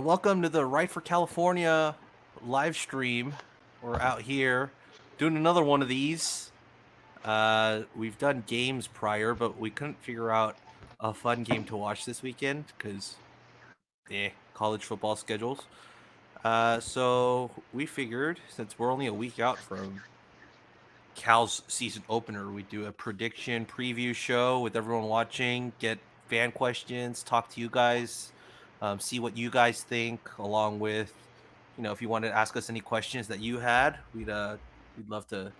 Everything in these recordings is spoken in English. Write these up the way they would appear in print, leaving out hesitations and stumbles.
and welcome to the Right for California live stream. We're out here doing another one of these. We've done games prior, but we couldn't figure out a fun game to watch this weekend because, college football schedules. So we figured since we're only a week out from Cal's season opener, we do a prediction preview show with everyone watching, get fan questions, talk to you guys, see what you guys think, along with, if you wanted to ask us any questions that you had, we'd love to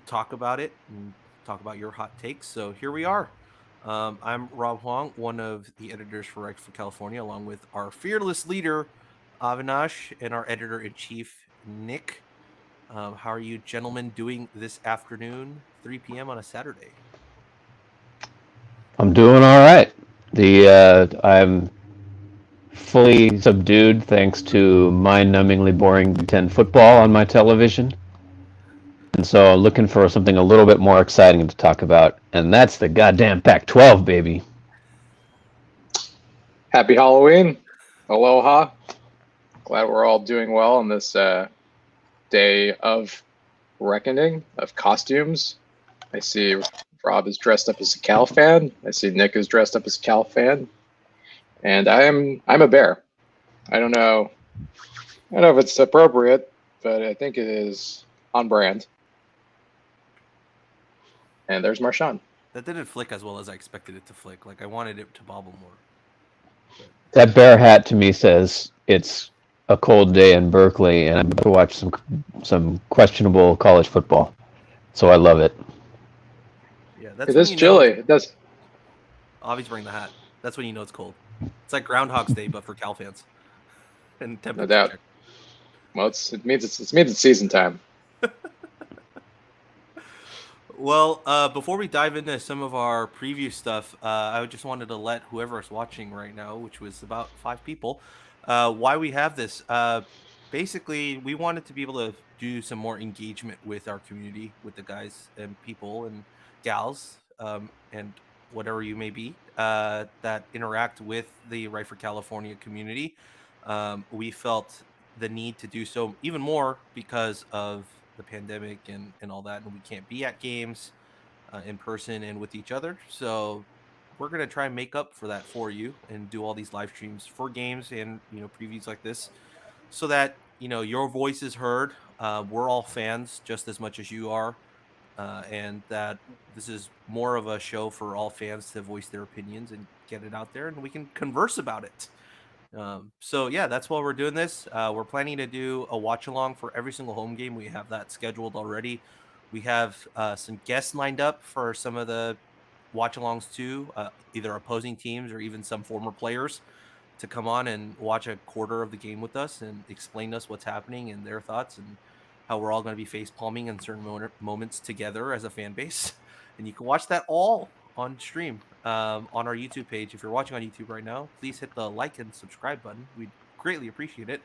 talk about it and talk about your hot takes. So here we are. I'm Rob Huang, one of the editors for Right for California, along with our fearless leader Avinash and our editor in chief Nick. How are you gentlemen doing this afternoon, 3 p.m. on a Saturday? I'm doing all right. I'm fully subdued thanks to mind-numbingly boring Big Ten football on my television. And so I'm looking for something a little bit more exciting to talk about, and that's the goddamn Pac-12, baby. Happy Halloween. Aloha. Glad we're all doing well on this day of reckoning, of costumes. I see Rob is dressed up as a Cal fan. I see Nick is dressed up as a Cal fan. And I'm a bear. I don't know if it's appropriate, but I think it is on brand. And there's Marshawn. That didn't flick as well as I expected it to flick. Like, I wanted it to bobble more. That bear hat to me says it's a cold day in Berkeley, and I'm about to watch some questionable college football. So I love it. Yeah, that's it is chilly. It does. Obviously, bring the hat. That's when you know it's cold. It's like Groundhog's Day, but for Cal fans. And temperature. No doubt. Check. Well, it means it's season time. Well, before we dive into some of our preview stuff, I just wanted to let whoever is watching right now, which was about 5 people, why we have this. Basically, we wanted to be able to do some more engagement with our community, with the guys and people and gals, and whatever you may be, that interact with the Right for California community. We felt the need to do so even more because of the pandemic and all that, and we can't be at games in person and with each other. So we're going to try and make up for that for you and do all these live streams for games and, previews like this so that, your voice is heard. We're all fans just as much as you are. And that this is more of a show for all fans to voice their opinions and get it out there, and we can converse about it. So yeah, that's why we're doing this. We're planning to do a watch along for every single home game. We have that scheduled already. We have some guests lined up for some of the watch alongs too, either opposing teams or even some former players to come on and watch a quarter of the game with us and explain to us what's happening and their thoughts and how we're all going to be face palming in certain moments together as a fan base. And you can watch that all on stream on our YouTube page. If you're watching on YouTube right now, please hit the like and subscribe button. We'd greatly appreciate it.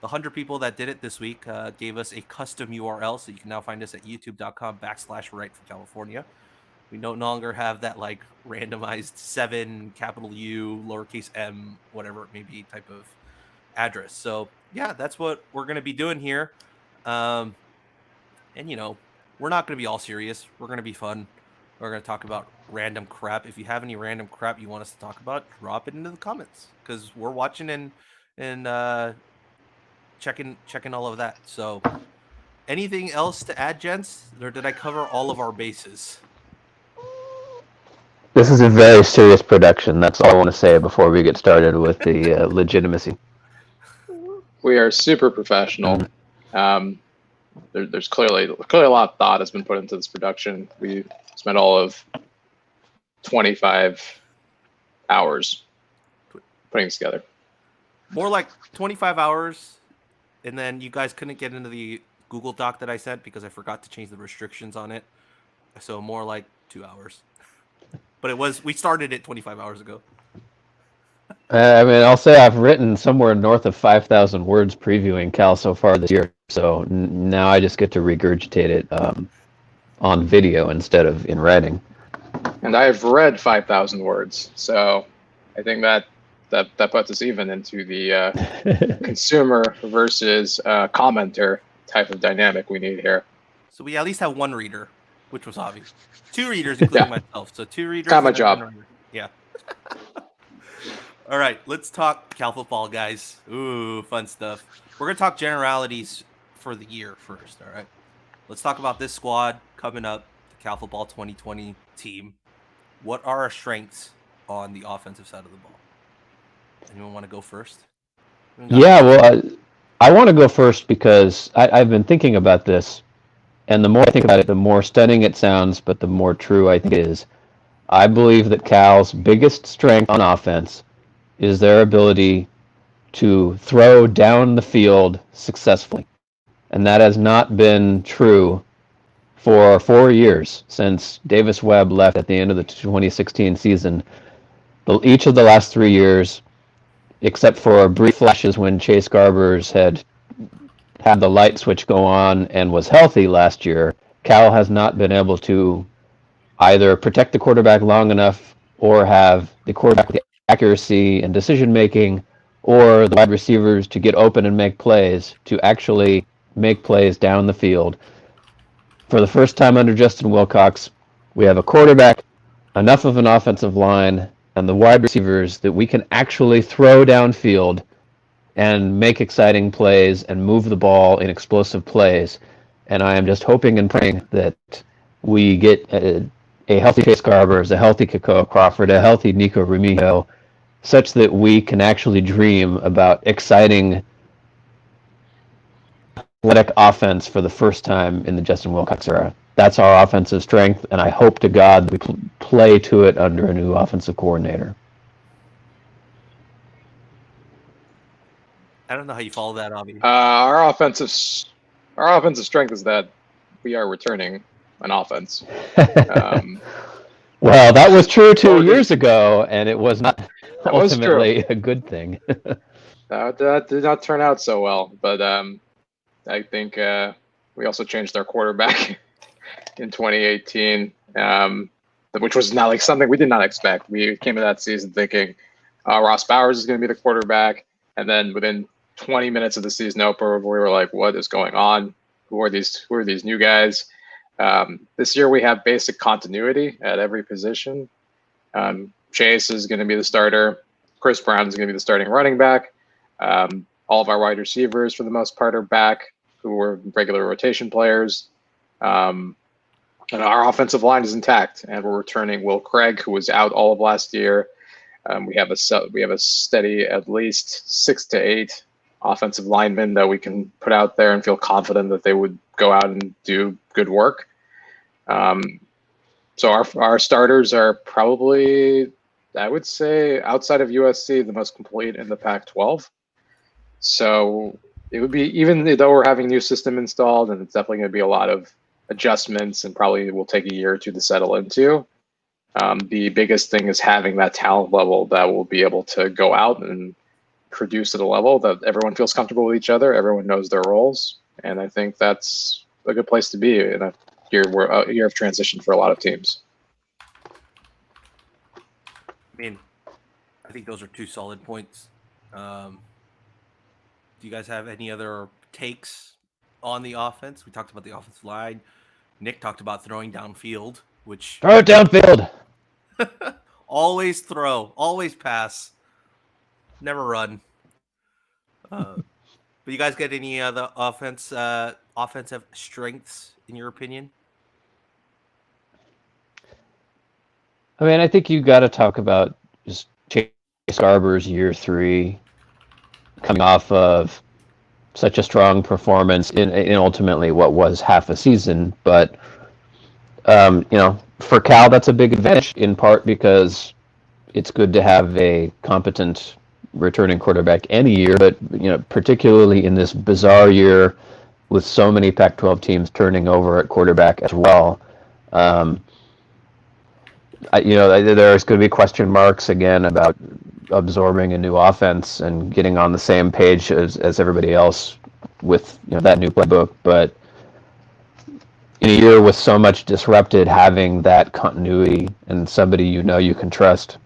The 100 people that did it this week gave us a custom URL, so you can now find us at youtube.com/Right for California. We no longer have that like randomized 7 capital U lowercase m whatever it may be type of address. So yeah, that's what we're going to be doing here. And we're not going to be all serious. We're going to be fun. We're going to talk about random crap. If you have any random crap you want us to talk about, drop it into the comments because we're watching and checking all of that. So anything else to add, gents? Or did I cover all of our bases? This is a very serious production. That's all I want to say before we get started with the legitimacy. We are super professional. There's clearly a lot of thought has been put into this production. We spent all of 25 hours putting this together. More like 25 hours, and then you guys couldn't get into the Google Doc that I sent because I forgot to change the restrictions on it. So more like 2 hours. But we started it 25 hours ago. I'll say I've written somewhere north of 5,000 words previewing Cal so far this year. So now I just get to regurgitate it on video instead of in writing. And I've read 5,000 words. So I think that that puts us even into the consumer versus commenter type of dynamic we need here. So we at least have one reader, which was obvious. Two readers, including Yeah. myself. So two readers. Kind of my and then job. one reader. Yeah. All right, let's talk Cal football, guys. Ooh, fun stuff. We're gonna talk generalities for the year first. All right. Let's talk about this squad coming up, the Cal football 2020 team. What are our strengths on the offensive side of the ball? Anyone want to go first? Yeah, well, I want to go first because I've been thinking about this, and the more I think about it, the more stunning it sounds, but the more true I think it is. I believe that Cal's biggest strength on offense is their ability to throw down the field successfully. And that has not been true for 4 years since Davis Webb left at the end of the 2016 season. Each of the last 3 years, except for brief flashes when Chase Garbers had the light switch go on and was healthy last year, Cal has not been able to either protect the quarterback long enough or have the quarterback with the accuracy and decision making or the wide receivers to get open and make plays to actually make plays down the field. For the first time under Justin Wilcox, we have a quarterback, enough of an offensive line, and the wide receivers that we can actually throw downfield and make exciting plays and move the ball in explosive plays. And I am just hoping and praying that we get a healthy Chase Garbers, a healthy Kekoa Crawford, a healthy Nico Remigio, such that we can actually dream about exciting athletic offense for the first time in the Justin Wilcox era. That's our offensive strength, and I hope to God we play to it under a new offensive coordinator. I don't know how you follow that, Avi. Our offensive strength is that we are returning an offense. Well, that was true 2 years ago, and it was not ultimately a good thing. That did not turn out so well, but I think we also changed our quarterback in 2018, which was not like something we did not expect. We came into that season thinking Ross Bowers is going to be the quarterback, and then within 20 minutes of the season opener, we were like, "What is going on? Who are these new guys?" This year we have basic continuity at every position. Chase is going to be the starter. Chris Brown is going to be the starting running back. All of our wide receivers, for the most part, are back, who were regular rotation players. And our offensive line is intact, and we're returning Will Craig, who was out all of last year. We have a steady at least 6 to 8 offensive linemen that we can put out there and feel confident that they would go out and do good work. So our starters are probably, I would say, outside of USC, the most complete in the Pac-12. So it would be, even though we're having a new system installed, and it's definitely going to be a lot of adjustments and probably will take a year or two to settle into. The biggest thing is having that talent level that will be able to go out and produce at a level that everyone feels comfortable with each other, everyone knows their roles, and I think that's a good place to be in a year of transition for a lot of teams. I mean, I think those are two solid points. Do you guys have any other takes on the offense? We talked about the offensive line. Nick talked about throwing downfield, which throw it downfield. Always throw, always pass, never run. But you guys get any other offensive strengths in your opinion? I mean, I think you got to talk about just Chase Garbers year 3, coming off of such a strong performance in ultimately what was half a season. But for Cal, that's a big advantage, in part because it's good to have a competent returning quarterback any year, but particularly in this bizarre year with so many Pac-12 teams turning over at quarterback as well. There's going to be question marks again about absorbing a new offense and getting on the same page as everybody else with that new playbook. But in a year with so much disrupted, having that continuity and somebody you can trust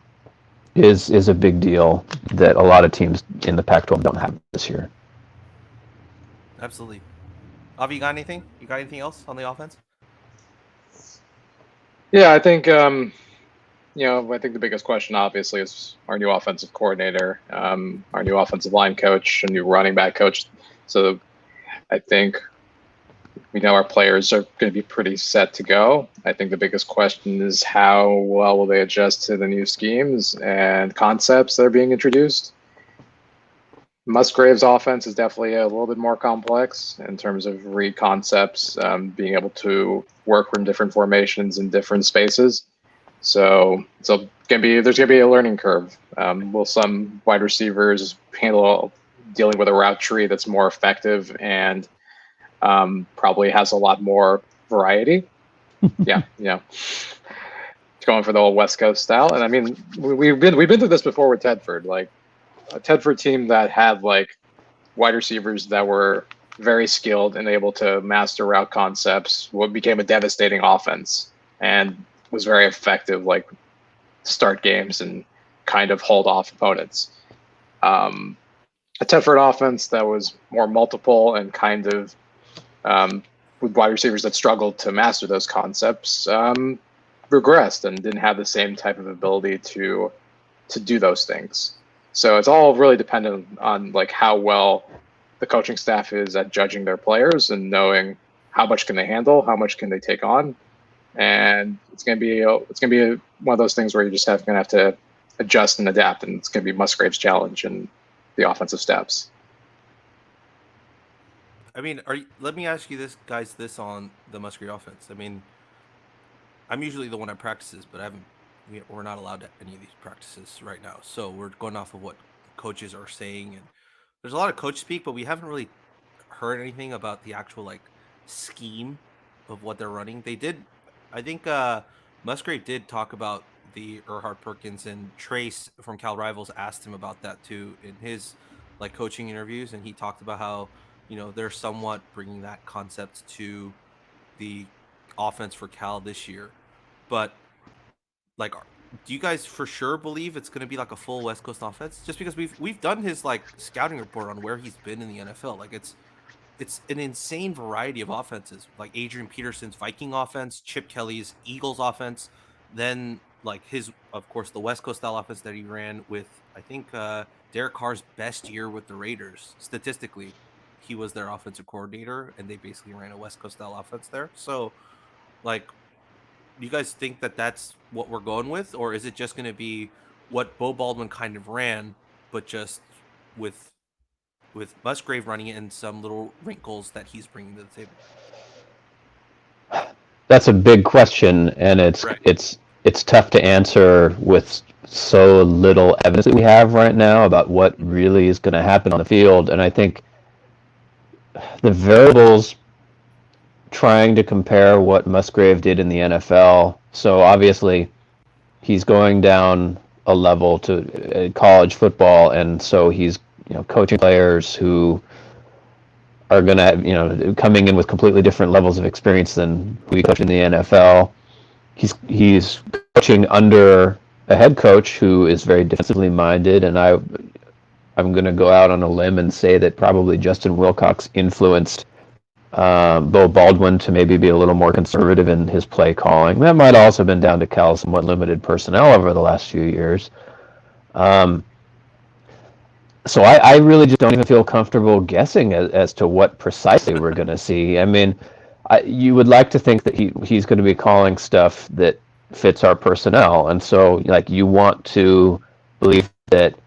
is a big deal that a lot of teams in the Pac-12 don't have this year. Absolutely. Avi, you got anything? You got anything else on the offense? Yeah, I think I think the biggest question obviously is our new offensive coordinator, our new offensive line coach, a new running back coach. So I think we know our players are going to be pretty set to go. I think the biggest question is how well will they adjust to the new schemes and concepts that are being introduced. Musgrave's offense is definitely a little bit more complex in terms of read concepts, being able to work from different formations in different spaces. So there's gonna be a learning curve. Will some wide receivers handle dealing with a route tree that's more effective and probably has a lot more variety? Yeah, going for the old West Coast style. And I mean, we've been through this before with Tedford, like a Tedford team that had like wide receivers that were very skilled and able to master route concepts. What became a devastating offense and was very effective, like start games and kind of hold off opponents. A Tedford offense that was more multiple and kind of with wide receivers that struggled to master those concepts regressed and didn't have the same type of ability to do those things. So it's all really dependent on like how well the coaching staff is at judging their players and knowing how much can they handle, how much can they take on, and it's gonna be one of those things where you're just gonna have to adjust and adapt, and it's gonna be Musgrave's challenge and the offensive steps. I mean, let me ask you this, guys, this on the Musgrave offense. I mean, I'm usually the one that practices, but we're not allowed to any of these practices right now. So we're going off of what coaches are saying, and there's a lot of coach speak, but we haven't really heard anything about the actual like scheme of what they're running. They did, I think, Musgrave did talk about the Erhard Perkins, and Trace from Cal Rivals asked him about that too in his like coaching interviews, and he talked about how they're somewhat bringing that concept to the offense for Cal this year. But like, do you guys for sure believe it's going to be like a full West Coast offense? Just because we've done his like scouting report on where he's been in the NFL. Like it's an insane variety of offenses. Like Adrian Peterson's Viking offense, Chip Kelly's Eagles offense, then like his, of course, the West Coast style offense that he ran with, I think, Derek Carr's best year with the Raiders. Statistically, he was their offensive coordinator, and they basically ran a West Coast style offense there. So, like, do you guys think that that's what we're going with, or is it just going to be what Bo Baldwin kind of ran, but just with Musgrave running it and some little wrinkles that he's bringing to the table? That's a big question, and it's tough to answer with so little evidence that we have right now about what really is going to happen on the field. And I think the variables trying to compare what Musgrave did in the NFL. So obviously, he's going down a level to college football, and so he's coaching players who are going to coming in with completely different levels of experience than we coach in the NFL. He's coaching under a head coach who is very defensively minded, and I'm going to go out on a limb and say that probably Justin Wilcox influenced Bo Baldwin to maybe be a little more conservative in his play calling. That might also have been down to Cal's somewhat limited personnel over the last few years. So I really just don't even feel comfortable guessing as to what precisely we're going to see. I mean, you would like to think that he's going to be calling stuff that fits our personnel, and so like you want to believe that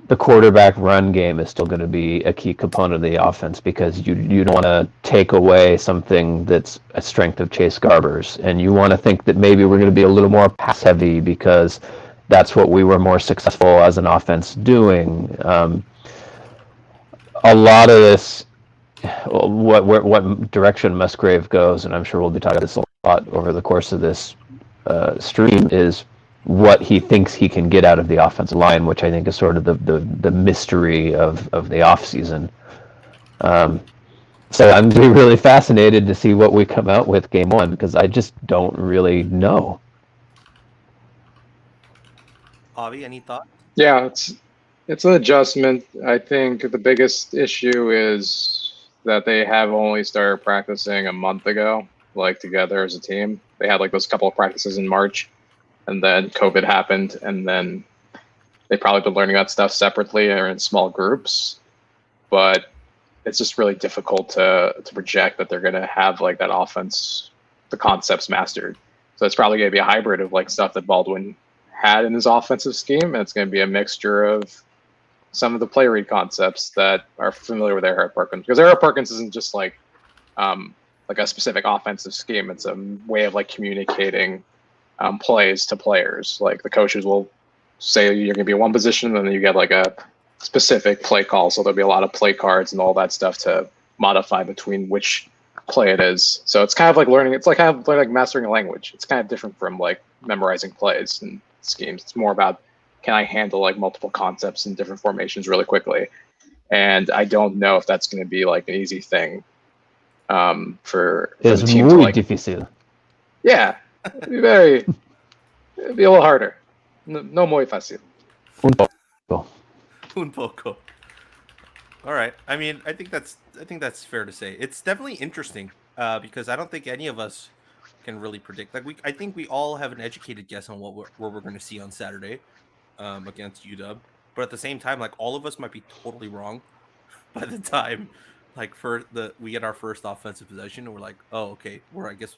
the quarterback run game is still going to be a key component of the offense, because you don't want to take away something that's a strength of Chase Garber's, and you want to think that maybe we're going to be a little more pass heavy because that's what we were more successful as an offense doing. A lot of this, what direction Musgrave goes, and I'm sure we'll be talking about this a lot over the course of this stream, is what he thinks he can get out of the offensive line, which I think is sort of the mystery of the offseason. So I'm going to be really fascinated to see what we come out with game one, because I just don't really know. Avi, any thoughts? Yeah, it's an adjustment. I think the biggest issue is that they have only started practicing a month ago, like together as a team. They had like those couple of practices in March, and then COVID happened, and then they've probably been learning that stuff separately or in small groups. But it's just really difficult to project that they're going to have like that offense, the concepts mastered. So it's probably going to be a hybrid of like stuff that Baldwin had in his offensive scheme, and it's going to be a mixture of some of the play read concepts that are familiar with Eric Perkins. Because Eric Perkins isn't just like a specific offensive scheme; it's a way of like communicating plays to players. Like the coaches will say you're going to be in one position, and then you get like a specific play call. So there'll be a lot of play cards and all that stuff to modify between which play it is. So it's kind of like learning. It's like kind of like mastering a language. It's kind of different from like memorizing plays and schemes. It's more about can I handle like multiple concepts in different formations really quickly. And I don't know if that's going to be like an easy thing for the Es team to muy like. difícil. Yeah, it'd be a little harder. No muy fácil. Un poco. Un poco. All right. I mean, I think that's fair to say. It's definitely interesting because I don't think any of us can really predict. I think we all have an educated guess on what we're going to see on Saturday against UW. But at the same time, like all of us might be totally wrong by the time like we get our first offensive possession and we're like, oh, okay, I guess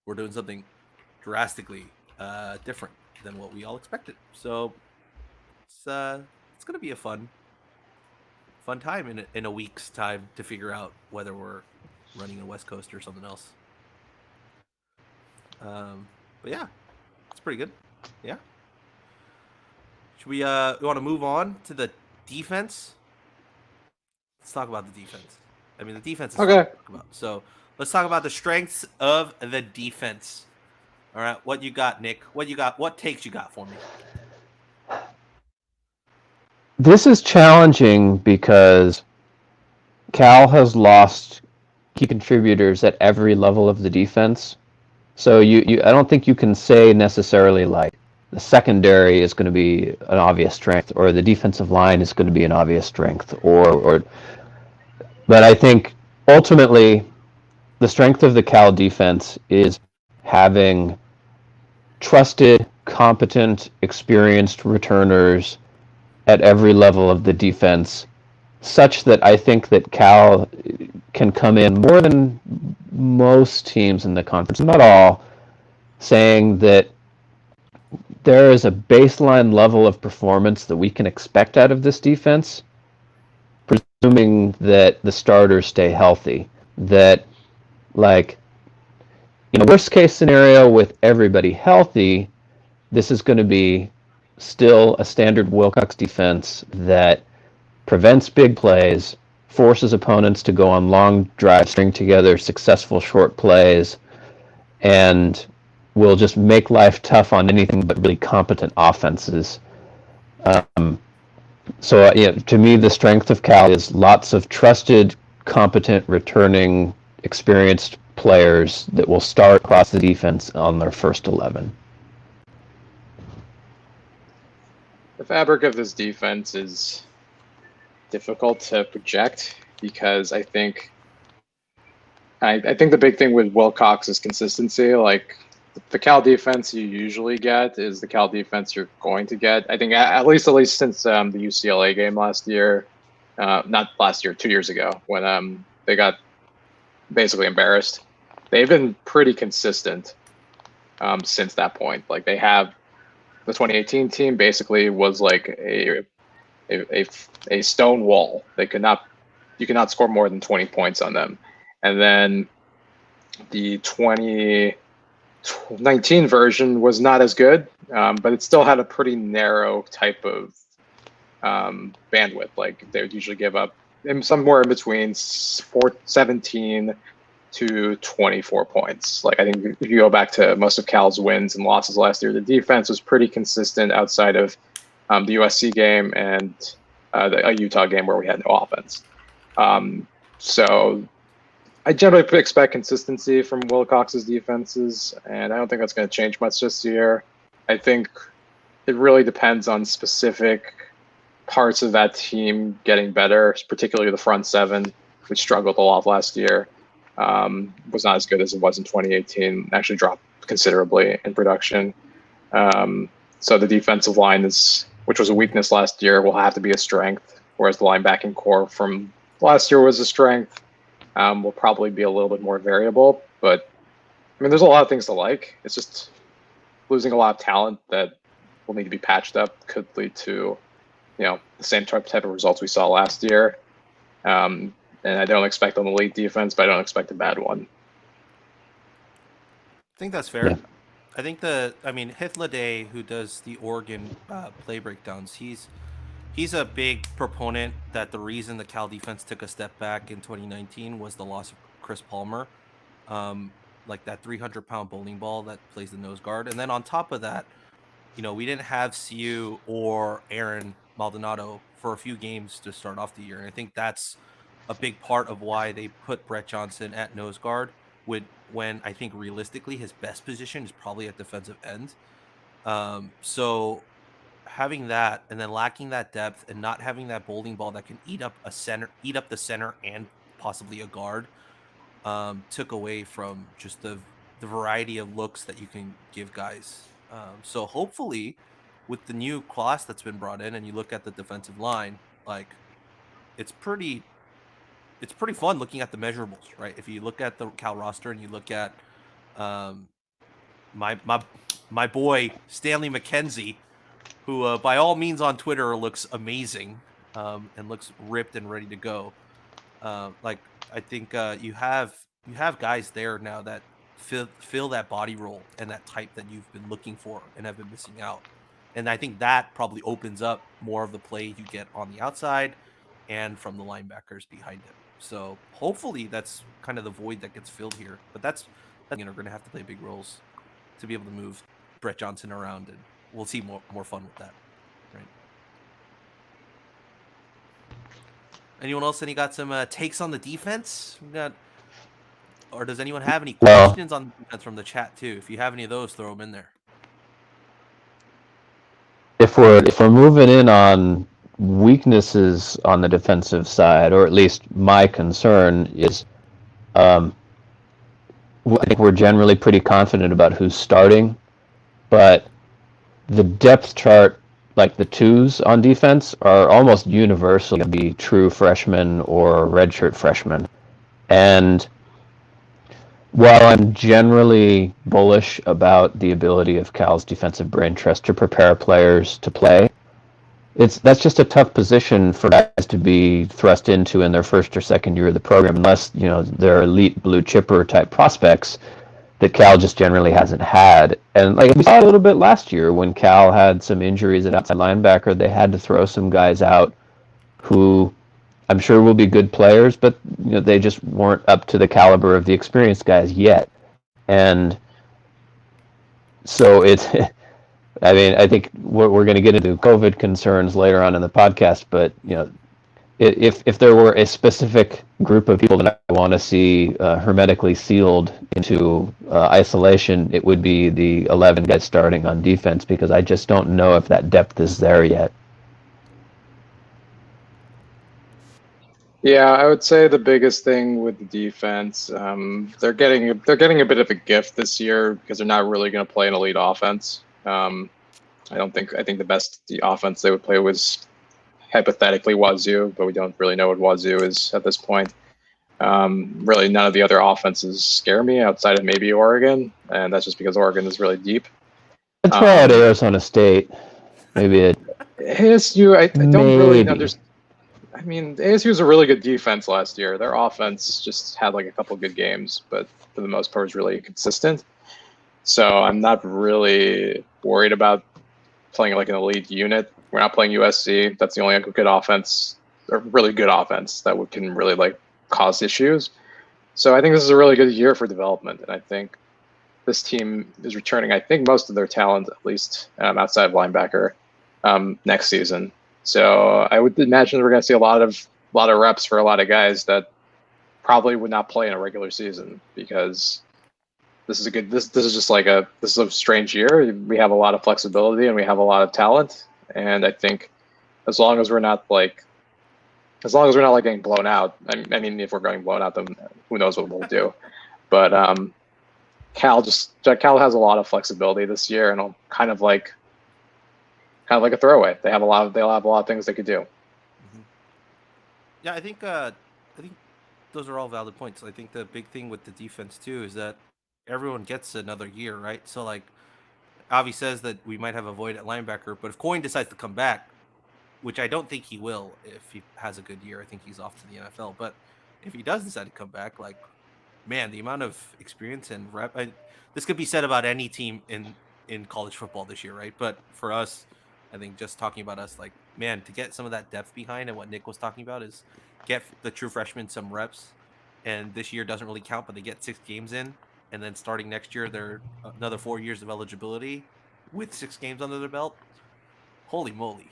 we're doing something drastically different than what we all expected. So it's gonna be a fun time in a week's time to figure out whether we're running a West Coast or something else. But yeah, it's pretty good. Yeah. Should we want to move on to the defense? Let's talk about the defense. I mean, the defense is fun Okay. to talk about. So let's talk about the strengths of the defense. All right, what you got, Nick? What you got? What takes you got for me? This is challenging because Cal has lost key contributors at every level of the defense. So I don't think you can say necessarily like the secondary is going to be an obvious strength or the defensive line is going to be an obvious strength but I think ultimately the strength of the Cal defense is having trusted, competent, experienced returners at every level of the defense, such that I think that Cal can come in more than most teams in the conference, not all, saying that there is a baseline level of performance that we can expect out of this defense, presuming that the starters stay healthy. That, like, worst case scenario with everybody healthy, this is going to be still a standard Wilcox defense that prevents big plays, forces opponents to go on long drives, string together successful short plays, and will just make life tough on anything but really competent offenses. So to me, the strength of Cal is lots of trusted, competent, returning, experienced players that will start across the defense on their first 11. The fabric of this defense is difficult to project because I think the big thing with Wilcox is consistency. Like the Cal defense you usually get is the Cal defense you're going to get. I think at least since the UCLA game last year, not last year, 2 years ago when they got basically embarrassed. They've been pretty consistent since that point. Like they have the 2018 team basically was like a stone wall. You could not score more than 20 points on them. And then the 2019 version was not as good, but it still had a pretty narrow type of bandwidth. Like they would usually give up somewhere in between 17 to 24 points. Like I think if you go back to most of Cal's wins and losses last year, the defense was pretty consistent outside of the USC game and a Utah game where we had no offense. So I generally expect consistency from Wilcox's defenses, and I don't think that's going to change much this year. I think it really depends on specific parts of that team getting better, particularly the front seven, which struggled a lot last year. Was not as good as it was in 2018. Actually dropped considerably in production. So the defensive line which was a weakness last year, will have to be a strength. Whereas the linebacking core from last year was a strength. Will probably be a little bit more variable. But I mean, there's a lot of things to like. It's just losing a lot of talent that will need to be patched up could lead to, the same type of results we saw last year. And I don't expect an elite defense, but I don't expect a bad one. I think that's fair. Yeah. I think Hithladay, who does the Oregon play breakdowns, he's a big proponent that the reason the Cal defense took a step back in 2019 was the loss of Chris Palmer, like that 300-pound bowling ball that plays the nose guard. And then on top of that, we didn't have CU or Aaron Maldonado for a few games to start off the year. And I think that's a big part of why they put Brett Johnson at nose guard when I think realistically his best position is probably at defensive end. So having that and then lacking that depth and not having that bowling ball that can eat up the center and possibly a guard, took away from just the variety of looks that you can give guys. So hopefully with the new class that's been brought in and you look at the defensive line, like it's pretty fun looking at the measurables, right? If you look at the Cal roster and you look at my boy Stanley McKenzie, who by all means on Twitter looks amazing, and looks ripped and ready to go. I think you have guys there now that fill that body role and that type that you've been looking for and have been missing out. And I think that probably opens up more of the play you get on the outside and from the linebackers behind him. So hopefully that's kind of the void that gets filled here. But that's going to have to play big roles to be able to move Brett Johnson around, and we'll see more fun with that, right? Anyone else? Got some takes on the defense? Or does anyone have any questions on the defense from the chat too? If you have any of those, throw them in there. If we're moving in on weaknesses on the defensive side, or at least my concern is, I think we're generally pretty confident about who's starting, but the depth chart, like the twos on defense, are almost universally going to be true freshmen or redshirt freshmen. And while I'm generally bullish about the ability of Cal's defensive brain trust to prepare players to play, that's just a tough position for guys to be thrust into in their first or second year of the program, unless they're elite blue chipper type prospects that Cal just generally hasn't had. And like we saw a little bit last year when Cal had some injuries at outside linebacker, they had to throw some guys out who I'm sure will be good players, but they just weren't up to the caliber of the experienced guys yet. And so it's I think we're going to get into COVID concerns later on in the podcast, but if there were a specific group of people that I want to see hermetically sealed into isolation, it would be the 11 guys starting on defense, because I just don't know if that depth is there yet. Yeah, I would say the biggest thing with the defense, they're getting a bit of a gift this year because they're not really going to play an elite offense. I think the offense they would play was hypothetically Wazoo, but we don't really know what Wazoo is at this point. Really, none of the other offenses scare me outside of maybe Oregon, and that's just because Oregon is really deep. I'd try out Arizona State. Maybe ASU, I don't really understand. I mean, ASU was a really good defense last year. Their offense just had like a couple good games, but for the most part was really consistent. So I'm not really worried about playing like an elite unit. We're not playing USC. That's the only good offense, or really good offense, that can really like cause issues. So I think this is a really good year for development, and I think this team is returning, I think, most of their talent, at least outside of linebacker, next season. So I would imagine we're going to see a lot of reps for a lot of guys that probably would not play in a regular season, because this is a good. This is just like this is a strange year. We have a lot of flexibility and we have a lot of talent, and I think as long as we're not like getting blown out. I mean, if we're getting blown out, then who knows what we'll do. But Cal has a lot of flexibility this year, and it'll kind of like a throwaway. They'll have a lot of things they could do. Mm-hmm. Yeah, I think those are all valid points. I think the big thing with the defense too is that everyone gets another year, right? So like Avi says that we might have a void at linebacker, but if Coyne decides to come back, which I don't think he will if he has a good year, I think he's off to the NFL. But if he does decide to come back, like, man, the amount of experience and rep. This could be said about any team in college football this year, right? But for us, I think just talking about us, like, man, to get some of that depth behind and what Nick was talking about is get the true freshmen some reps. And this year doesn't really count, but they get 6 games in, and then starting next year, they're another 4 years of eligibility with 6 games under their belt. Holy moly!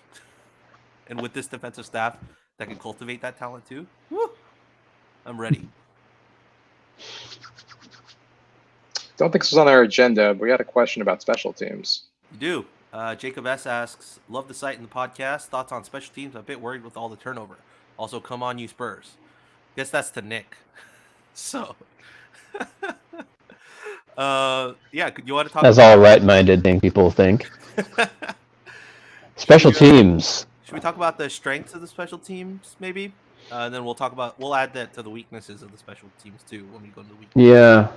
And with this defensive staff that can cultivate that talent too, woo, I'm ready. Don't think this was on our agenda, but we had a question about special teams. You do. Jacob S. asks, love the site and the podcast. Thoughts on special teams? I'm a bit worried with all the turnover. Also, come on, you Spurs. Guess that's to Nick. So, yeah, you want to talk As about... all right-minded people think. Special teams. Should we talk about the strengths of the special teams, maybe? And then we'll add that to the weaknesses of the special teams, too, when we go to the weaknesses. Yeah.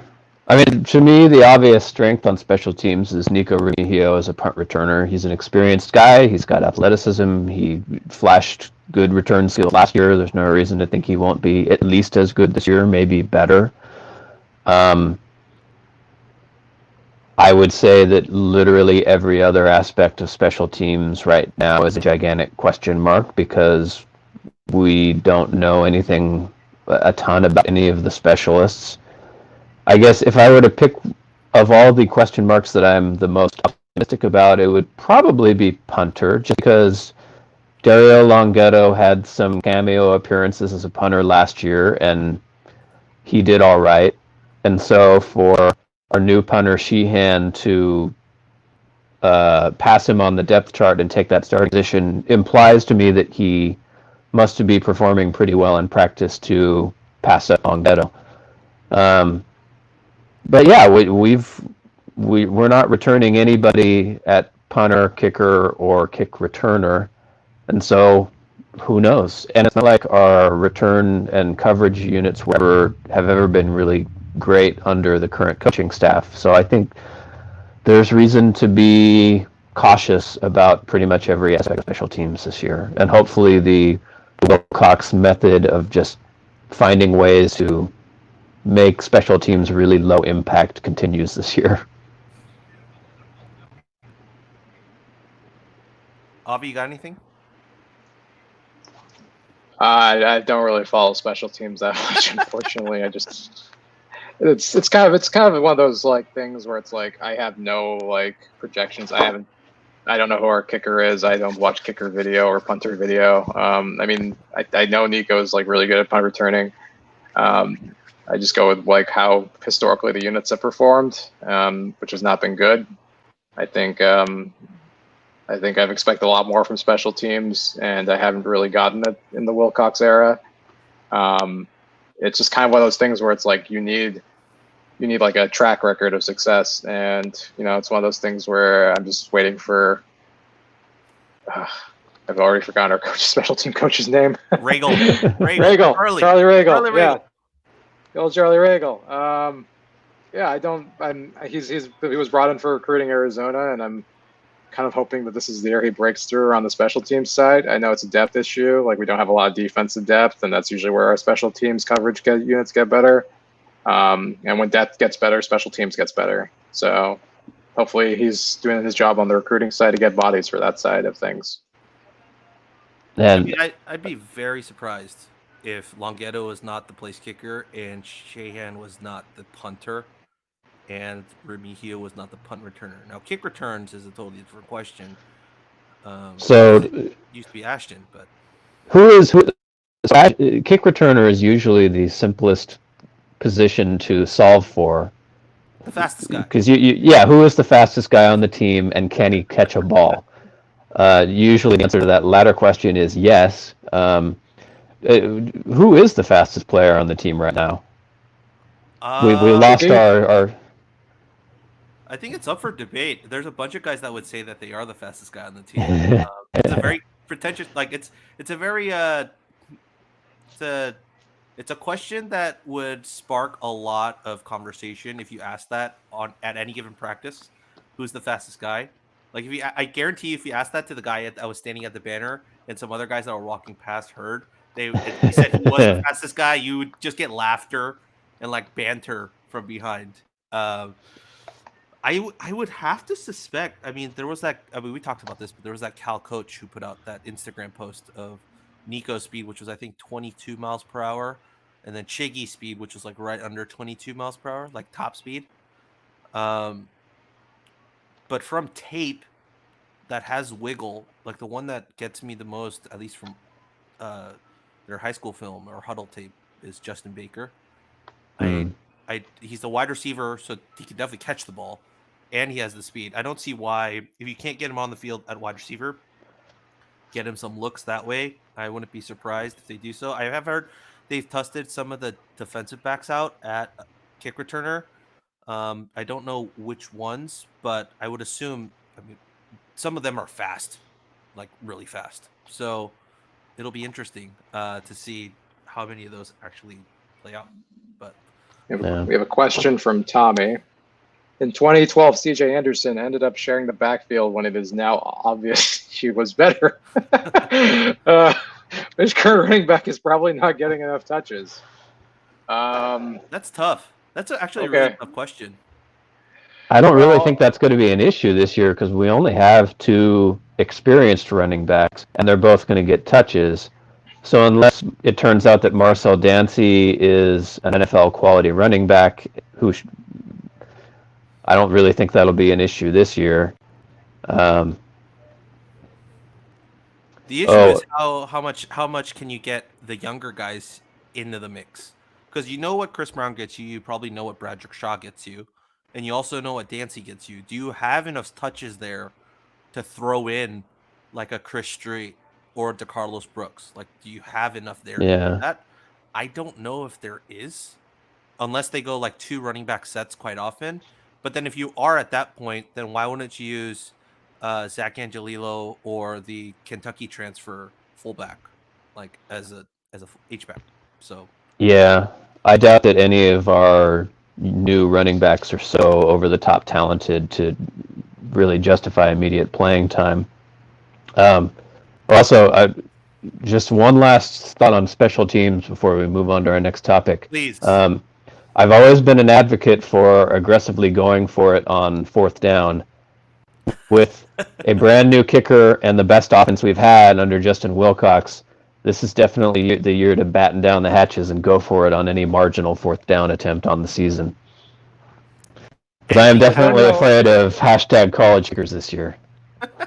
I mean, to me, the obvious strength on special teams is Nico Remigio as a punt returner. He's an experienced guy. He's got athleticism. He flashed good return skills last year. There's no reason to think he won't be at least as good this year, maybe better. I would say that literally every other aspect of special teams right now is a gigantic question mark because we don't know a ton about any of the specialists. I guess if I were to pick of all the question marks that I'm the most optimistic about, it would probably be punter, just because Dario Longhetto had some cameo appearances as a punter last year, and he did all right. And so for our new punter Sheehan to pass him on the depth chart and take that starting position implies to me that he must be performing pretty well in practice to pass up Longhetto. But yeah, we're not returning anybody at punter, kicker, or kick returner, and so who knows? And it's not like our return and coverage units have ever been really great under the current coaching staff. So I think there's reason to be cautious about pretty much every aspect of special teams this year, and hopefully the Wilcox method of just finding ways to make special teams really low impact continues this year. Avi, you got anything? I don't really follow special teams that much, unfortunately. It's kind of one of those like things where it's like I have no like projections. I don't know who our kicker is. I don't watch kicker video or punter video. I mean, I know Nico is like really good at punt returning. I just go with like how historically the units have performed, which has not been good. I think I've expected a lot more from special teams, and I haven't really gotten it in the Wilcox era. It's just kind of one of those things where it's like you need like a track record of success, and it's one of those things where I'm just waiting for. I've already forgotten our special team coach's name. Regal. Charlie Regal. Yeah. The old Charlie Regal. Yeah, he was brought in for recruiting Arizona, and I'm kind of hoping that this is the year he breaks through on the special teams side. I know it's a depth issue. Like we don't have a lot of defensive depth, and that's usually where our special teams coverage units get better. And when depth gets better, special teams gets better. So hopefully he's doing his job on the recruiting side to get bodies for that side of things. And I'd be very surprised if Longhetto was not the place kicker and Sheehan was not the punter and Remigio was not the punt returner. Now, kick returns is a totally different question. So it used to be Ashton, but kick returner is usually the simplest position to solve for. The fastest guy. Because who is the fastest guy on the team, and can he catch a ball? Usually, the answer to that latter question is yes. Who is the fastest player on the team right now? We lost Chicky? our I think it's up for debate. There's a bunch of guys that would say that they are the fastest guy on the team. It's a very pretentious, like it's a very it's a question that would spark a lot of conversation if you ask that on at any given practice. Who's the fastest guy? Like if you, I guarantee you, if you ask that to the guy that was standing at the banner and some other guys that were walking past heard, if he said he was the fastest guy, you would just get laughter and like banter from behind. Um, I would have to suspect. I mean, there was that. I mean, we talked about this, but there was that Cal coach who put out that Instagram post of Nico's speed, which was I think 22 miles per hour, and then Chiggy's speed, which was like right under 22 miles per hour, like top speed. But from tape that has wiggle, like the one that gets me the most, at least from their high school film or huddle tape, is Justin Baker. He's the wide receiver, so he can definitely catch the ball, and he has the speed. I don't see why, if you can't get him on the field at wide receiver, get him some looks that way. I wouldn't be surprised if they do so. I have heard they've tested some of the defensive backs out at kick returner. I don't know which ones, but I would assume, I mean, some of them are fast, like really fast. So it'll be interesting to see how many of those actually play out. But we have a question from Tommy. In 2012, CJ Anderson ended up sharing the backfield when it is now obvious he was better. His current running back is probably not getting enough touches. That's tough. That's actually a really tough question. I don't really think that's going to be an issue this year because we only have 2 experienced running backs, and they're both going to get touches. So unless it turns out that Marcel Dancy is an NFL quality running back, I don't really think that'll be an issue this year. The issue is how much can you get the younger guys into the mix? Because you know what Chris Brown gets you, you probably know what Bradrick Shaw gets you, and you also know what Dancy gets you. Do you have enough touches there to throw in like a Chris Strait or to Carlos Brooks? Like, do you have enough there to do that? I don't know if there is, unless they go like 2 running back sets quite often. But then if you are at that point, then why wouldn't you use Zach Angelillo or the Kentucky transfer fullback, like as a H-back? So yeah, I doubt that any of our new running backs are so over the top talented to really justify immediate playing time. Also, just one last thought on special teams before we move on to our next topic. Please. I've always been an advocate for aggressively going for it on 4th down. With a brand new kicker and the best offense we've had under Justin Wilcox, this is definitely the year to batten down the hatches and go for it on any marginal 4th down attempt on the season. Because I am definitely afraid of #college kickers this year.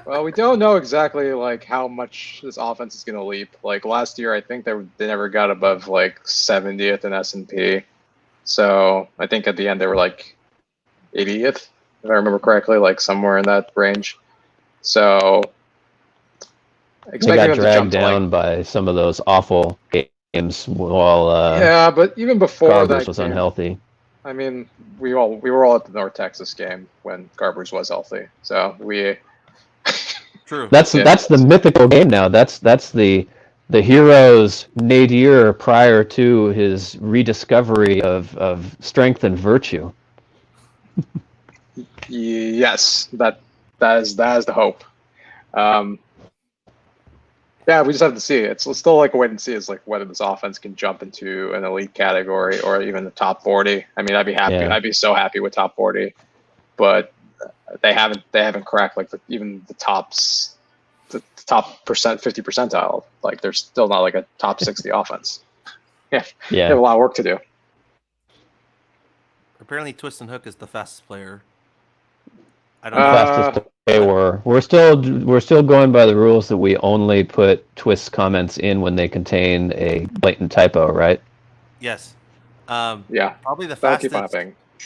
Well, we don't know exactly like how much this offense is going to leap. Like last year, I think they never got above like 70th in S&P. So I think at the end they were like 80th, if I remember correctly, like somewhere in that range. So they got dragged down by some of those awful games while yeah, but even before Garbers that was game, unhealthy. I mean, we were all at the North Texas game when Garbers was healthy. So we True. That's the mythical game now. That's the hero's nadir prior to his rediscovery of strength and virtue. Yes, that is the hope. Yeah, we just have to see. It's still like a wait and see. Is like whether this offense can jump into an elite category or even the top 40. I mean, I'd be happy. Yeah. I'd be so happy with top 40, but they haven't cracked like even the top 50 percentile. Like they're still not like a top 60 offense. Yeah, they have a lot of work to do. Apparently, Twist and Hook is the fastest player. I don't know. Fastest they were. We're still going by the rules that we only put Twist comments in when they contain a blatant typo, right? Yes. Yeah. Probably the fastest.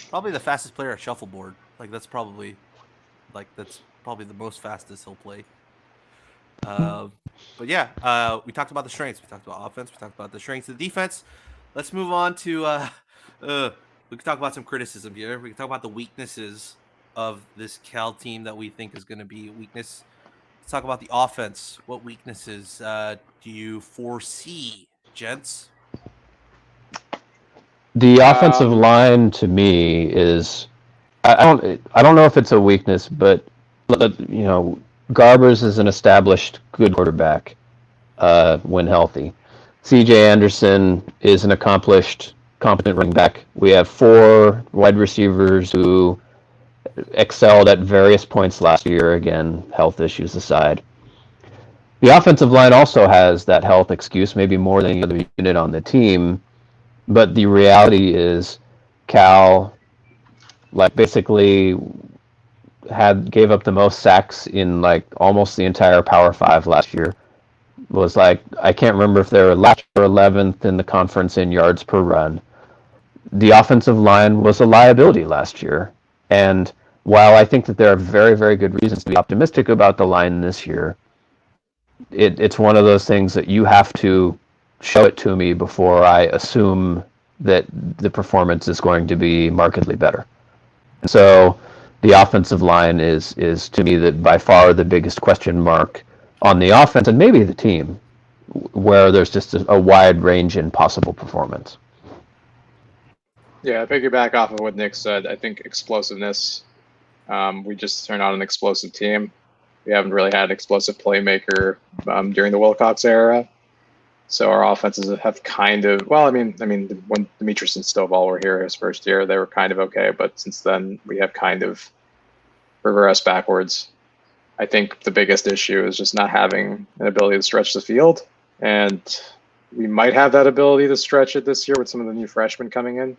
Probably the fastest player at shuffleboard. That's probably the most fastest he'll play. Uh, but yeah, we talked about the strengths. We talked about offense. We talked about the strengths of the defense. Let's move on to. We can talk about some criticism here. We can talk about the weaknesses of this Cal team that we think is going to be a weakness. Let's talk about the offense. What weaknesses do you foresee, gents? The offensive Um, line to me is I don't know if it's a weakness, but Garbers is an established good quarterback when healthy. C.J. Anderson is an accomplished, competent running back. We have 4 wide receivers who excelled at various points last year. Again, health issues aside. The offensive line also has that health excuse, maybe more than any other unit on the team. But the reality is, Cal, basically gave up the most sacks in almost the entire Power Five last year. Was I can't remember if they were last or 11th in the conference in yards per run. The offensive line was a liability last year, and while I think that there are very, very good reasons to be optimistic about the line this year, it's one of those things that you have to show it to me before I assume that the performance is going to be markedly better. And so the offensive line is to me that by far the biggest question mark on the offense and maybe the team, where there's just a wide range in possible performance. Yeah, piggyback off of what Nick said. I think explosiveness. We just are not an explosive team. We haven't really had an explosive playmaker during the Wilcox era. So our offenses have kind of, well, I mean, when Demetrius and Stovall were here his first year, they were kind of okay. But since then, we have kind of regressed backwards. I think the biggest issue is just not having an ability to stretch the field. And we might have that ability to stretch it this year with some of the new freshmen coming in.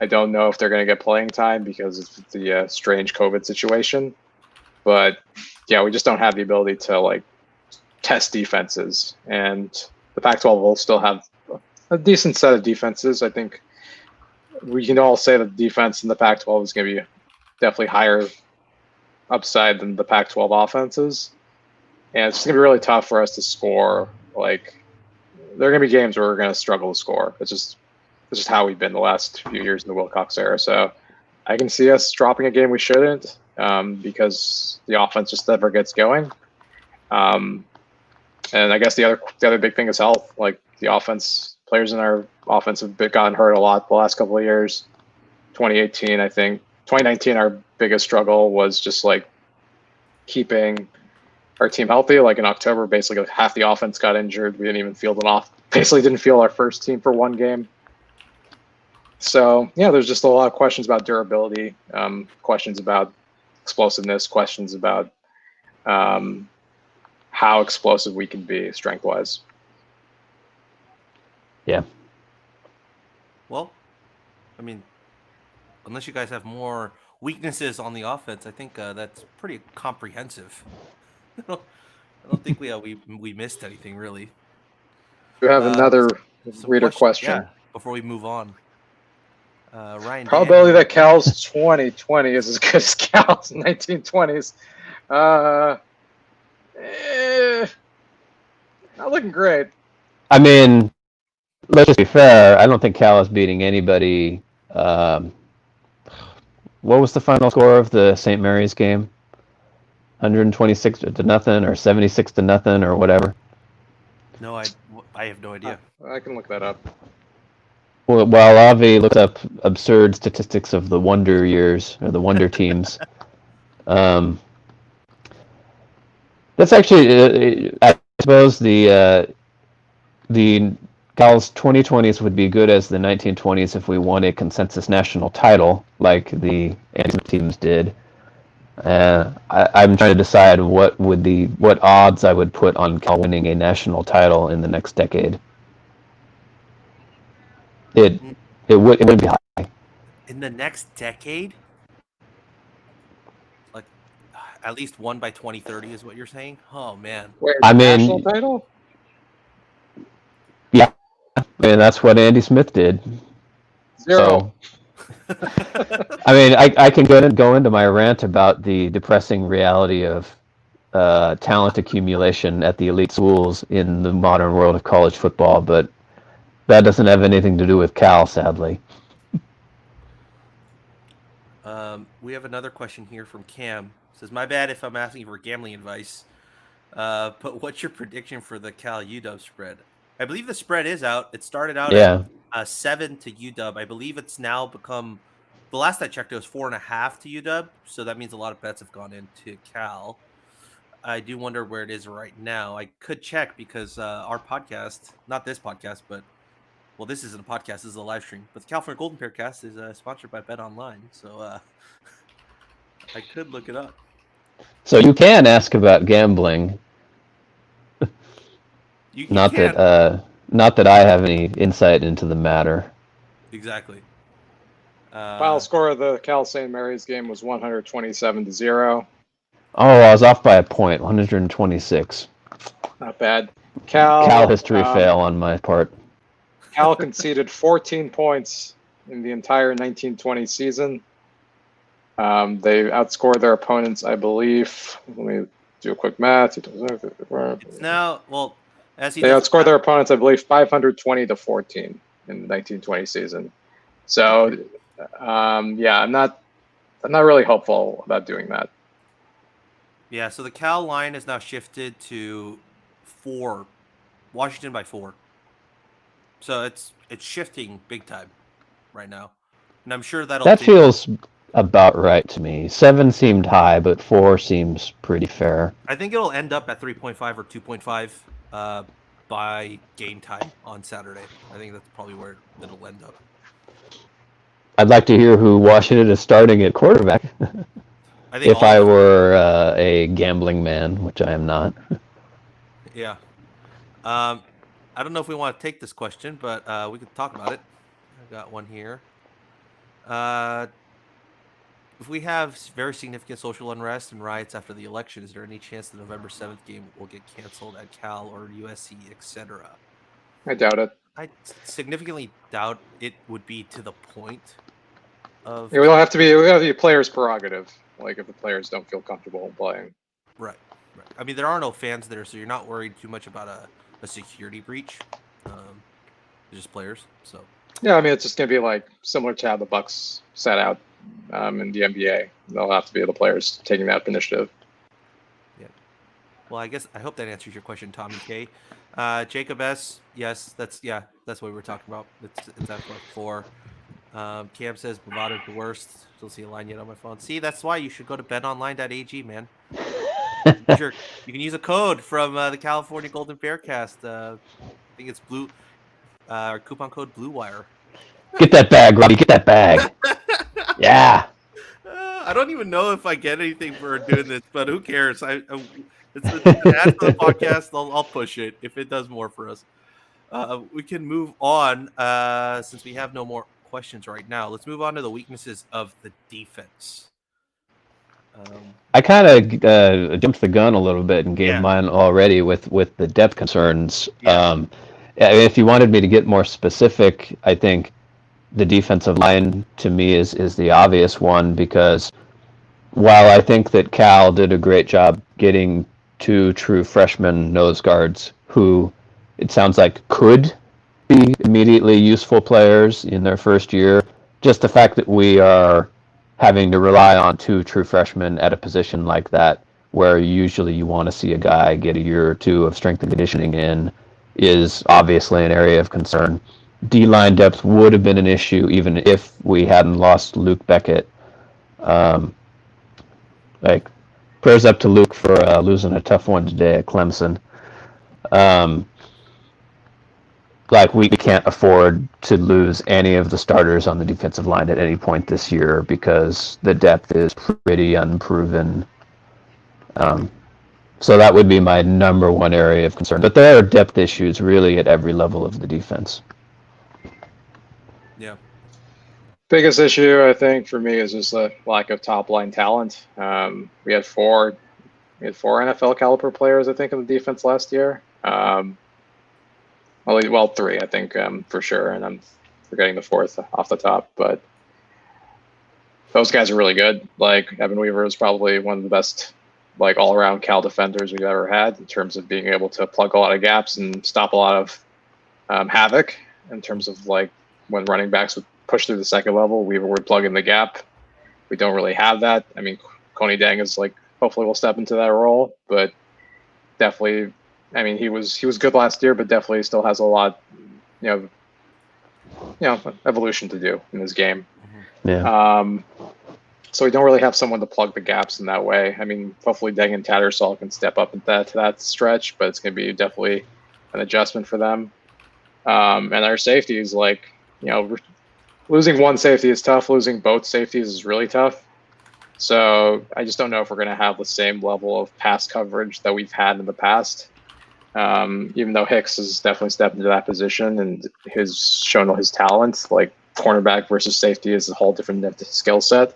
I don't know if they're going to get playing time because of the strange COVID situation. But yeah, we just don't have the ability to test defenses. And the Pac-12 will still have a decent set of defenses. I think we can all say that the defense in the Pac-12 is going to be definitely higher upside than the Pac-12 offenses. And it's going to be really tough for us to score. There are going to be games where we're going to struggle to score. It's just how we've been the last few years in the Wilcox era. So I can see us dropping a game we shouldn't because the offense just never gets going. And I guess the other big thing is health. The offense, players in our offense have gotten hurt a lot the last couple of years. 2018, I think. 2019, our biggest struggle was just keeping our team healthy. In October, basically half the offense got injured. We didn't even field an off. Basically, didn't field our first team for one game. So yeah, there's just a lot of questions about durability, questions about explosiveness, questions about how explosive we can be strength-wise. Yeah. Well, I mean, unless you guys have more weaknesses on the offense, I think that's pretty comprehensive. I don't think we missed anything really. We have another reader question. Yeah, before we move on. Ryan, probability that Cal's 2020 is as good as Cal's 1920s. Not looking great. I mean, let's just be fair. I don't think Cal is beating anybody. What was the final score of the St. Mary's game? 126 to nothing, or 76 to nothing, or whatever. No, I have no idea. I can look that up. Well, while Avi looks up absurd statistics of the Wonder Years or the Wonder Teams, that's actually, I suppose, the Cal's 2020s would be good as the 1920s if we won a consensus national title like the teams did. I'm trying to decide what odds I would put on Cal winning a national title in the next decade. It would be high. In the next decade? At least one by 2030 is what you're saying? Oh, man. Wait, national title? Yeah. And that's what Andy Smith did. 0. I mean, I can go into my rant about the depressing reality of talent accumulation at the elite schools in the modern world of college football, but that doesn't have anything to do with Cal, sadly. We have another question here from Cam. It says, "My bad if I'm asking for gambling advice, but what's your prediction for the Cal UW spread?" I believe the spread is out. It started out at Yeah. 7 to UW. I believe it's now become. The last I checked, it was 4.5 to UW. So that means a lot of bets have gone into Cal. I do wonder where it is right now. I could check because our podcast, not this podcast, but well, this isn't a podcast. This is a live stream. But the California Golden Pair Cast is sponsored by Bet Online, so I could look it up. So you can ask about gambling. You Not can that not that I have any insight into the matter. exactly. Final score of the Cal St. Mary's game was 127-0. Oh, I was off by a point, 126. Not bad. Cal Cal history fail on my part. Cal conceded 14 points in the entire 1920 season. They outscored their opponents, I believe. Let me do a quick math. It's now well as he They does outscored their opponents, I believe, 520 to 14 in the 1920 season. So, yeah, I'm not really hopeful about doing that. Yeah, so the Cal line has now shifted to 4, Washington by 4. So it's shifting big time right now, and I'm sure that'll. That feels about right to me. 7 seemed high, but 4 seems pretty fair. I think it'll end up at 3.5 or 2.5 by game time on Saturday. I think that's probably where it'll end up. I'd like to hear who Washington is starting at quarterback. I think if I were a gambling man, which I am not. Yeah. I don't know if we want to take this question, but we could talk about it. I got one here. If we have very significant social unrest and riots after the election, is there any chance the November 7th game will get canceled at Cal or USC, etc.? I doubt it. I significantly doubt it would be to the point of. It will have to be a player's prerogative. Like if the players don't feel comfortable playing. Right. I mean, there are no fans there, so you're not worried too much about a security breach. Just players. So. Yeah, I mean it's just gonna be like similar to how the Bucks sat out in the NBA. They'll have to be the players taking that initiative. Yeah. Well, I hope that answers your question, Tommy K. Jacob S. Yes, that's what we were talking about. It's at 4. Cam says Bravado is the worst. Still see a line yet on my phone. See, that's why you should go to betonline.ag, man. You can use a code from the California Golden Bearcast. I think it's blue. Coupon code BlueWire. Get that bag, Robbie. Get that bag. Yeah. I don't even know if I get anything for doing this, but who cares? It's an ad for the podcast. I'll push it if it does more for us. We can move on since we have no more questions right now. Let's move on to the weaknesses of the defense. I kind of jumped the gun a little bit and gave mine already with the depth concerns. Yeah. If you wanted me to get more specific, I think the defensive line to me is the obvious one, because while I think that Cal did a great job getting 2 true freshman nose guards who it sounds like could be immediately useful players in their first year, just the fact that we are having to rely on 2 true freshmen at a position like that, where usually you want to see a guy get a year or 2 of strength and conditioning in, is obviously an area of concern. D-line depth would have been an issue even if we hadn't lost Luke Beckett. Prayers up to Luke for losing a tough one today at Clemson. We can't afford to lose any of the starters on the defensive line at any point this year because the depth is pretty unproven. So that would be my number one area of concern. But there are depth issues really at every level of the defense. Yeah. Biggest issue, I think, for me is just the lack of top line talent. We had 4 NFL caliber players, I think, in the defense last year. Well, 3, I think, for sure, and I'm forgetting the 4th off the top. But those guys are really good. Like Evan Weaver is probably one of the best like all around Cal defenders we've ever had in terms of being able to plug a lot of gaps and stop a lot of havoc in terms of like when running backs would push through the second level, Weaver would plug in the gap. We don't really have that. I mean, Coney Dang is like hopefully will step into that role, but definitely, I mean, he was good last year, but definitely still has a lot, evolution to do in his game. Yeah. So we don't really have someone to plug the gaps in that way. I mean, hopefully Deng and Tattersall can step up to that stretch, but it's going to be definitely an adjustment for them. And our safeties, like, losing one safety is tough. Losing both safeties is really tough. So I just don't know if we're going to have the same level of pass coverage that we've had in the past. Even though Hicks has definitely stepped into that position and has shown all his talent, like cornerback versus safety is a whole different skill set.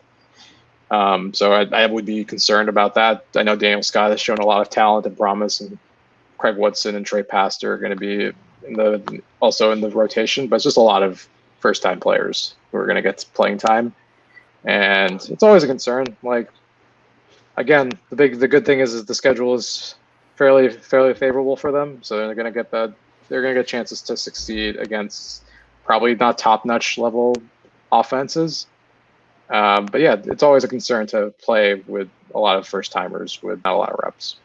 So I would be concerned about that. I know Daniel Scott has shown a lot of talent and promise, and Craig Woodson and Trey Pastor are going to be also in the rotation, but it's just a lot of first-time players who are going to get playing time, and it's always a concern. Like, again, the good thing is the schedule is fairly favorable for them, so they're going to get chances to succeed against probably not top-notch level offenses. But yeah, it's always a concern to play with a lot of first-timers with not a lot of reps.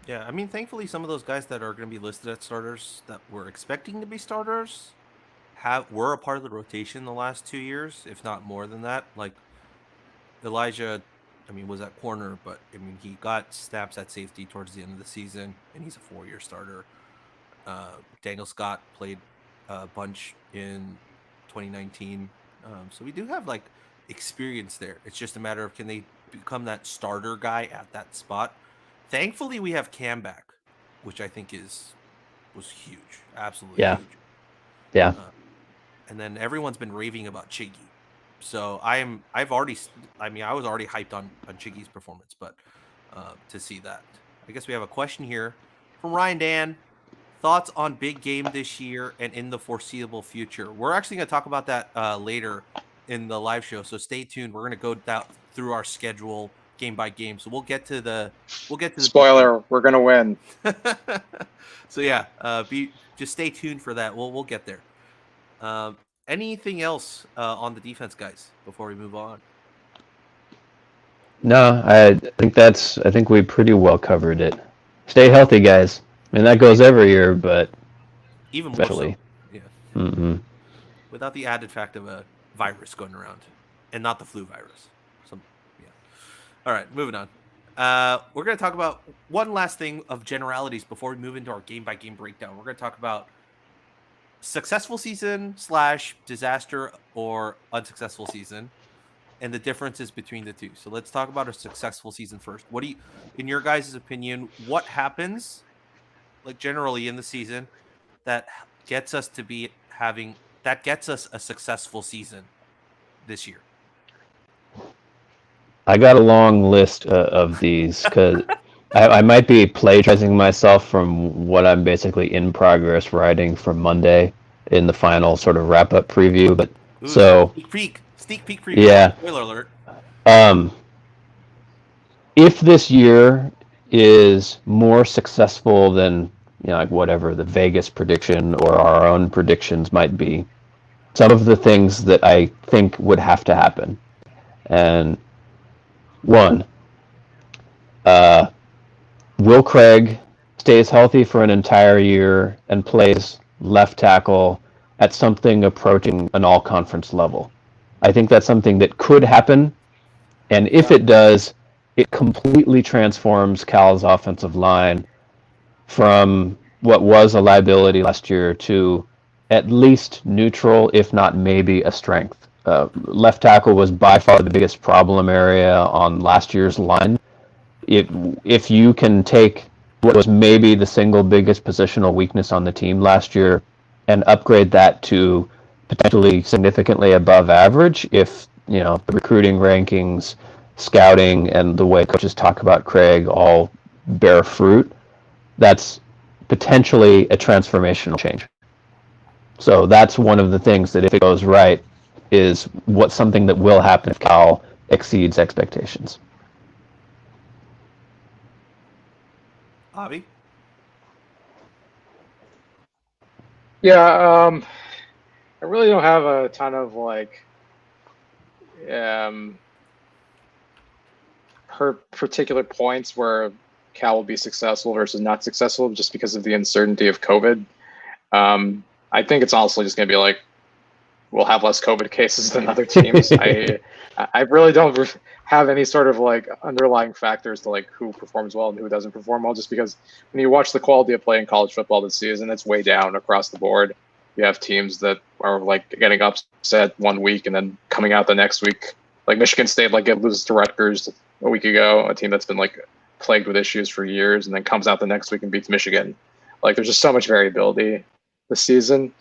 Yeah, I mean, thankfully, some of those guys that are going to be listed as starters that we're expecting to be starters were a part of the rotation the last 2 years, if not more than that. Like Elijah, I mean, was at corner, but I mean, he got snaps at safety towards the end of the season, and he's a 4-year starter. Daniel Scott played a bunch in 2019, so we do have like experience there. It's just a matter of can they become that starter guy at that spot. Thankfully, we have Cam back, which I think was huge, absolutely huge. Yeah. And then everyone's been raving about Chiggy. So I was already hyped on Chiggy's performance, but to see that, I guess we have a question here from Ryan Dan. Thoughts on big game this year and in the foreseeable future? We're actually going to talk about that later in the live show, so stay tuned. We're going to go through our schedule game by game, so we'll get to the spoiler. We're going to win. So yeah, just stay tuned for that. We'll get there. Anything else on the defense, guys, before we move on? No, I think we pretty well covered it. Stay healthy, guys. I mean, that goes every year, but even especially. More so. Yeah. Mm-hmm. Without the added fact of a virus going around, and not the flu virus. All right, moving on. We're going to talk about one last thing of generalities before we move into our game-by-game breakdown. We're going to talk about successful season / disaster or unsuccessful season and the differences between the two. So let's talk about a successful season first. What do you, in your guys' opinion, what happens, like generally in the season, that gets us a successful season this year? I got a long list of these because I might be plagiarizing myself from what I'm basically in progress writing for Monday in the final sort of wrap-up preview. But Ooh, so sneak peek preview. Yeah. Spoiler alert. If this year is more successful than like whatever the Vegas prediction or our own predictions might be, some of the things that I think would have to happen, and one, Will Craig stays healthy for an entire year and plays left tackle at something approaching an all-conference level. I think that's something that could happen, and if it does, it completely transforms Cal's offensive line from what was a liability last year to at least neutral, if not maybe a strength. Left tackle was by far the biggest problem area on last year's line. If you can take what was maybe the single biggest positional weakness on the team last year and upgrade that to potentially significantly above average, if the recruiting rankings, scouting, and the way coaches talk about Craig all bear fruit, that's potentially a transformational change. So that's one of the things that if it goes right, is what's something that will happen if Cal exceeds expectations. Avi? Yeah, I really don't have a ton of um, particular points where Cal will be successful versus not successful just because of the uncertainty of COVID. I think it's honestly just going to be like we'll have less COVID cases than other teams. I really don't have any sort of like underlying factors to like who performs well and who doesn't perform well. Just because when you watch the quality of play in college football this season, it's way down across the board. You have teams that are like getting upset one week and then coming out the next week. Like Michigan State, like it loses to Rutgers a week ago, a team that's been like plagued with issues for years, and then comes out the next week and beats Michigan. Like there's just so much variability this season,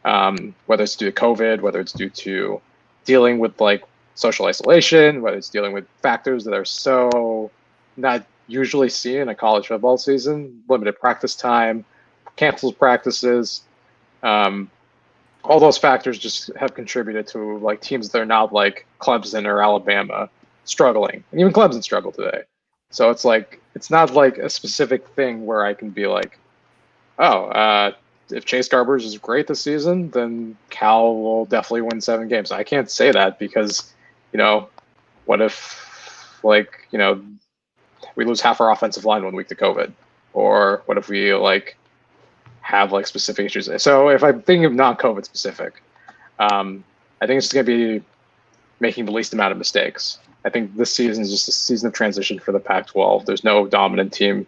whether it's due to COVID, whether it's due to dealing with like social isolation, whether it's dealing with factors that are so not usually seen in a college football season, limited practice time, canceled practices. All those factors just have contributed to like teams that are not like Clemson or Alabama struggling, and even Clemson struggled today. So it's like it's not like a specific thing where I can be like, oh, if Chase Garbers is great this season, then Cal will definitely win 7 games. I can't say that because, what if we lose half our offensive line 1 week to COVID, or what if we like have like specific issues? So if I'm thinking of non-COVID specific, I think it's just going to be making the least amount of mistakes. I think this season is just a season of transition for the Pac-12. There's no dominant team.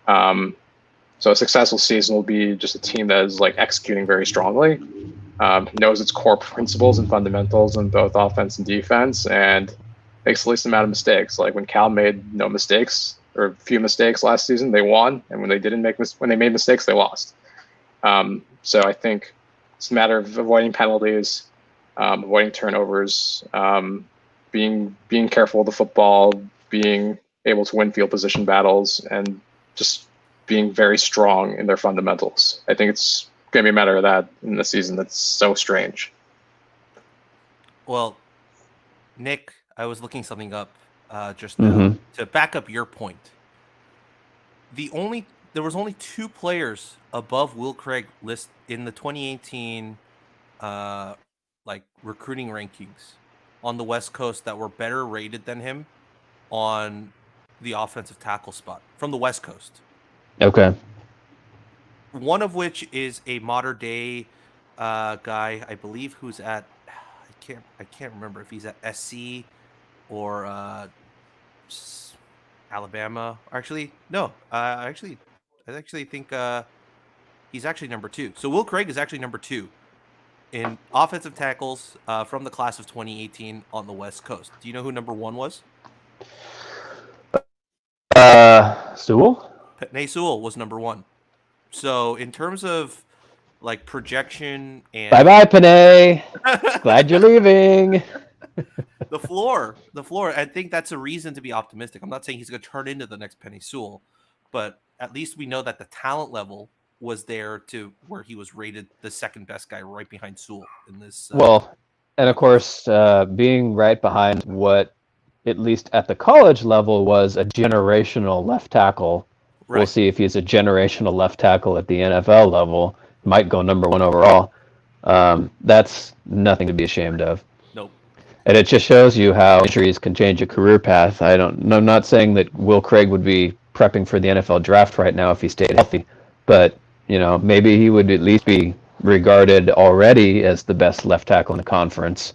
So a successful season will be just a team that is like executing very strongly, knows its core principles and fundamentals in both offense and defense, and makes the least amount of mistakes. Like when Cal made no mistakes or few mistakes last season, they won, and when they made mistakes, they lost. So I think it's a matter of avoiding penalties, avoiding turnovers, being careful with the football, being able to win field position battles, and just being very strong in their fundamentals. I think it's going to be a matter of that in the season that's so strange. Well, Nick, I was looking something up just now to back up your point. There was only 2 players above Will Craig list in the 2018 like recruiting rankings on the West Coast that were better rated than him on the offensive tackle spot from the West Coast. Okay. One of which is a modern day guy, I believe, who's at I can't remember if he's at SC or Alabama. Actually, no. I actually think he's actually number 2. So Will Craig is actually number 2 in offensive tackles from the class of 2018 on the West Coast. Do you know who number 1 was? Sewell? Penei Sewell was number 1. So in terms of like projection and Bye-bye, Panay. Glad you're leaving. the floor. I think that's a reason to be optimistic. I'm not saying he's going to turn into the next Penei Sewell, but at least we know that the talent level was there to where he was rated the second best guy right behind Sewell in this. Well, and of course, being right behind what, at least at the college level, was a generational left tackle. Right. We'll see if he's a generational left tackle at the NFL level. Might go number 1 overall. That's nothing to be ashamed of. Nope. And it just shows you how injuries can change a career path. I'm not saying that Will Craig would be prepping for the NFL draft right now if he stayed healthy, but maybe he would at least be regarded already as the best left tackle in the conference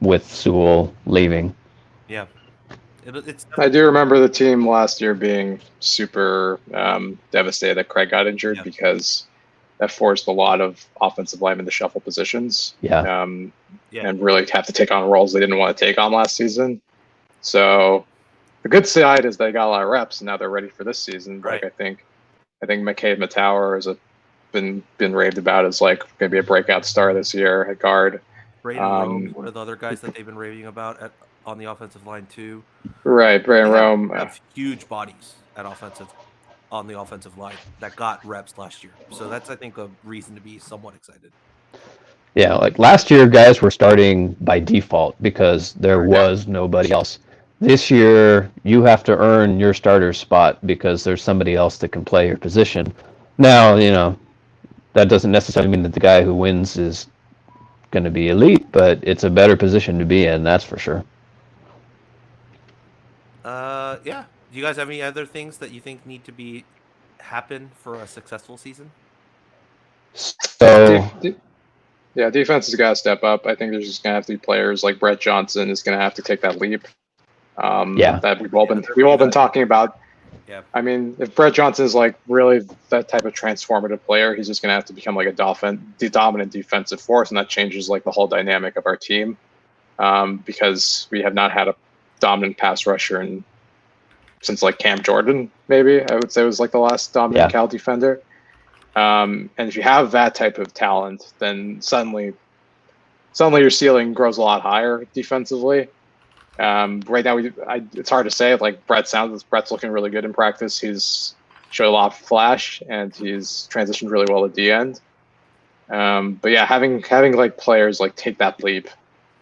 with Sewell leaving. Yeah. I do remember the team last year being super devastated that Craig got injured because that forced a lot of offensive linemen to shuffle positions. And really have to take on roles they didn't want to take on last season. So the good side is they got a lot of reps and now they're ready for this season. Right. Like I think McCabe Matauer has been raved about as like going to be a breakout star this year at guard. Braden Rome, one of the other guys that they've been raving about on the offensive line too. Right, Braden Rome have huge bodies on the offensive line that got reps last year. So that's, I think, a reason to be somewhat excited. Yeah, like last year, guys were starting by default because there Right. was nobody else. This year, you have to earn your starter spot because there's somebody else that can play your position. Now, that doesn't necessarily mean that the guy who wins is going to be elite, but it's a better position to be in, that's for sure. Yeah. Do you guys have any other things that you think need to be happen for a successful season? So, Yeah, defense has got to step up. I think there's just gonna have to be players like Brett Johnson is gonna have to take that leap. yeah, That we've all been talking about. Yeah. I mean, if Brett Johnson is like really that type of transformative player, he's just gonna have to become like the dominant defensive force, and that changes like the whole dynamic of our team. Because we have not had a dominant pass rusher since like Cam Jordan, maybe I would say was like the last dominant yeah, Cal defender. And if you have that type of talent, then suddenly your ceiling grows a lot higher defensively. Right now, it's hard to say. Like Brett's looking really good in practice. He's showed a lot of flash, and he's transitioned really well at the end. But yeah, having like players like take that leap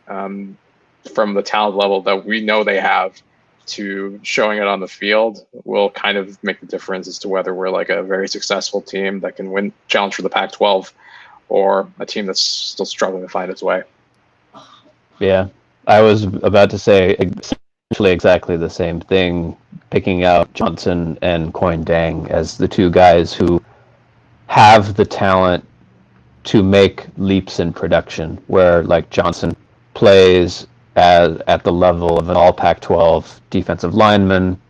from the talent level that we know they have to showing it on the field will kind of make the difference as to whether we're like a very successful team that can win challenge for the Pac-12 or a team that's still struggling to find its way. yeah. I was about to say essentially exactly the same thing, picking out Johnson and Coin Dang as the two guys who have the talent to make leaps in production, where like Johnson plays at the level of an all Pac-12 defensive lineman,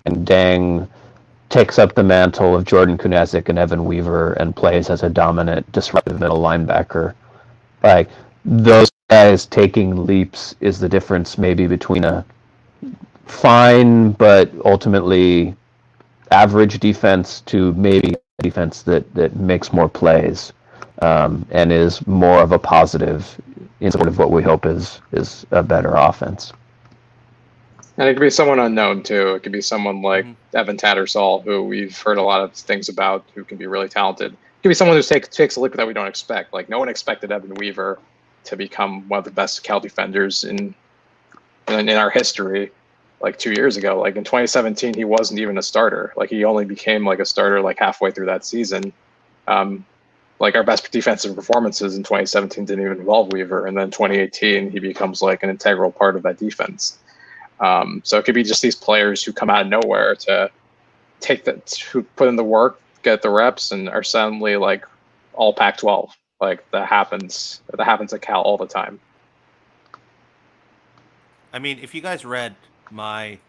and Dang takes up the mantle of Jordan Kunasik and Evan Weaver and plays as a dominant, disruptive middle linebacker. Like those guys taking leaps is the difference maybe between a fine but ultimately average defense to maybe a defense that makes more plays and is more of a positive in sort of what we hope is a better offense. And it could be someone unknown too. It could be someone like Evan Tattersall, who we've heard a lot of things about, who can be really talented. It could be someone who takes a leap that we don't expect. Like no one expected Evan Weaver to become one of the best Cal defenders in our history. Like 2 years ago, like in 2017, he wasn't even a starter. Like he only became like a starter like halfway through that season. Like our best defensive performances in 2017 didn't even involve Weaver, and then 2018 he becomes like an integral part of that defense. So it could be just these players who come out of nowhere to who put in the work, get the reps, and are suddenly like all Pac-12. Like that happens at Cal all the time. I mean, if you guys read my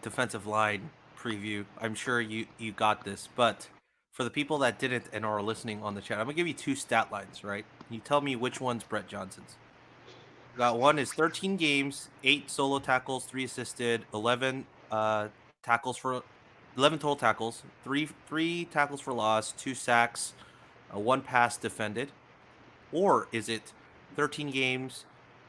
defensive line preview, I'm sure you got this. But for the people that didn't and are listening on the chat, I'm gonna give you two stat lines, right? You tell me which one's Brett Johnson's. Got one is 13 games, 8 solo tackles, 3 assisted, 11 tackles for 11 total tackles, 3 tackles for loss, 2 sacks, 1 pass defended, or is it 13 games,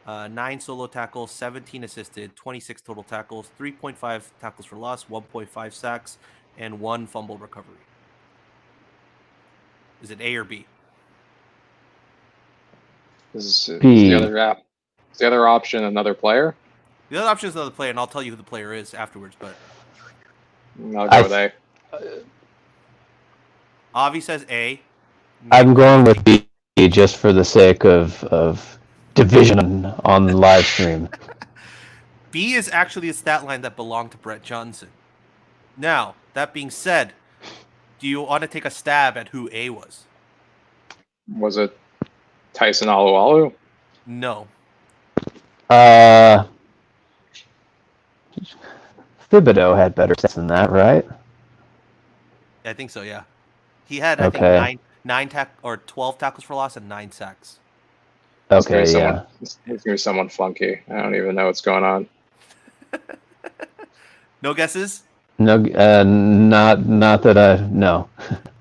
9 solo tackles, 17 assisted, 26 total tackles, 3.5 tackles for loss, 1.5 sacks, and 1 fumble recovery? Is it A or B? Is B. the other option another player? The other option is another player, and I'll tell you who the player is afterwards. But I'll go with A. Avi says A. I'm going with B just for the sake of division on the live stream. B is actually a stat line that belonged to Brett Johnson. Now, that being said, do you want to take a stab at who A was? Was it Tyson Alualu? No. Thibodeau had better stats than that, right? I think so, yeah. He had, Okay. I think, 12 tackles for loss and 9 sacks. Okay, yeah. It's going to be someone flunky. I don't even know what's going on. No guesses? No, not that I no.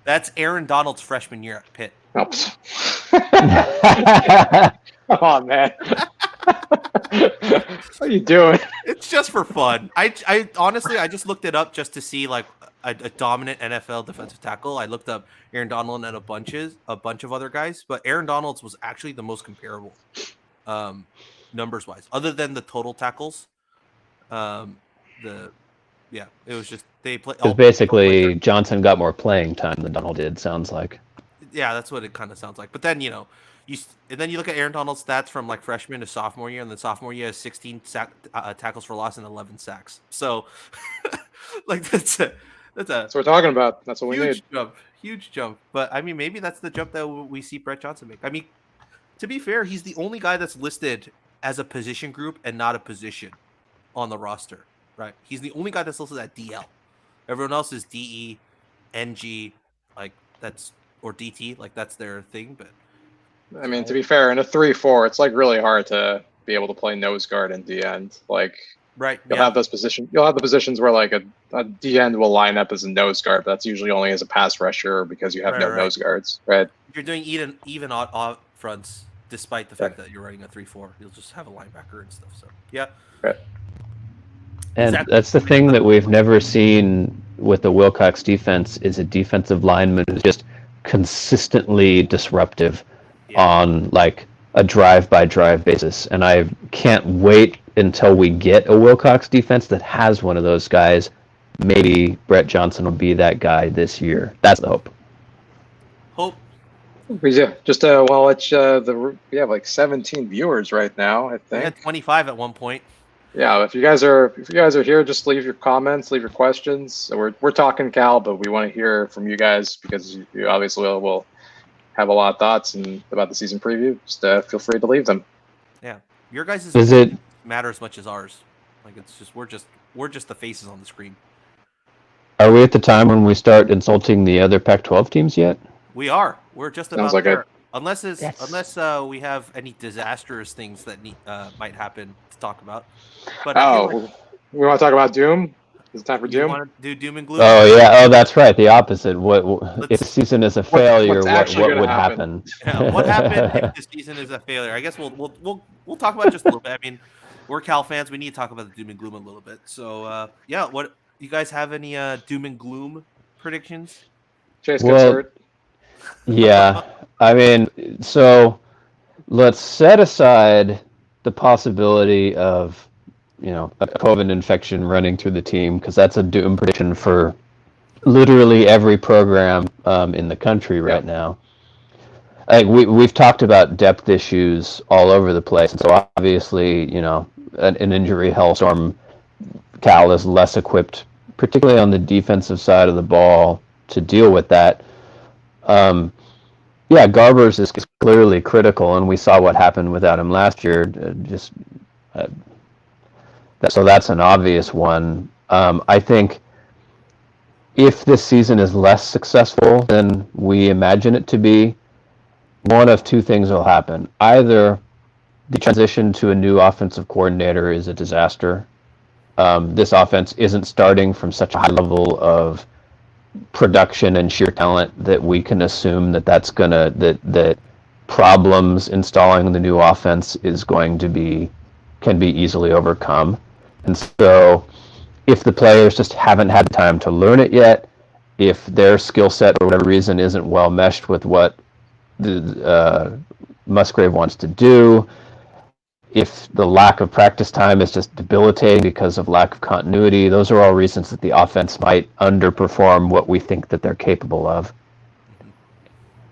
That's Aaron Donald's freshman year at Pitt. Oh. Come on, man. What are you doing? It's just for fun. I honestly, I just looked it up just to see like a dominant NFL defensive tackle. I looked up Aaron Donald and a bunch of other guys, but Aaron Donald's was actually the most comparable, numbers wise, other than the total tackles. The Yeah, it was just they play. Because basically Johnson got more playing time than Donald did. Sounds like. Yeah, that's what it kind of sounds like. But then and then you look at Aaron Donald's stats from like freshman to sophomore year, and then sophomore year has 16 tackles for loss and 11 sacks. So, like that's a That's what we're talking about. That's what we huge need. jump, huge jump. But I mean, maybe that's the jump that we see Brett Johnson make. I mean, to be fair, he's the only guy that's listed as a position group and not a position on the roster, right? He's the only guy that's listed at DL. Everyone else is DE, NG, like that's or DT, like that's their thing. But I mean, to be fair, in a 3-4, it's like really hard to be able to play nose guard and D end. Like, right, you'll have those positions. You'll have the positions where like a D end will line up as a nose guard, but that's usually only as a pass rusher because you have no nose guards, right? You're doing even odd fronts, despite the fact that you're running a 3-4. You'll just have a linebacker and stuff. So yeah, right. And that's the thing that we've never seen with the Wilcox defense is a defensive lineman who's just consistently disruptive on like a drive-by-drive basis. And I can't wait until we get a Wilcox defense that has one of those guys. Maybe Brett Johnson will be that guy this year. That's the hope. Yeah, just well, it's we have like 17 viewers right now. I think we had 25 at one point. Yeah, if you guys are here, just leave your comments, leave your questions. We're talking Cal, but we want to hear from you guys because you obviously will have a lot of thoughts about the season preview. Just feel free to leave them. Yeah, your guys' matter as much as ours. Like it's just we're just the faces on the screen. Are we at the time when we start insulting the other Pac-12 teams yet? We are. We're just about like there. Unless we have any disastrous things that might happen to talk about. But we want to talk about Doom. Is it time for Doom? Want to do Doom and Gloom? Oh yeah. Oh, that's right. The opposite. What if the season is a failure? What would happen? Yeah, what happened if the season is a failure? I guess we'll talk about it just a little bit. I mean, we're Cal fans. We need to talk about the Doom and Gloom a little bit. So yeah, what you guys have any Doom and Gloom predictions? Chase gets hurt. Yeah, I mean, so let's set aside the possibility of, a COVID infection running through the team because that's a doom prediction for literally every program in the country right now. We've talked about depth issues all over the place, and so obviously, an injury hellstorm, Cal is less equipped, particularly on the defensive side of the ball, to deal with that. Garbers is clearly critical, and we saw what happened without him last year. So that's an obvious one. I think if this season is less successful than we imagine it to be, one of two things will happen. Either the transition to a new offensive coordinator is a disaster. This offense isn't starting from such a high level of production and sheer talent that we can assume that problems installing the new offense can be easily overcome. And so if the players just haven't had time to learn it yet, if their skill set for whatever reason isn't well meshed with what the Musgrave wants to do, if the lack of practice time is just debilitating because of lack of continuity, those are all reasons that the offense might underperform what we think that they're capable of.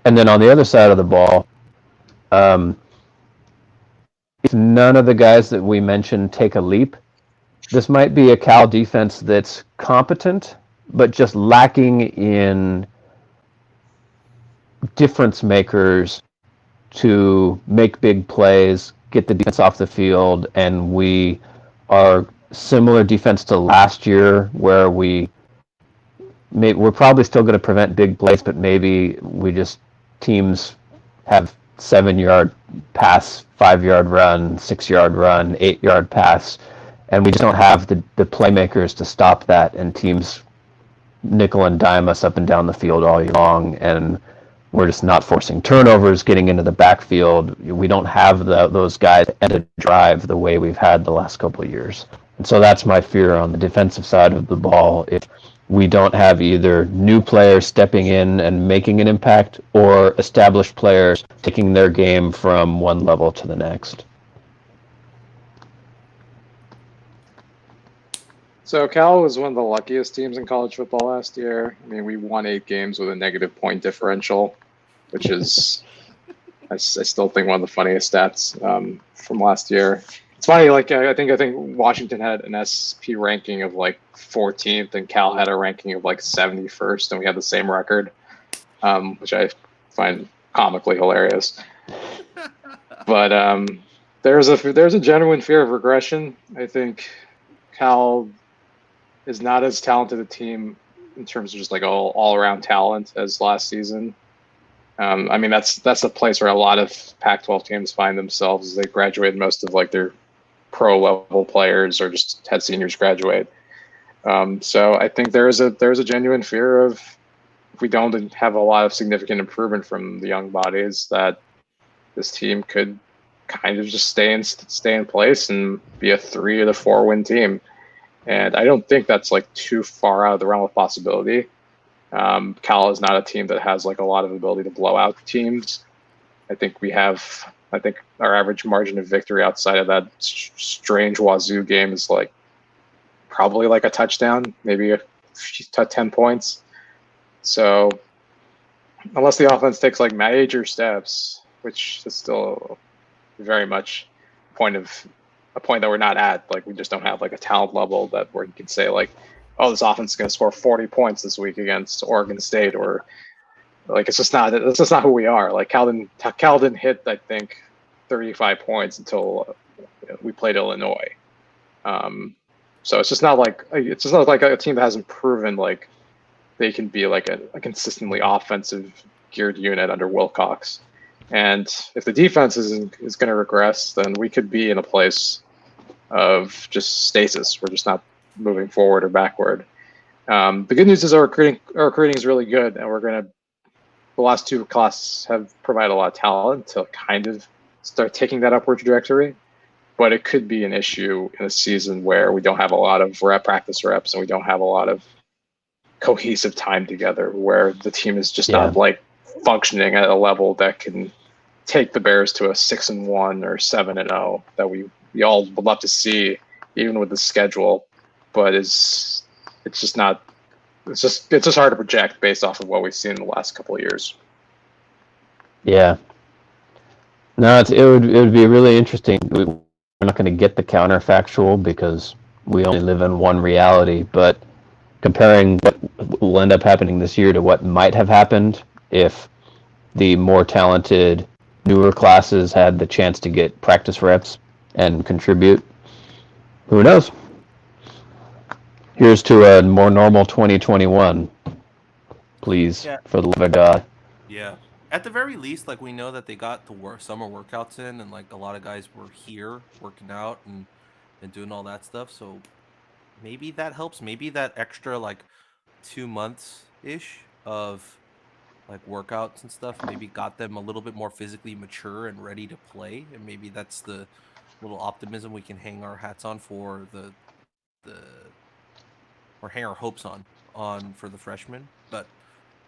And then on the other side of the ball, if none of the guys that we mentioned take a leap, this might be a Cal defense that's competent, but just lacking in difference makers to make big plays, get the defense off the field, and we are similar defense to last year where we're probably still going to prevent big plays, but maybe teams have 7-yard pass, 5-yard run, 6-yard run, 8-yard pass, and we just don't have the playmakers to stop that, and teams nickel and dime us up and down the field all year long, and We're just not forcing turnovers, getting into the backfield. We don't have those guys to drive the way we've had the last couple of years. And so that's my fear on the defensive side of the ball. If we don't have either new players stepping in and making an impact or established players taking their game from one level to the next. So Cal was one of the luckiest teams in college football last year. I mean, we won 8 games with a negative point differential, which is, I still think, one of the funniest stats from last year. It's funny, like I think Washington had an SP ranking of like 14th, and Cal had a ranking of like 71st, and we had the same record, which I find comically hilarious. But there's a genuine fear of regression. I think Cal is not as talented a team in terms of just like all around talent as last season. I mean, that's a place where a lot of Pac-12 teams find themselves as they graduate. Most of like their pro level players or just had seniors graduate. So I think there's a genuine fear of, if we don't have a lot of significant improvement from the young bodies, that this team could kind of just stay in place and be a 3 or 4 win team. And I don't think that's like too far out of the realm of possibility. Cal is not a team that has like a lot of ability to blow out teams. I think our average margin of victory outside of that strange Wazoo game is like probably like a touchdown, maybe 10 points. So unless the offense takes like major steps, which is still very much a point that we're not at, like we just don't have like a talent level that where you can say like, oh, this offense is going to score 40 points this week against Oregon State, or like it's just not who we are. Like Cal didn't hit, I think, 35 points until we played Illinois. So it's just not like a team that hasn't proven like they can be like a consistently offensive geared unit under Wilcox. And if the defense is going to regress, then we could be in a place of just stasis. We're just not moving forward or backward. The good news is our recruiting is really good, and the last 2 classes have provided a lot of talent to kind of start taking that upward trajectory. But it could be an issue in a season where we don't have a lot of practice reps and we don't have a lot of cohesive time together, where the team is just not like functioning at a level that can take the Bears to a 6-1 or 7-0 that we all would love to see, even with the schedule. But it's just hard to project based off of what we've seen in the last couple of years. Yeah. No, it would be really interesting. We're not going to get the counterfactual because we only live in one reality, but comparing what will end up happening this year to what might have happened if the more talented newer classes had the chance to get practice reps and contribute, who knows? Here's to a more normal 2021, please, for the love of God. Yeah. At the very least, like we know that they got the summer workouts in, and like a lot of guys were here working out and doing all that stuff. So maybe that helps. Maybe that extra like 2 months ish of like workouts and stuff maybe got them a little bit more physically mature and ready to play, and maybe that's the little optimism we can hang our hats on for the or hang our hopes on for the freshmen. But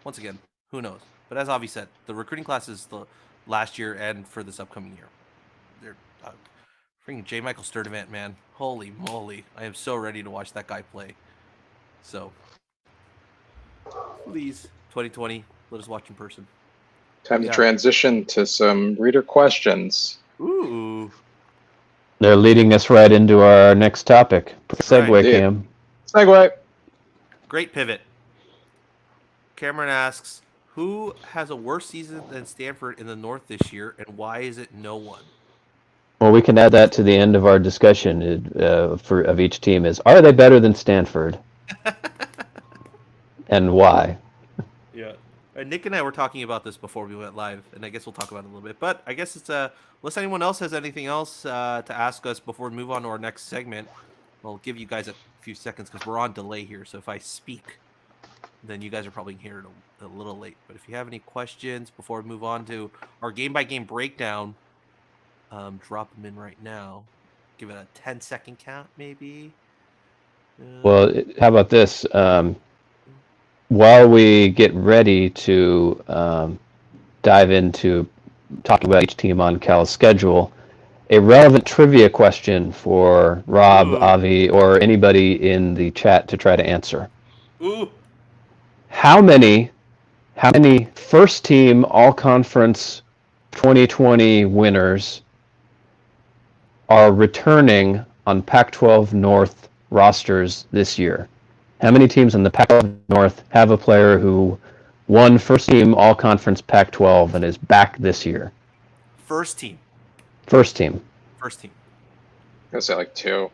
once again, who knows? But as Avi said, the recruiting classes the last year and for this upcoming year, they're freaking J. Michael Sturdivant, man. Holy moly. I am so ready to watch that guy play. So, please, 2020, let us watch in person. Time to transition to some reader questions. Ooh. They're leading us right into our next topic. Segue, right, Cam. Segue. Great pivot. Cameron asks, who has a worse season than Stanford in the North this year, and why is it no one? Well, we can add that to the end of our discussion of each team is, are they better than Stanford? And why? Yeah. Nick and I were talking about this before we went live, and I guess we'll talk about it a little bit. But I guess it's unless anyone else has anything else to ask us before we move on to our next segment, we'll give you guys a few seconds because we're on delay here. So if I speak then you guys are probably here a little late. But if you have any questions before we move on to our game by game breakdown, drop them in right now. Give it a 10-second count, maybe. Well, how about this? While we get ready to dive into talking about each team on Cal's schedule, a relevant trivia question for Rob, Ooh. Avi, or anybody in the chat to try to answer. Ooh. How many first team all conference 2020 winners are returning on Pac-12 North rosters this year? How many teams in the Pac-12 North have a player who won first team all conference Pac-12 and is back this year? First team. First team. First team. I'm gonna say like 2.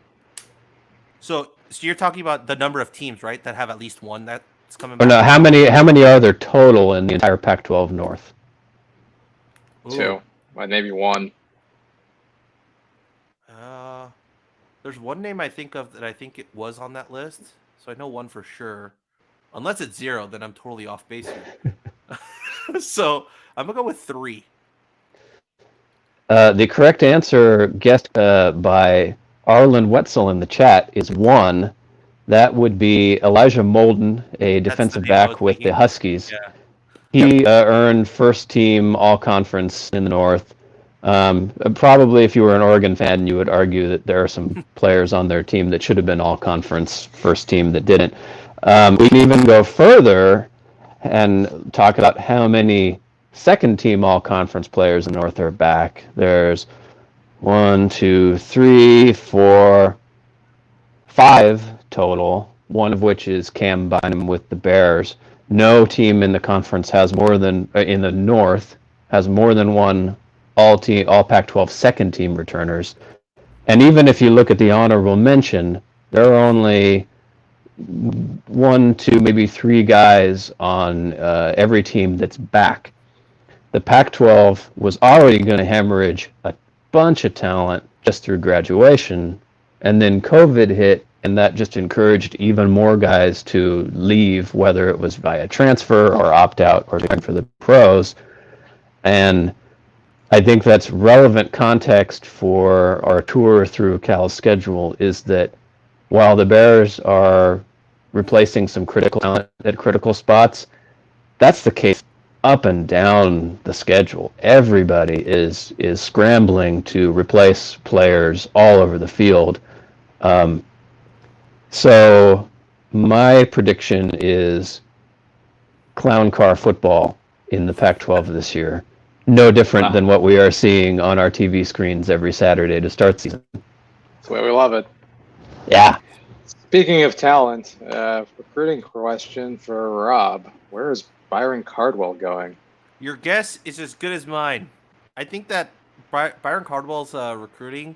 So you're talking about the number of teams, right, that have at least one that's coming Or back? no, how many are there total in the entire Pac-12 North? Ooh. 2. Maybe 1. There's one name I think of that I think it was on that list, so I know one for sure. Unless it's 0, then I'm totally off base here. So I'm gonna go with 3. The correct answer, guessed by Arlen Wetzel in the chat, is 1. That would be Elijah Molden, a defensive name I was back with the thinking. Huskies. Yeah. He earned first team all conference in the North. Probably if you were an Oregon fan, you would argue that there are some players on their team that should have been all conference first team that didn't. We can even go further and talk about how many second team all conference players in the North are back. There's 1, 2, 3, 4, 5 total, one of which is Cam Bynum with the Bears. No team in the conference has more than in the North has more than one all Pac-12 second team returners. And even if you look at the honorable mention, there are only 1, 2, maybe 3 guys on every team that's back. The Pac-12 was already going to hemorrhage a bunch of talent just through graduation, and then COVID hit, and that just encouraged even more guys to leave, whether it was via transfer or opt out or going for the pros. And I think that's relevant context for our tour through Cal's schedule, is that while the Bears are replacing some critical talent at critical spots, that's the case up and down the schedule. Everybody is scrambling to replace players all over the field. So my prediction is clown car football in the Pac-12 this year. No different than what we are seeing on our TV screens every Saturday to start season. That's the way we love it. Yeah. Speaking of talent, recruiting question for Rob. Where is Byron Cardwell going? Your guess is as good as mine. I think that Byron Cardwell's recruiting,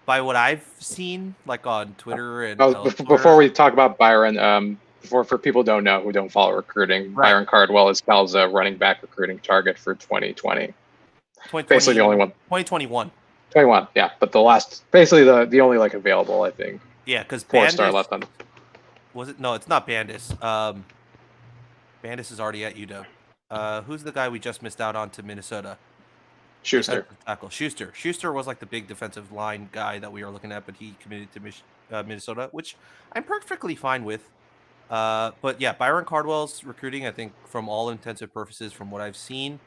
by what I've seen, like on Twitter and Before we talk about Byron, for people who don't know, who don't follow recruiting, Right. Byron Cardwell is Cal's running back recruiting target for 2020. Basically the only one. 2021. 21, yeah, but the last, basically the only like available, I think. Yeah, because 4-star left on. Was it? No, it's not Bandis. Bandis is already at UW. Who's the guy we just missed out on to Minnesota? Schuster. Tackle. Schuster. Schuster was like the big defensive line guy that we were looking at, but he committed to Minnesota, which I'm perfectly fine with. But yeah, Byron Cardwell's recruiting, I think, from all intensive purposes, from what I've seen,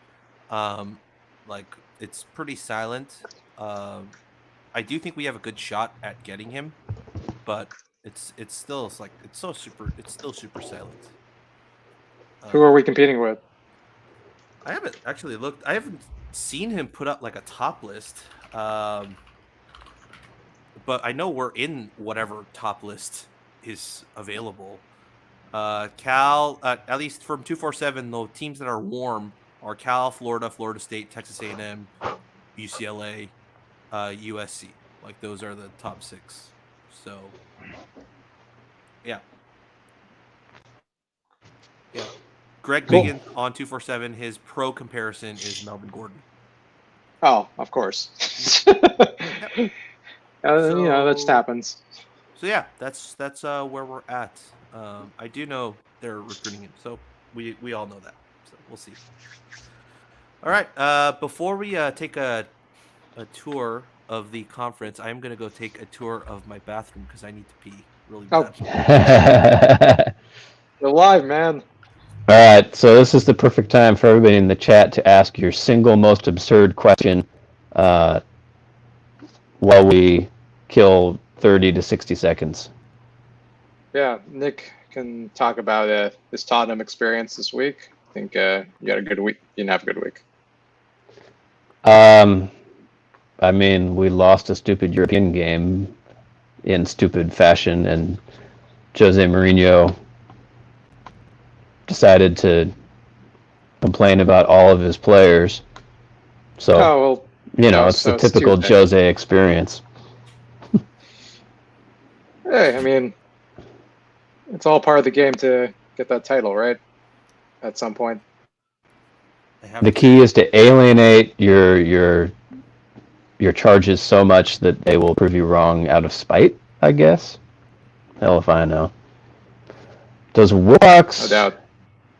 like it's pretty silent. I do think we have a good shot at getting him, but it's still super silent. Who are we competing with? I haven't actually looked. I haven't seen him put up like a top list. But I know we're in whatever top list is available. Cal, at least from 247, the teams that are warm are Cal, Florida, Florida State, Texas A&M, UCLA, USC. Like those are the top 6. So, yeah. Greg Biggins on 247. His pro comparison is Melvin Gordon. Oh, of course. That just happens. yeah, that's where we're at. I do know they're recruiting him, so we all know that. So we'll see. All right. Before we take a tour of the conference, I'm gonna go take a tour of my bathroom because I need to pee really Oh, bad. you're live, man. All right, so this is the perfect time for everybody in the chat to ask your single most absurd question uh, while we kill 30 to 60 seconds. Yeah, Nick can talk about his Tottenham experience this week. I think you had a good week. You didn't have a good week. I mean, we lost a stupid European game in stupid fashion, and Jose Mourinho decided to complain about all of his players. So, Oh well, it's the so it's typical Tuesday. Jose experience. Hey, I mean, it's all part of the game to get that title, right? At some point. The key is to alienate your charges so much that they will prove you wrong out of spite, I guess. Hell if I know. Does No Wilcox doubt.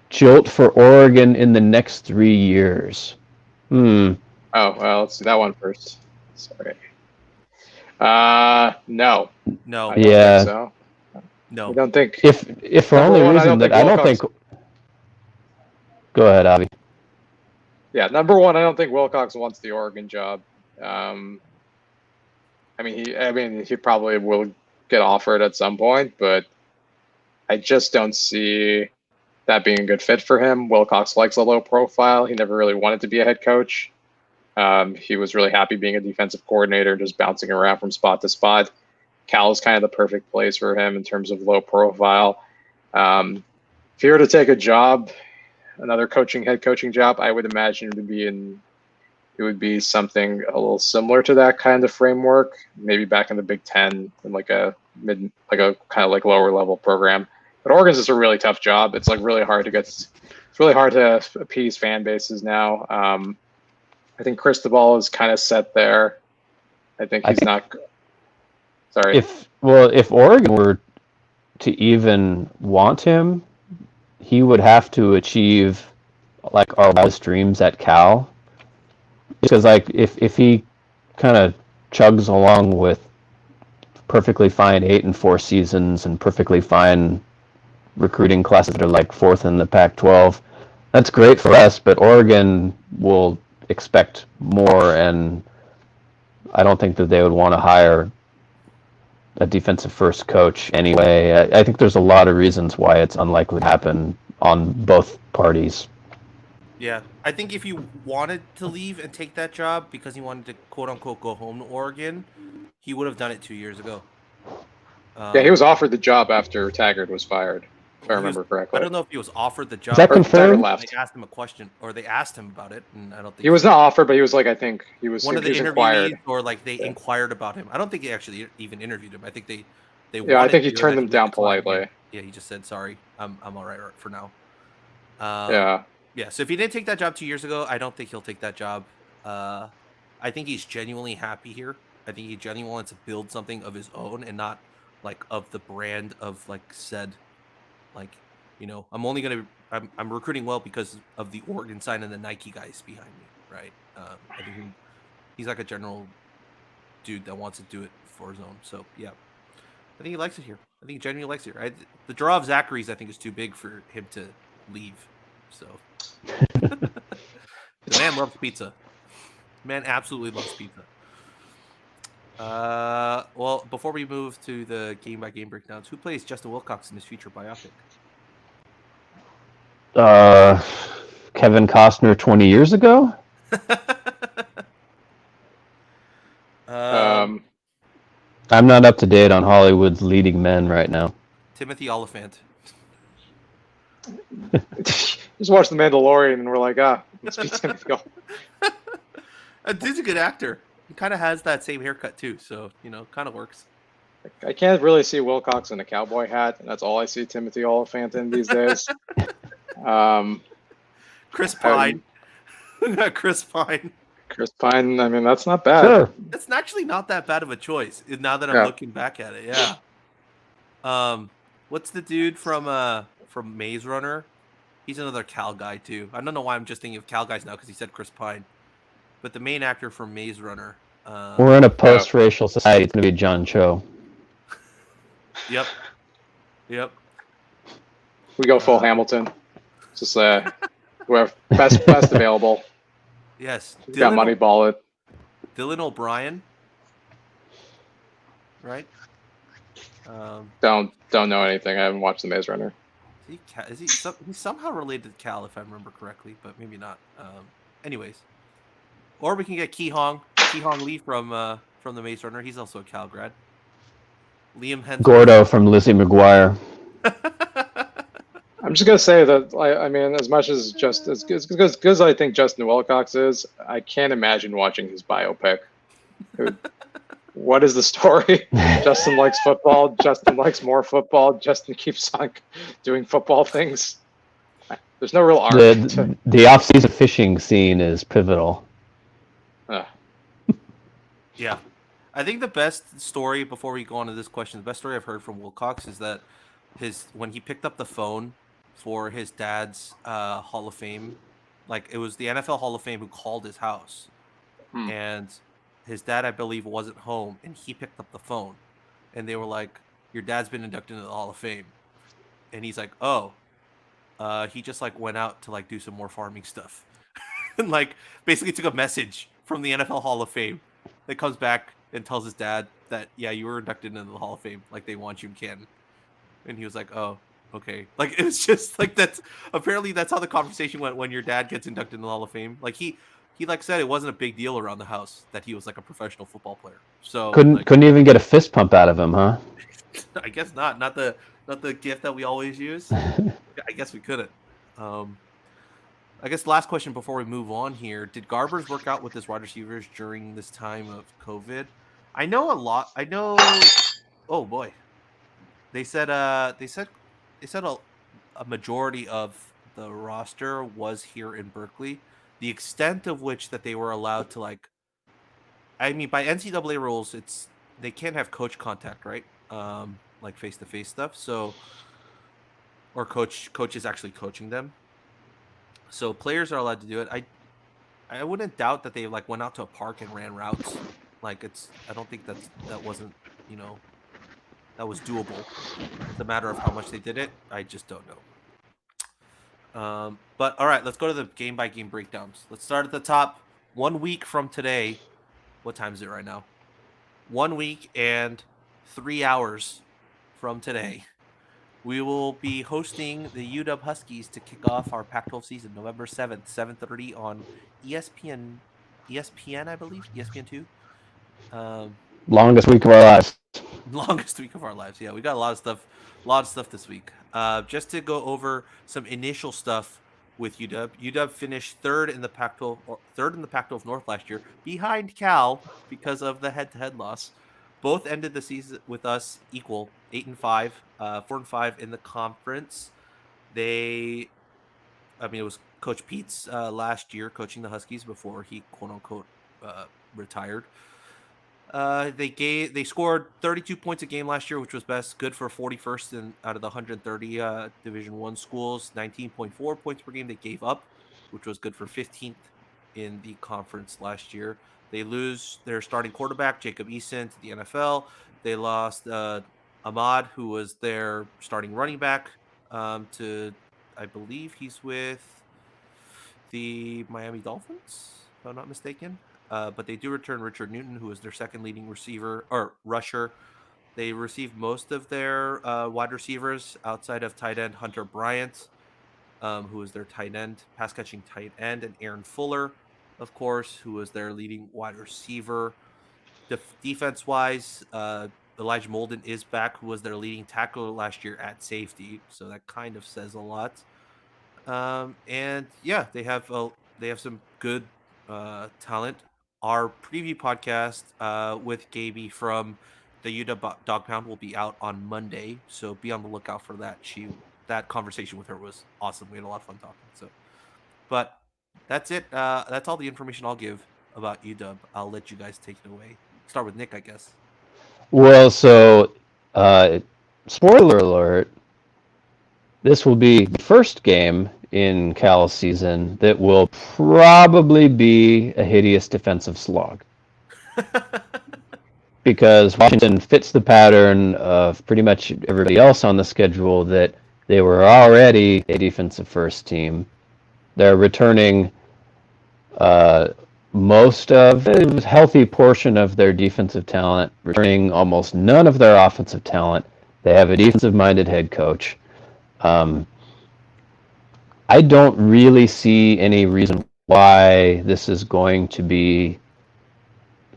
jolt for Oregon in the next 3 years? Oh well, let's do that one first. Sorry. No. No. I don't think Yeah. so. No. I don't think. If for Number only one, reason that I don't think. Go ahead, Avi. Yeah, number one, I don't think Wilcox wants the Oregon job. I mean, he probably will get offered at some point, but I just don't see that being a good fit for him. Wilcox likes a low profile. He never really wanted to be a head coach. He was really happy being a defensive coordinator, just bouncing around from spot to spot. Cal is kind of the perfect place for him in terms of low profile. If he were to take a job, another head coaching job, I would imagine it would be something a little similar to that kind of framework, maybe back in the Big Ten in like a kind of like lower level program. But Oregon's just a really tough job. It's like really hard to it's really hard to appease fan bases now. I think Cristobal is kind of set there. I think he's not. Sorry. If Oregon were to even want him, he would have to achieve like our wildest dreams at Cal. Because like if he kind of chugs along with perfectly fine 8-4 seasons and perfectly fine recruiting classes that are like fourth in the Pac-12, that's great for us. But Oregon will expect more, and I don't think that they would want to hire a defensive first coach anyway. I think there's a lot of reasons why it's unlikely to happen on both parties. Yeah, I think if he wanted to leave and take that job because he wanted to quote unquote go home to Oregon, he would have done it 2 years ago. Yeah, he was offered the job after Taggart was fired, if I remember correctly. I don't know if he was offered the job. Is that confirmed? They asked him a question, or they asked him about it, and I don't think he was not offered, but he was like, I think he was one of the interviewees, inquired. or like they inquired about him. I don't think they actually even interviewed him. I think they Yeah, I think he turned them down politely. Yeah, he just said sorry. I'm all right for now. Yeah. So if he didn't take that job 2 years ago, I don't think he'll take that job. I think he's genuinely happy here. I think he genuinely wants to build something of his own and not like of the brand of like said, like, I'm recruiting well because of the Oregon sign and the Nike guys behind me, right? I think he's like a general dude that wants to do it for his own. So yeah, I think he likes it here. I think he genuinely likes it here. The draw of Zachary's, I think, is too big for him to leave. So the man loves pizza. The man absolutely loves pizza. Well, before we move to the game-by-game breakdowns, who plays Justin Wilcox in this future biopic? Kevin Costner 20 years ago? I'm not up to date on Hollywood's leading men right now. Timothy Oliphant. Just watch The Mandalorian and we're like, let's be Timothy Oliphant. Dude's a good actor. He kind of has that same haircut too, so kind of works. I can't really see Wilcox in a cowboy hat, and that's all I see Timothy Oliphant in these days. Chris Pine. Chris Pine. Chris Pine. I mean, that's not bad. Sure. That's actually not that bad of a choice. Now that I'm looking back at it, yeah. What's the dude from Maze Runner? He's another Cal guy too. I don't know why I'm just thinking of Cal guys now because he said Chris Pine, but the main actor from Maze Runner. We're in a Oh, post-racial society. It's going to be John Cho. Yep, yep. we go full Uh, Hamilton. Just whoever best available. yes, Got Moneyball it. Dylan O'Brien, right? Don't know anything. I haven't watched The Maze Runner. He's somehow related to Cal if I remember correctly, but maybe not. Anyways, or we can get Ki Hong Lee from the Maze Runner. He's also a Cal grad. Liam Hemsworth. Gordo from Lizzie McGuire. I'm just gonna say that I mean, as much as just as good as I think Justin Wilcox is, I can't imagine watching his biopic. What is the story? Justin likes football. Justin likes more football. Justin keeps on doing football things. There's no real arc. The off-season fishing scene is pivotal. Yeah. I think the best story before we go on to this question, the best story I've heard from Wilcox is that when he picked up the phone for his dad's Hall of Fame, like it was the NFL Hall of Fame who called his house. And his dad, I believe, wasn't home, and he picked up the phone. And they were like, "Your dad's been inducted into the Hall of Fame." And he's like, "Oh, he just like went out to like do some more farming stuff." And like basically took a message from the NFL Hall of Fame that comes back and tells his dad that, yeah, you were inducted into the Hall of Fame, like they want you in Canton. And he was like, "Oh, okay." Like it was just like that's how the conversation went when your dad gets inducted into the Hall of Fame. Like he like said it wasn't a big deal around the house that he was like a professional football player. So couldn't even get a fist pump out of him, huh? I guess not. Not the gift that we always use. I guess we couldn't. I guess the last question before we move on here: did Garbers work out with his wide receivers during this time of COVID? I know a lot. I know. Oh boy, they said a majority of the roster was here in Berkeley. The extent of which that they were allowed to like, I mean, by NCAA rules, they can't have coach contact, right? Like face to face stuff. So, or coach is actually coaching them. So players are allowed to do it. I wouldn't doubt that they like went out to a park and ran routes. Like I don't think that wasn't, that was doable. It's a matter of how much they did it. I just don't know. But all right, let's go to the game by game breakdowns. Let's start at the top. 1 week from today. What time is it right now? 1 week and 3 hours from today, we will be hosting the UW Huskies to kick off our Pac-12 season, November 7th, 7:30 on ESPN, I believe, ESPN2. Longest week of our lives. Longest week of our lives. Yeah, we got a lot of stuff this week. Just to go over some initial stuff with UW. UW finished third in the Pac-12 North last year, behind Cal because of the head-to-head loss. Both ended the season with us equal, 8-5, 4-5 in the conference. It was Coach Pete's last year coaching the Huskies before he quote unquote retired. They scored 32 points a game last year, which was best, good for 41st out of the 130 Division One schools. 19.4 points per game they gave up, which was good for 15th in the conference last year. They lose their starting quarterback, Jacob Eason, to the NFL. They lost Ahmad, who was their starting running back, to, I believe he's with the Miami Dolphins, if I'm not mistaken. But they do return Richard Newton, who is their second leading receiver or rusher. They received most of their wide receivers outside of tight end Hunter Bryant, who is their pass catching tight end, and Aaron Fuller, of course, who is their leading wide receiver. Defense wise, Elijah Molden is back, who was their leading tackler last year at safety. So that kind of says a lot. And yeah, they have some good talent. Our preview podcast with Gaby from the UW Dog Pound will be out on Monday, so be on the lookout for that. That conversation with her was awesome. We had a lot of fun talking. So, but that's it. That's all the information I'll give about UW. I'll let you guys take it away. Start with Nick, I guess. Well, so spoiler alert, this will be the first game in Cal's season that will probably be a hideous defensive slog. Because Washington fits the pattern of pretty much everybody else on the schedule, that they were already a defensive first team. They're returning most of a healthy portion of their defensive talent, returning almost none of their offensive talent. They have a defensive minded head coach. I don't really see any reason why this is going to be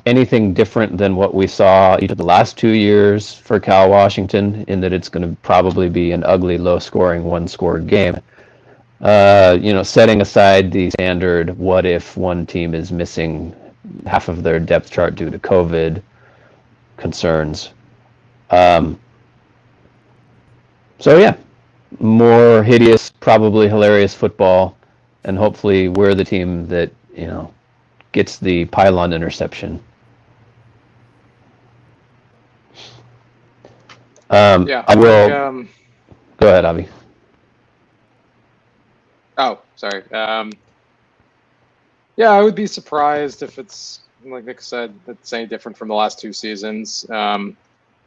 anything different than what we saw each of the last 2 years for Cal Washington, in that it's going to probably be an ugly, low-scoring, one-scored game. Setting aside the standard, what if one team is missing half of their depth chart due to COVID concerns. So yeah, more hideous, probably hilarious football, and hopefully we're the team that gets the pylon interception. I will. Go ahead, Avi. Oh, sorry. Yeah, I would be surprised if it's, like Nick said, it's any different from the last 2 seasons. The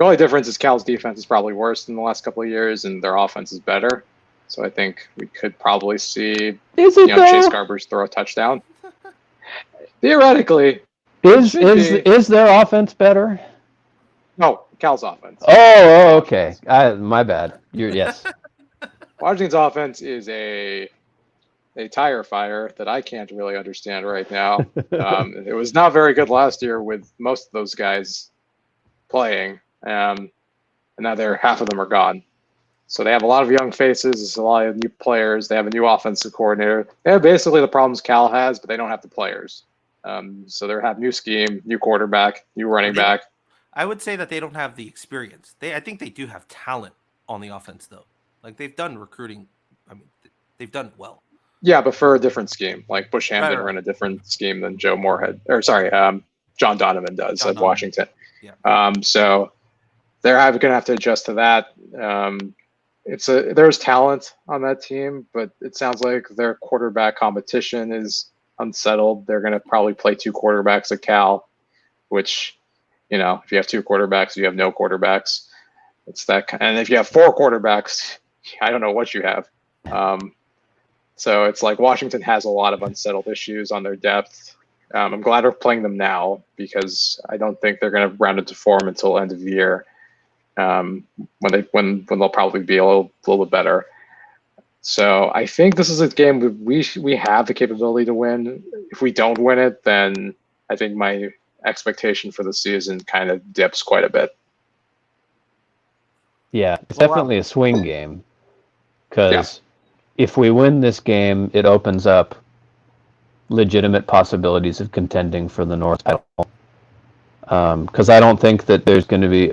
only difference is Cal's defense is probably worse than the last couple of years, and their offense is better. So I think we could probably see Chase Garbers throw a touchdown. Theoretically, is their offense better? No, Cal's offense. Oh, okay. My bad. Yes. Washington's offense is a tire fire that I can't really understand right now. It was not very good last year with most of those guys playing, and now half of them are gone. So they have a lot of young faces, a lot of new players. They have a new offensive coordinator. They have basically the problems Cal has, but they don't have the players. So they have new scheme, new quarterback, new running back. I would say that they don't have the experience. I think they do have talent on the offense, though. Like, they've done recruiting. I mean, they've done well. Yeah, but for a different scheme. Like Bush Hampton ran a different scheme than John Donovan does at Washington. Yeah. So they're going to have to adjust to that. There's talent on that team, but it sounds like their quarterback competition is unsettled. They're going to probably play 2 quarterbacks at Cal, which, if you have 2 quarterbacks, you have no quarterbacks. And if you have 4 quarterbacks, I don't know what you have. So it's like Washington has a lot of unsettled issues on their depth. I'm glad we're playing them now, because I don't think they're going to round into form until end of the year, when they'll probably be a little bit better. So I think this is a game we have the capability to win. If we don't win it, then I think my expectation for the season kind of dips quite a bit. Yeah, it's definitely a swing game, because if we win this game, it opens up legitimate possibilities of contending for the North title. Because I don't think that there's going to be,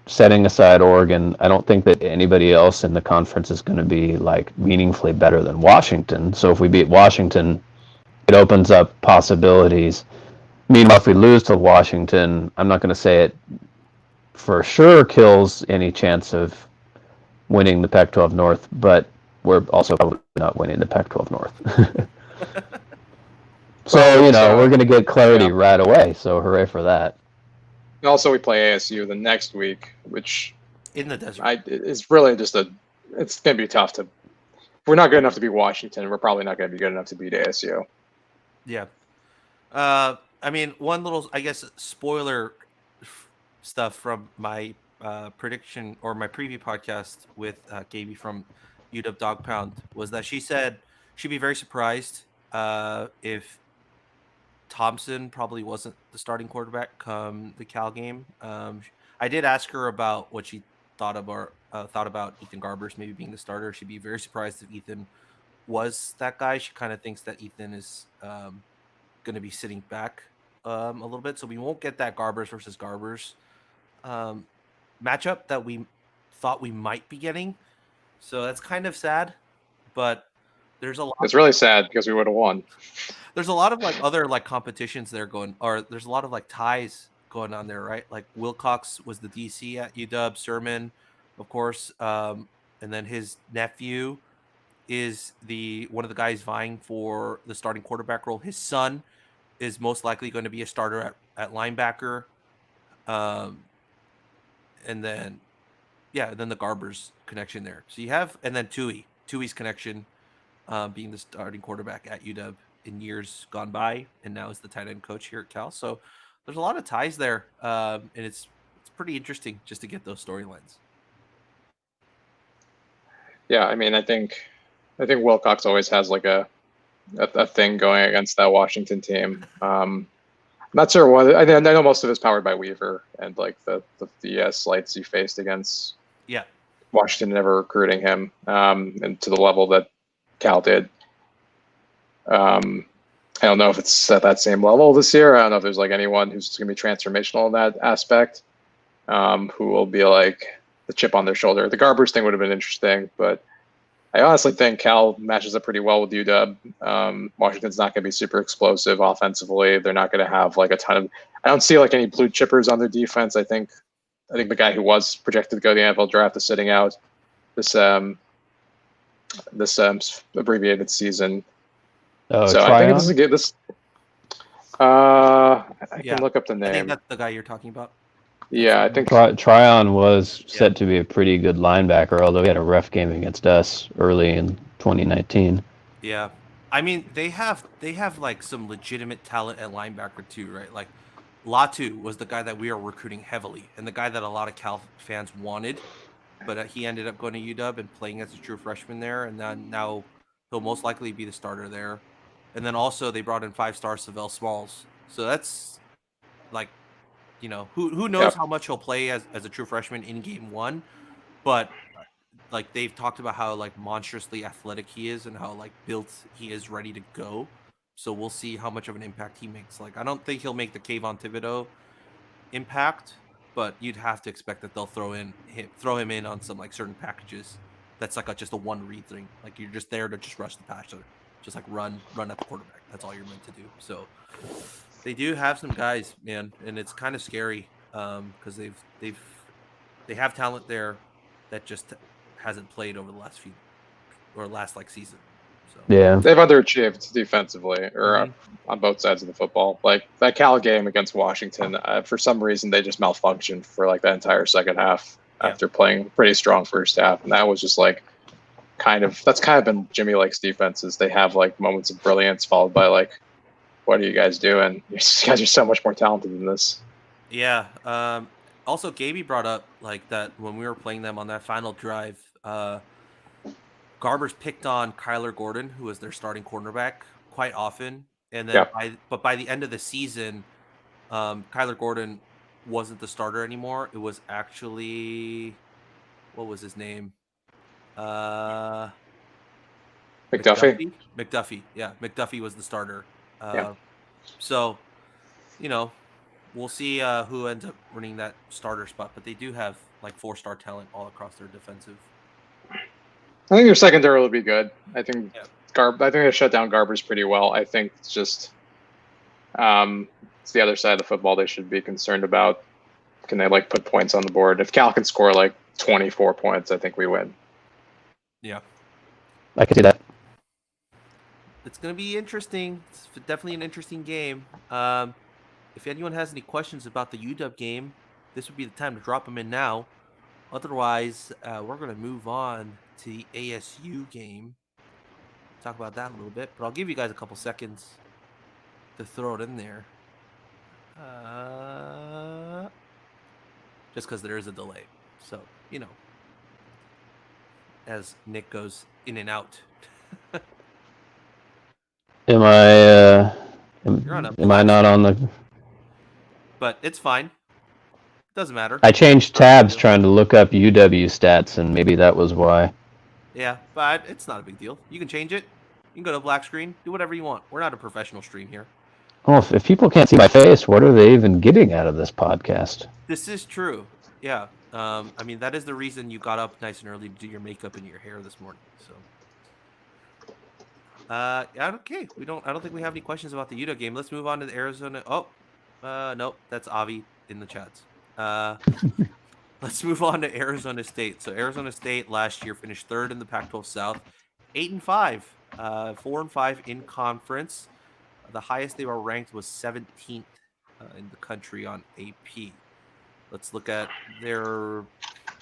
setting aside Oregon, I don't think that anybody else in the conference is going to be like meaningfully better than Washington. So if we beat Washington, it opens up possibilities. Meanwhile, if we lose to Washington, I'm not going to say it for sure kills any chance of winning the Pac-12 North, but we're also probably not winning the Pac-12 North. So, we're going to get clarity right away, so hooray for that. And also, we play ASU the next week, which in the desert is really just it's going to be tough to. If we're not good enough to beat Washington, we're probably not going to be good enough to beat ASU. Yeah. I mean, one little, I guess, spoiler stuff from my prediction or my preview podcast with Gaby from UW Dog Pound was that she said she'd be very surprised if Thompson probably wasn't the starting quarterback come the Cal game. I did ask her about what she thought about Ethan Garbers maybe being the starter. She'd be very surprised if Ethan was that guy. She kind of thinks that Ethan is going to be sitting back a little bit, so we won't get that Garbers versus Garbers matchup that we thought we might be getting. So that's kind of sad, but there's a lot. It's really sad because we would have won. There's a lot of other competitions there going, or there's a lot of ties going on there, right? Like Wilcox was the DC at UW, Sermon of course, and then his nephew is one of the guys vying for the starting quarterback role. His son is most likely going to be a starter at linebacker. Um, and then then the Garbers connection there. So you have, and then Tui's connection, being the starting quarterback at UW in years gone by, and now is the tight end coach here at Cal. So there's a lot of ties there, and it's pretty interesting just to get those storylines. Yeah, I mean, I think Wilcox always has like a thing going against that Washington team. Not sure what. I know most of it's powered by Weaver and like the slights he faced against Washington never recruiting him, and to the level that Cal did. I don't know if it's at that same level this year. I don't know if there's like anyone who's going to be transformational in that aspect, who will be like the chip on their shoulder. The Garbers thing would have been interesting, but I honestly think Cal matches up pretty well with UW. Washington's not going to be super explosive offensively. They're not going to have like a ton of. I don't see like any blue chippers on their defense. I think the guy who was projected to go to the NFL draft is sitting out this abbreviated season. So Tryon? I think this is good. This I can look up the name. I think that's the guy you're talking about. Yeah, I think Tryon was set to be a pretty good linebacker, although he had a rough game against us early in 2019. Yeah, I mean they have like some legitimate talent at linebacker too, right? Like Latu was the guy that we are recruiting heavily, and the guy that a lot of Cal fans wanted, but he ended up going to UW and playing as a true freshman there, and then now he'll most likely be the starter there. And then also they brought in 5-star Savell Smalls, so that's like, who knows how much he'll play as a true freshman in game one, but like they've talked about how like monstrously athletic he is and how like built he is, ready to go. So we'll see how much of an impact he makes. Like I don't think he'll make the Kayvon Thibodeau impact, but you'd have to expect that they'll throw him in on some like certain packages. That's like just a one read thing. Like you're just there to just rush the passer, just like run at the quarterback. That's all you're meant to do. So they do have some guys, man, and it's kind of scary because they have talent there that just hasn't played over the last like season. So yeah, they've underachieved defensively or on both sides of the football. Like that Cal game against Washington, for some reason they just malfunctioned for like that entire second half after playing pretty strong first half, and that was just like that's kind of been Jimmy Lake's defenses. They have like moments of brilliance followed by like, what are you guys doing? You guys are so much more talented than this. Yeah. Also, Gaby brought up like that when we were playing them on that final drive. Garbers picked on Kyler Gordon, who was their starting cornerback, quite often, and then by the end of the season, Kyler Gordon wasn't the starter anymore. It was actually, what was his name? McDuffie. McDuffie. Yeah, McDuffie was the starter. So, we'll see who ends up winning that starter spot. But they do have like 4-star talent all across their defensive. I think their secondary will be good. I think they shut down Garbers pretty well. I think it's just it's the other side of the football they should be concerned about. Can they like put points on the board? If Cal can score like 24 points, I think we win. Yeah, I can see that. It's going to be interesting. It's definitely an interesting game. If anyone has any questions about the UW game, this would be the time to drop them in now. Otherwise, we're going to move on to the ASU game. Talk about that a little bit, but I'll give you guys a couple seconds to throw it in there. Just because there is a delay. So, as Nick goes in and out. Am I not on the... But it's fine. Doesn't matter. I changed tabs trying to look up UW stats, and maybe that was why. Yeah, but it's not a big deal. You can change it. You can go to black screen. Do whatever you want. We're not a professional stream here. Well, if people can't see my face, what are they even getting out of this podcast? This is true. Yeah. I mean, that is the reason you got up nice and early to do your makeup and your hair this morning. So. Okay. I don't think we have any questions about the UW game. Let's move on to the Arizona. Oh, nope. That's Avi in the chats. Let's move on to Arizona State. So Arizona State last year finished third in the Pac-12 South, 8-5, 4-5 in conference. The highest they were ranked was 17th in the country on AP. Let's look at their.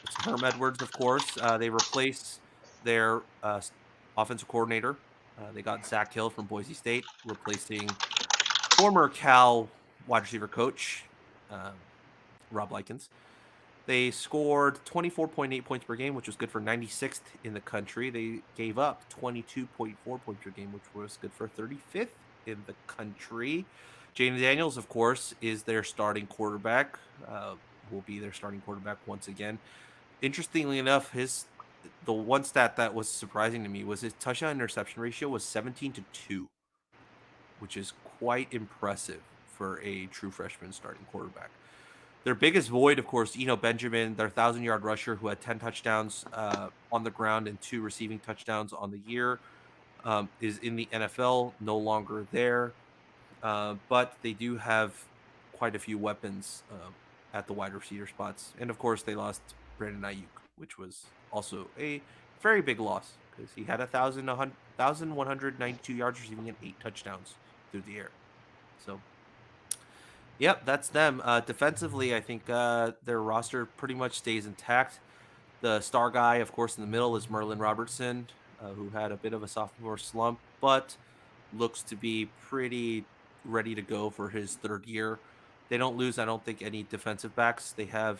It's Herm Edwards, of course. They replaced their offensive coordinator. They got Zach Hill from Boise State, replacing former Cal wide receiver coach um, Rob Likens. They scored 24.8 points per game, which was good for 96th in the country. They gave up 22.4 points per game, which was good for 35th in the country. Jaden Daniels, of course, is their starting quarterback. Will be their starting quarterback once again. Interestingly enough, the one stat that was surprising to me was his touchdown interception ratio was 17-2, which is quite impressive for a true freshman starting quarterback. Their biggest void, of course, Benjamin, their 1,000-yard rusher who had 10 touchdowns on the ground and 2 receiving touchdowns on the year, is in the NFL, no longer there. But they do have quite a few weapons at the wide receiver spots. And, of course, they lost Brandon Ayuk, which was also a very big loss because he had 1,192 yards receiving and 8 touchdowns through the air. So, yep, that's them. Defensively, I think their roster pretty much stays intact. The star guy, of course, in the middle is Merlin Robertson, who had a bit of a sophomore slump, but looks to be pretty ready to go for his third year. They don't lose, I don't think, any defensive backs. They have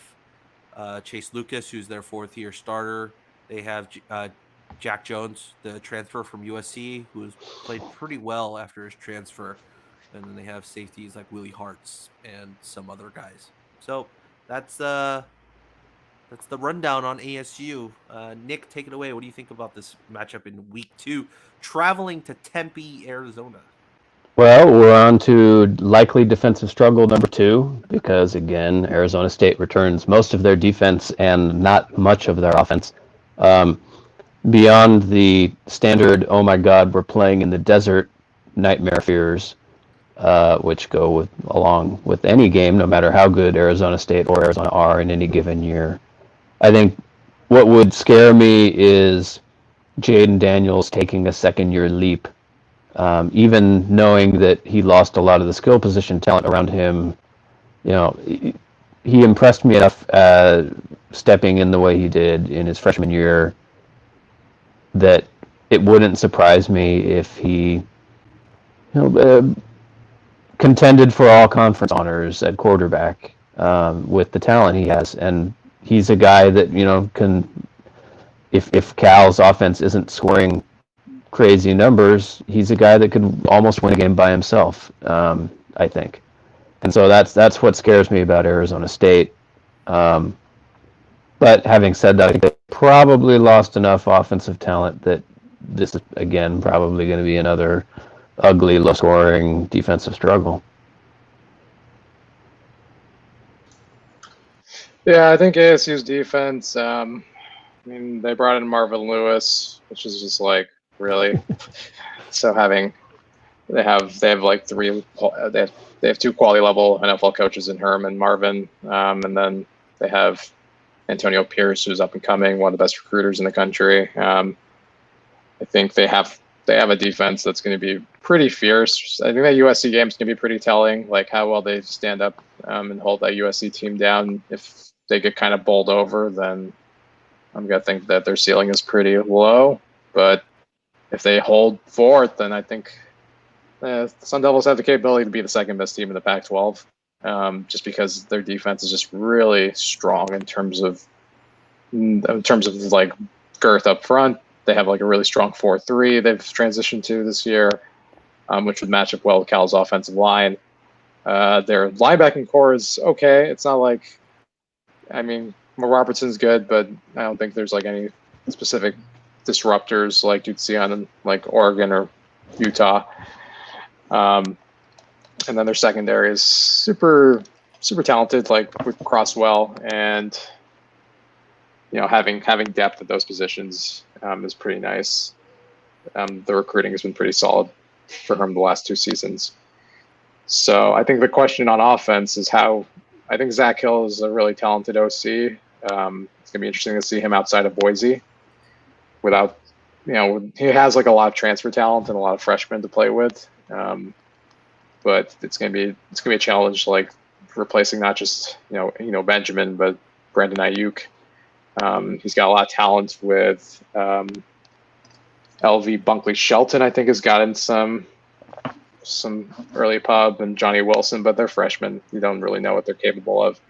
Chase Lucas, who's their fourth-year starter. They have Jack Jones, the transfer from USC, who's played pretty well after his transfer. And then they have safeties like Willie Hartz and some other guys. So that's the rundown on ASU. Nick, take it away. What do you think about this matchup in week 2, traveling to Tempe, Arizona? Well, we're on to likely defensive struggle number 2 because, again, Arizona State returns most of their defense and not much of their offense. Beyond the standard, oh my God, we're playing in the desert nightmare fears, which go along with any game, no matter how good Arizona State or Arizona are in any given year. I think what would scare me is Jaden Daniels taking a second-year leap. Even knowing that he lost a lot of the skill position talent around him, he impressed me enough stepping in the way he did in his freshman year that it wouldn't surprise me if he contended for all conference honors at quarterback with the talent he has. And he's a guy that, can, if Cal's offense isn't scoring crazy numbers, he's a guy that could almost win a game by himself, I think. And so that's what scares me about Arizona State. But having said that, I think they probably lost enough offensive talent that this is, again, probably going to be another ugly, low-scoring defensive struggle. Yeah, I think ASU's defense, they brought in Marvin Lewis, which is just like, really? So they have like they have 2 quality level NFL coaches in Herm and Marvin, and then they have Antonio Pierce, who's up and coming, one of the best recruiters in the country. I think they have a defense that's going to be pretty fierce. I think that USC game is going to be pretty telling, like how well they stand up and hold that USC team down. If they get kind of bowled over, then I'm going to think that their ceiling is pretty low. But if they hold forth, then I think the Sun Devils have the capability to be the second best team in the Pac-12, just because their defense is just really strong in terms of like girth up front. They have like a really strong 4-3 they've transitioned to this year, which would match up well with Cal's offensive line. Their linebacking core is okay. It's not like, Robertson's good, but I don't think there's like any specific disruptors like you'd see on like Oregon or Utah. And then their secondary is super talented, like with Crosswell, and having depth at those positions is pretty nice. The recruiting has been pretty solid for him the last 2 seasons. So I think the question on offense is how. I think Zach Hill is a really talented OC. It's going to be interesting to see him outside of Boise. Without, he has like a lot of transfer talent and a lot of freshmen to play with. But it's going to be a challenge, like replacing not just Benjamin, but Brandon Ayuk. He's got a lot of talent with LV Bunkley Shelton. I think has gotten some early pub, and Johnny Wilson, but they're freshmen. You don't really know what they're capable of.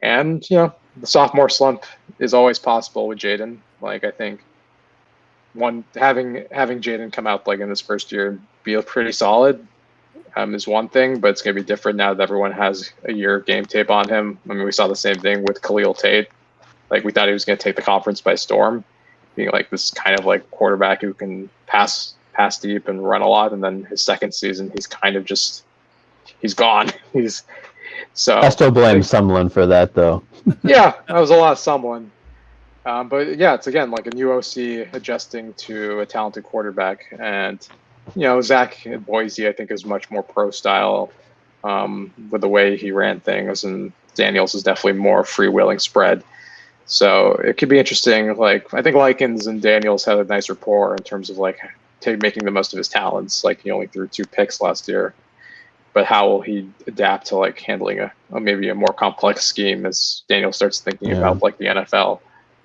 And the sophomore slump is always possible with Jaden. Like I think having Jaden come out like in his first year and be pretty solid is one thing, but it's going to be different now that everyone has a year of game tape on him. I mean, we saw the same thing with Khalil Tate. Like we thought he was going to take the conference by storm, being like this kind of like quarterback who can pass deep and run a lot. And then his second season, he's kind of just he's gone. I still blame Sumlin for that though. Yeah, that was a lot of someone. But yeah, it's again like a new OC adjusting to a talented quarterback, and Zach at Boise I think is much more pro style with the way he ran things, and Daniels is definitely more freewheeling spread. So it could be interesting. Like I think Likens and Daniels had a nice rapport in terms of like making the most of his talents. Like he only threw 2 picks last year, but how will he adapt to like handling maybe a more complex scheme as Daniel starts thinking about like the NFL,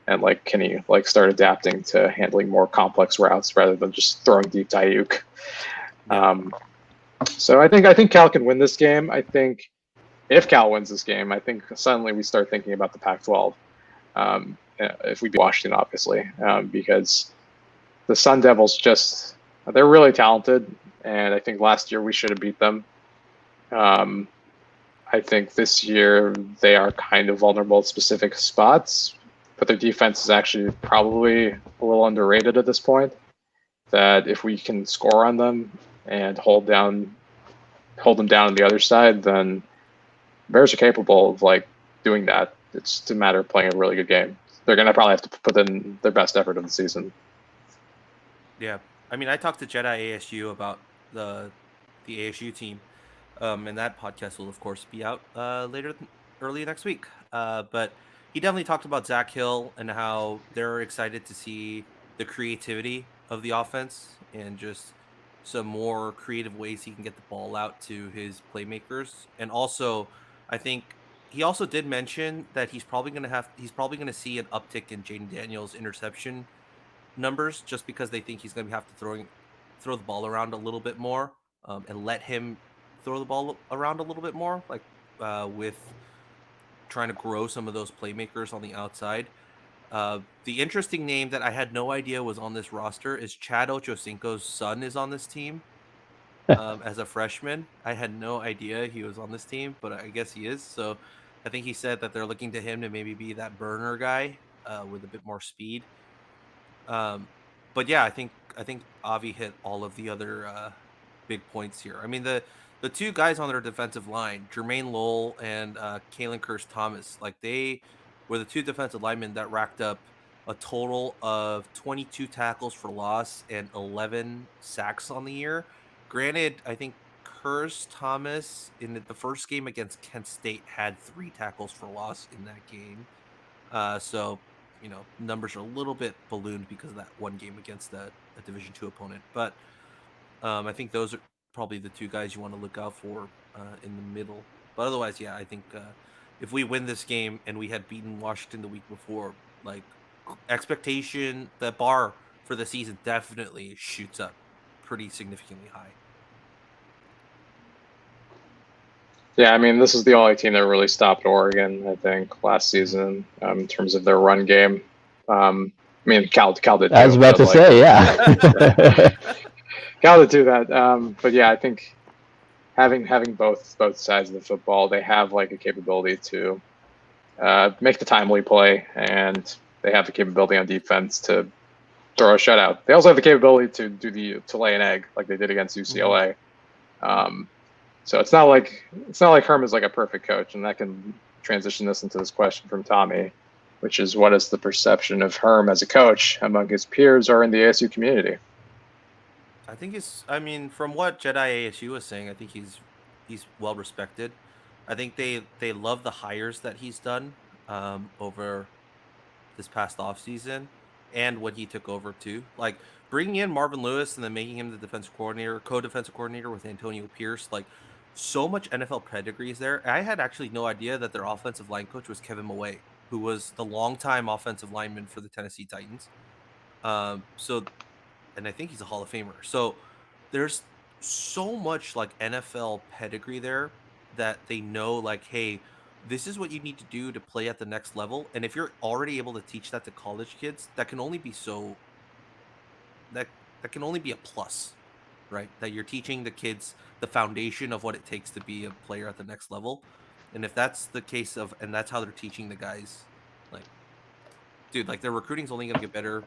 and like can he like start adapting to handling more complex routes rather than just throwing deep to Ayuk. So I think Cal can win this game. I think if Cal wins this game, I think suddenly we start thinking about the Pac-12. If we beat Washington, obviously, because the Sun Devils they're really talented, and I think last year we should have beat them. I think this year they are kind of vulnerable at specific spots, but their defense is actually probably a little underrated at this point. That if we can score on them and hold them down on the other side, then Bears are capable of like doing that. It's just a matter of playing a really good game. They're gonna probably have to put in their best effort of the season. Yeah, I mean, I talked to Jedi ASU about the ASU team, and that podcast will of course be out early next week. But he definitely talked about Zach Hill and how they're excited to see the creativity of the offense and just some more creative ways he can get the ball out to his playmakers. And also, I think he also did mention that he's probably going to see an uptick in Jaden Daniels' interception numbers just because they think he's going to have to throw the ball around a little bit more, and let him throw the ball around a little bit more, like with trying to grow some of those playmakers on the outside. The interesting name that I had no idea was on this roster is Chad Ochocinco's son is on this team. As a freshman, I had no idea he was on this team, but I guess he is. So I think he said that they're looking to him to maybe be that burner guy with a bit more speed. But yeah, I think Avi hit all of the other big points here. I mean, the 2 guys on their defensive line, Jermaine Lowell and Kalen Curse Thomas, like they were the 2 defensive linemen that racked up a total of 22 tackles for loss and 11 sacks on the year. Granted, I think Curse Thomas in the first game against Kent State had 3 tackles for loss in that game. So numbers are a little bit ballooned because of that one game against a Division II opponent. But I think those are probably the 2 guys you want to look out for in the middle. But otherwise, yeah, I think if we win this game and we had beaten Washington the week before, like expectation, the bar for the season definitely shoots up pretty significantly high. Yeah, I mean, this is the only team that really stopped Oregon, I think, last season in terms of their run game. I mean, Cal did too. I was about to say, yeah. Cal did do that. But yeah, I think having both sides of the football, they have like a capability to make the timely play, and they have the capability on defense to throw a shutout. They also have the capability to lay an egg like they did against UCLA. So it's not like Herm is like a perfect coach, and that can transition this into this question from Tommy, which is what is the perception of Herm as a coach among his peers or in the ASU community? I think from what Jedi ASU was saying, I think he's well respected. I think they love the hires that he's done. over this past offseason and when he took over too. Like bringing in Marvin Lewis and then making him the defensive coordinator, co-defensive coordinator with Antonio Pierce, like so much NFL pedigree is there. I had actually no idea that their offensive line coach was Kevin Mulway, who was the longtime offensive lineman for the Tennessee Titans. So and I think he's a Hall of Famer. So there's so much like NFL pedigree there that they know like, hey, this is what you need to do to play at the next level. And if you're already able to teach that to college kids, that can only be so that that can only be a plus, right? That you're teaching the kids the foundation of what it takes to be a player at the next level. And if that's the case of and that's how they're teaching the guys, like dude, like their recruiting's only gonna get better.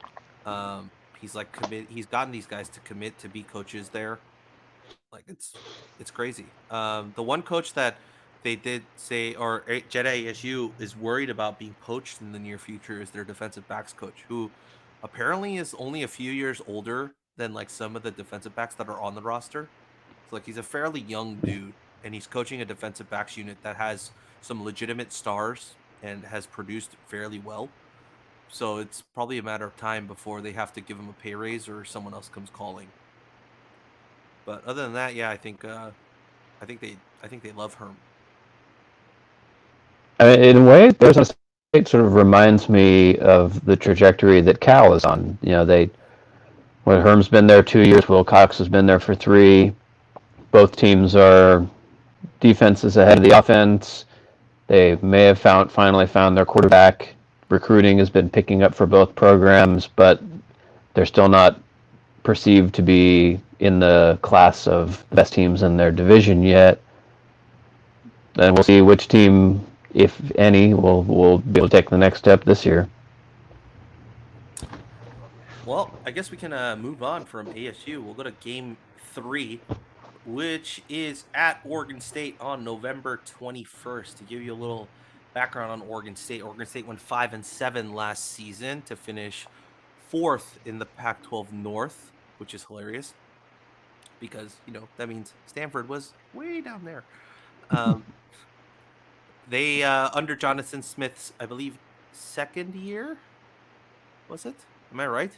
He's like he's gotten these guys to commit to be coaches there. Like it's crazy. The one coach that they did say, or Jedi ASU is worried about being poached in the near future is their defensive backs coach, who apparently is only a few years older than like some of the defensive backs that are on the roster. So like he's a fairly young dude, and he's coaching a defensive backs unit that has some legitimate stars and has produced fairly well. So it's probably a matter of time before they have to give him a pay raise or someone else comes calling. But other than that, yeah, I think they love Herm. I mean, in a way, Arizona State sort of reminds me of the trajectory that Cal is on. You know, when Herm's been there 2 years, Will Cox has been there for 3. Both teams are defenses ahead of the offense. They may have finally found their quarterback. Recruiting has been picking up for both programs, but they're still not perceived to be in the class of the best teams in their division yet. And we'll see which team, if any, will be able to take the next step this year. Well, I guess we can move on from ASU. We'll go to Game 3, which is at Oregon State on November 21st. To give you a little background on Oregon State, Oregon State went 5-7 last season to finish 4th in the Pac-12 North, which is hilarious because, that means Stanford was way down there. They, under Jonathan Smith's, I believe, second year, was it? Am I right?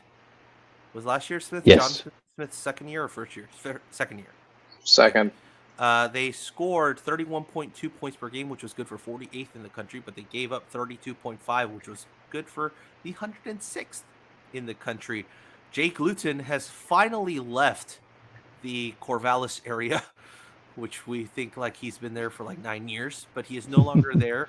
Was last year Yes. Jonathan Smith's second year or first year? Second year. Second. They scored 31.2 points per game, which was good for 48th in the country, but they gave up 32.5, which was good for the 106th in the country. Jake Luton has finally left the Corvallis area, which we think like he's been there for like 9 years, but he is no longer there.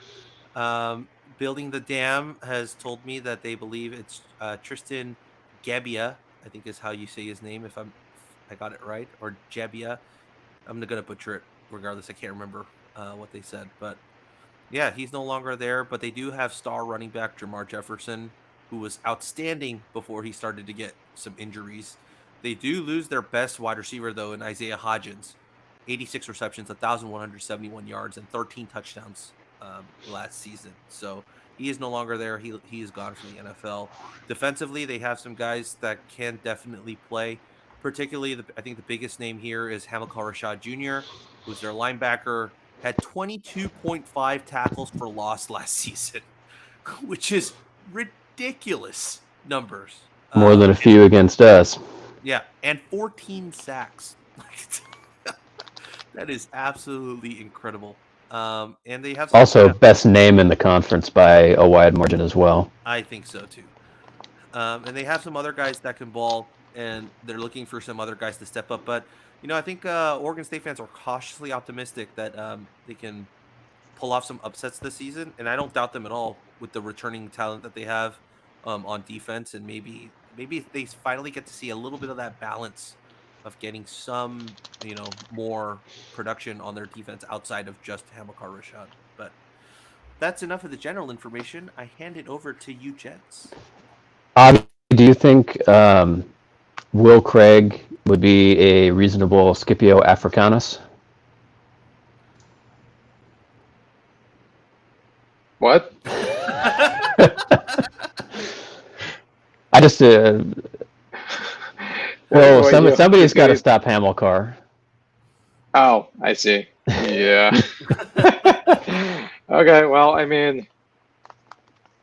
Building the Dam has told me that they believe it's Tristan Gebbia, I think is how you say his name, if I got it right, or Gebbia. I'm going to butcher it regardless. I can't remember what they said, but yeah, he's no longer there, but they do have star running back Jamar Jefferson, who was outstanding before he started to get some injuries. They do lose their best wide receiver, though, in Isaiah Hodgins. 86 receptions, 1,171 yards, and 13 touchdowns last season. So he is no longer there. He is gone from the NFL. Defensively, they have some guys that can definitely play. Particularly, I think the biggest name here is Hamilcar Rashad Jr., who's their linebacker, had 22.5 tackles for loss last season, which is ridiculous numbers. More than a few against us. Yeah, and 14 sacks. That is absolutely incredible. And they have also best name in the conference by a wide margin as well. I think so too. And they have some other guys that can ball, and they're looking for some other guys to step up. But I think Oregon State fans are cautiously optimistic that they can pull off some upsets this season, and I don't doubt them at all with the returning talent that they have on defense, and maybe they finally get to see a little bit of that balance of getting some, more production on their defense outside of just Hamilcar Rashad. But that's enough of the general information. I hand it over to you, gents. Do you think Will Craig would be a reasonable Scipio Africanus? What? I just well, somebody's got to stop Hamilcar. Oh, I see. Yeah. Okay, well, I mean,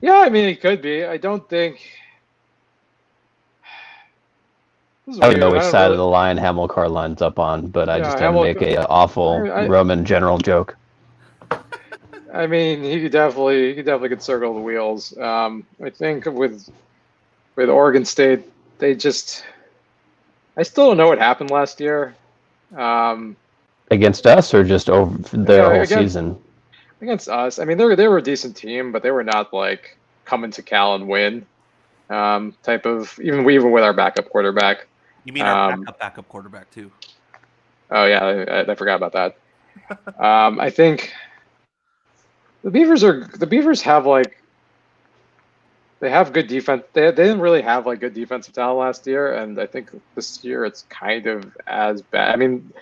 Yeah, I mean, he could be. I don't think. This is I don't know weird. I which don't side of really. the line Hamilcar lines up on, but I Yeah, just had to make a awful I, Roman general joke. I mean, he could circle the wheels. I think with Oregon State, they just. I still don't know what happened last year. Um, Against us or just over the yeah, whole season? against us. I mean, they were a decent team, but they were not like coming to Cal and win type of. Even with our backup quarterback. You mean our Um, backup quarterback too? oh yeah, I forgot about that. I think the Beavers have like they have good defense. They didn't really have like good defensive talent last year, and I think this year it's kind of as bad. I mean,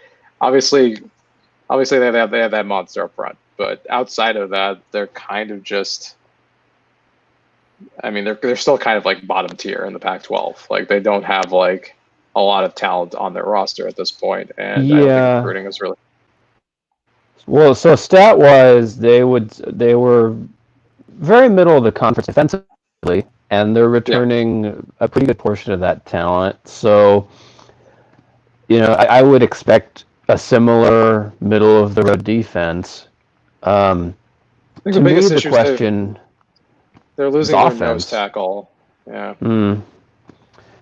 obviously, obviously they have that monster up front, but outside of that, they're kind of just. I mean, they're still kind of like bottom tier in the Pac-12. Like they don't have like a lot of talent on their roster at this point, and I don't think Yeah. recruiting is really. Well, so stat wise, they were very middle of the conference defensively, and they're Yeah, returning a pretty good portion of that talent. So, I would expect a similar middle of the road defense. Um, I think the to me, biggest the issue is question they're is losing their nose offense. tackle. Yeah,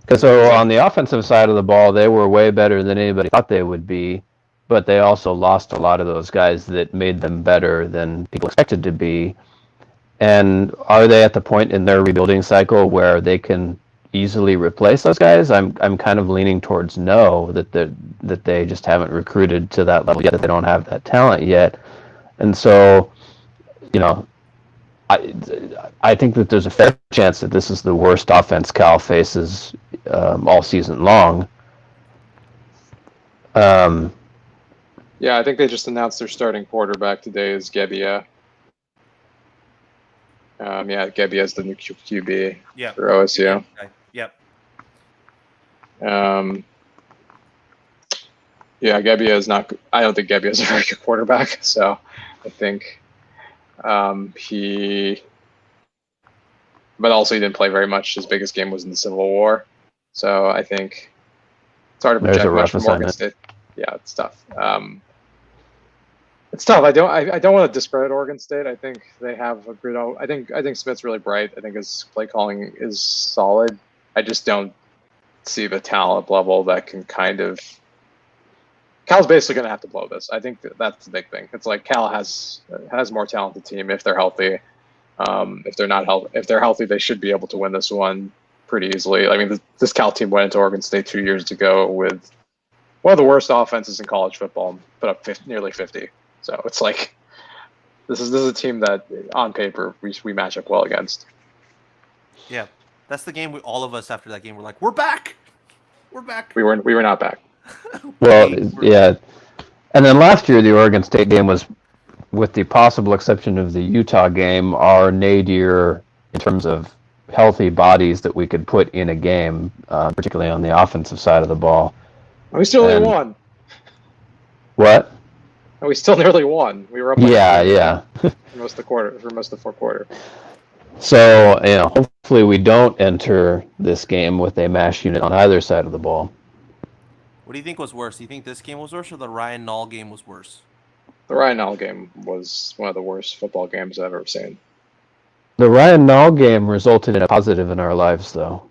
Because they're so losing. on the offensive side of the ball, they were way better than anybody thought they would be, but they also lost a lot of those guys that made them better than people expected to be. And are they at the point in their rebuilding cycle where they can easily replace those guys? I'm kind of leaning towards no, that they just haven't recruited to that level yet, that they don't have that talent yet. And so, you know, I I think that there's a fair chance that this is the worst offense Cal faces all season long. Um, Yeah, I think they just announced their starting quarterback today is Gebbia. Yeah, Gebbia is the new QB Yep. for OSU. Yep. Yeah, Gebbia is not. I don't think Gebbia is a very good quarterback. So I think he. But also, he didn't play very much. His biggest game was in the Civil War. So I think it's hard to there's a project much rough from Oregon assignment. State. Yeah, it's tough. It's tough. I don't want to discredit Oregon State. I think they have a good. I think Smith's really bright. I think his play calling is solid. I just don't see the talent level that can kind of. Cal's basically going to have to blow this. I think that's the big thing. It's like Cal has more talented team if they're healthy. If they're not healthy, if they're healthy, they should be able to win this one pretty easily. I mean, this Cal team went into Oregon State 2 years ago with one of the worst offenses in college football, and put up nearly 50. So it's like this is a team that on paper we match up well against. Yeah. That's the game. All of us after that game were like, "We're back. We're back." We were not back. Well, We're yeah. And then last year, the Oregon State game was, with the possible exception of the Utah game, our nadir in terms of healthy bodies that we could put in a game, particularly on the offensive side of the ball. We still nearly And won. what? And we still nearly won. We were up like Yeah, 3-0 yeah. for most of the quarter, for most of the fourth quarter. So, hopefully we don't enter this game with a mash unit on either side of the ball. What do you think was worse? Do you think this game was worse or the Ryan Nall game was worse? The Ryan Nall game was one of the worst football games I've ever seen. The Ryan Nall game resulted in a positive in our lives, though,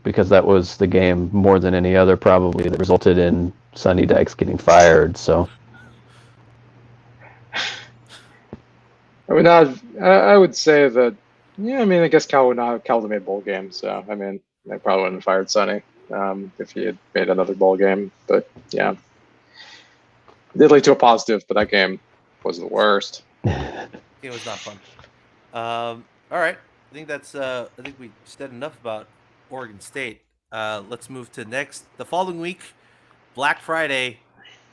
because that was the game more than any other probably that resulted in Sonny Dykes getting fired. So, I would not. I would say that. Yeah, I mean, I guess Cal would not. Cal would have made bowl games. So I mean, they probably wouldn't have fired Sonny if he had made another bowl game. But yeah, it did lead to a positive. But that game was the worst. It was not fun. All right. I think that's. I think we said enough about Oregon State. Let's move to the following week, Black Friday.